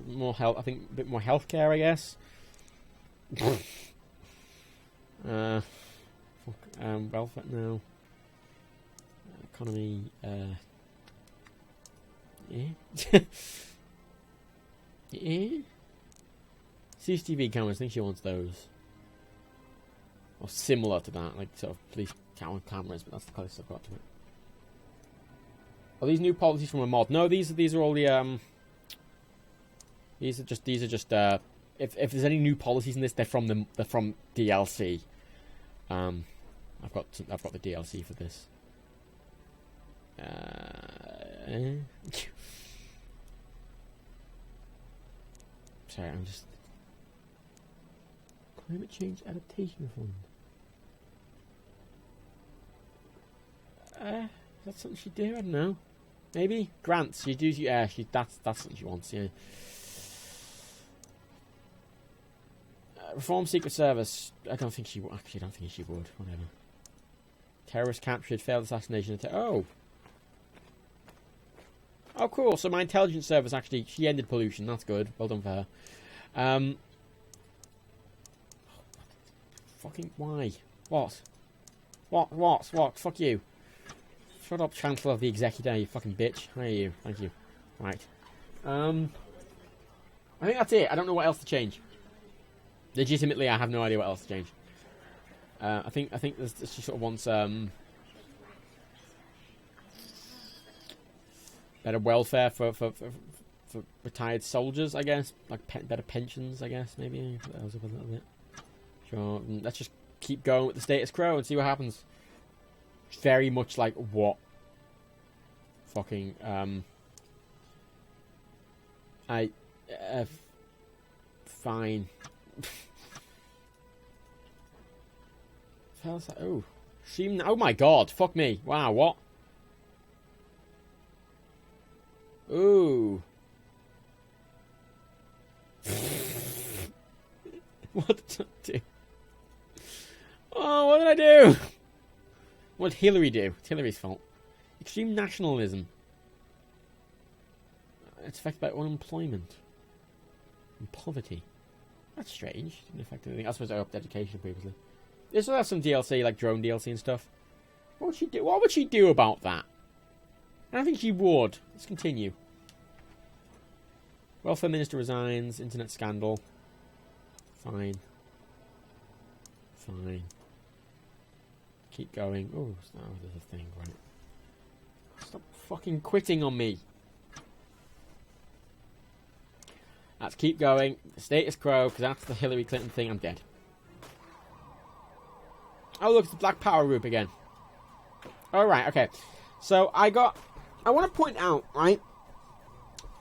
more health, I think a bit more healthcare, I guess. Welfare now. Economy. Yeah. Yeah. CCTV cameras. I think she wants those, or similar to that, like sort of police cameras. But that's the closest I've got to it. Are these new policies from a mod? No, these are all the These are just if there's any new policies in this, they're from DLC. I've got the DLC for this. Sorry, I'm just climate change adaptation fund. Is that something she'd do? I don't know. Maybe grants. She does. Yeah, that's something she wants. Yeah. Reform Secret Service. I don't think she would. Actually, I don't think she would. Whatever. Terrorist captured. Failed assassination attempt. Oh, cool. So my intelligence service actually she ended pollution. That's good. Well done for her. Fucking why? What? Fuck you. Shut up, Chancellor of the Executive, you fucking bitch. How are you? Thank you. Right. I think that's it. I don't know what else to change. Legitimately, I have no idea what else to change. I think there's she sort of wants better welfare for retired soldiers, I guess. Like better pensions, I guess. Maybe put those up a little bit. Sure. Let's just keep going with the status quo and see what happens. Very much like what fucking fine. Oh, oh my god! Fuck me! Wow, what? Ooh. What did I do? Oh, what did I do? What did Hillary do? It's Hillary's fault. Extreme nationalism. It's affected by unemployment and poverty. That's strange. Didn't affect anything. I suppose I upped education previously. This will have some DLC, like drone DLC and stuff. What would she do? What would she do about that? I don't think she would. Let's continue. Welfare Minister resigns. Internet scandal. Fine. Fine. Keep going. Oh, there's a thing, right? Stop fucking quitting on me. Let's keep going. The status quo, because that's the Hillary Clinton thing. I'm dead. Oh, look, it's the Black Power group again. Alright, okay. So, I want to point out, right?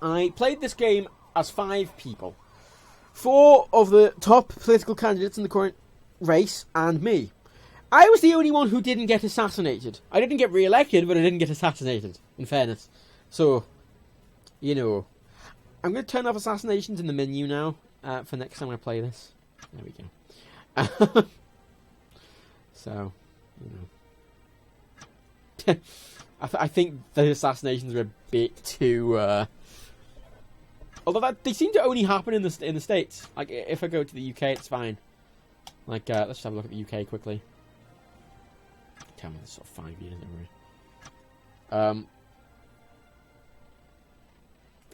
I played this game as 5 people. 4 of the top political candidates in the current race, and me. I was the only one who didn't get assassinated. I didn't get re-elected, but I didn't get assassinated, in fairness. So, you know. I'm going to turn off Assassinations in the menu now, for next time I play this. There we go. So, you know. I think the Assassinations are a bit too, although they seem to only happen in the States. Like, if I go to the UK, it's fine. Like, let's just have a look at the UK quickly. Tell me this sort of 5 years, don't worry.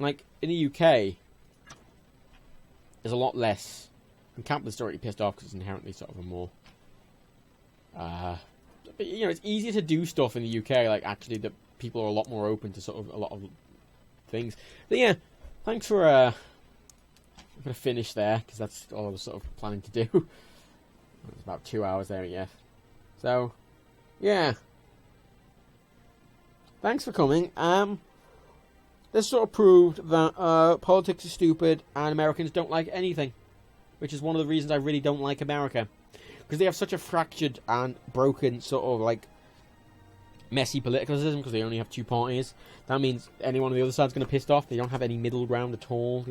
Like, in the UK, there's a lot less. And Campbell's already pissed off because it's inherently sort of a more... but, you know, it's easier to do stuff in the UK, like, actually, that people are a lot more open to sort of a lot of things. But, yeah, thanks for, I'm going to finish there, because that's all I was sort of planning to do. It's about 2 hours there, yeah. So, yeah. Thanks for coming. This sort of proved that politics is stupid and Americans don't like anything. Which is one of the reasons I really don't like America. Because they have such a fractured and broken sort of like messy political system because they only have 2 parties. That means anyone on the other side's going to be pissed off. They don't have any middle ground at all.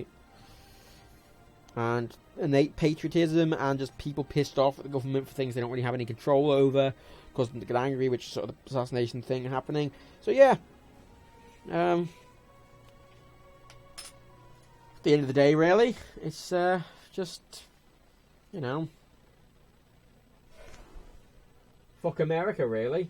And innate patriotism and just people pissed off at the government for things they don't really have any control over. Cause them to get angry, which is sort of the assassination thing happening. So yeah. At the end of the day, really, it's just, you know, fuck America, really.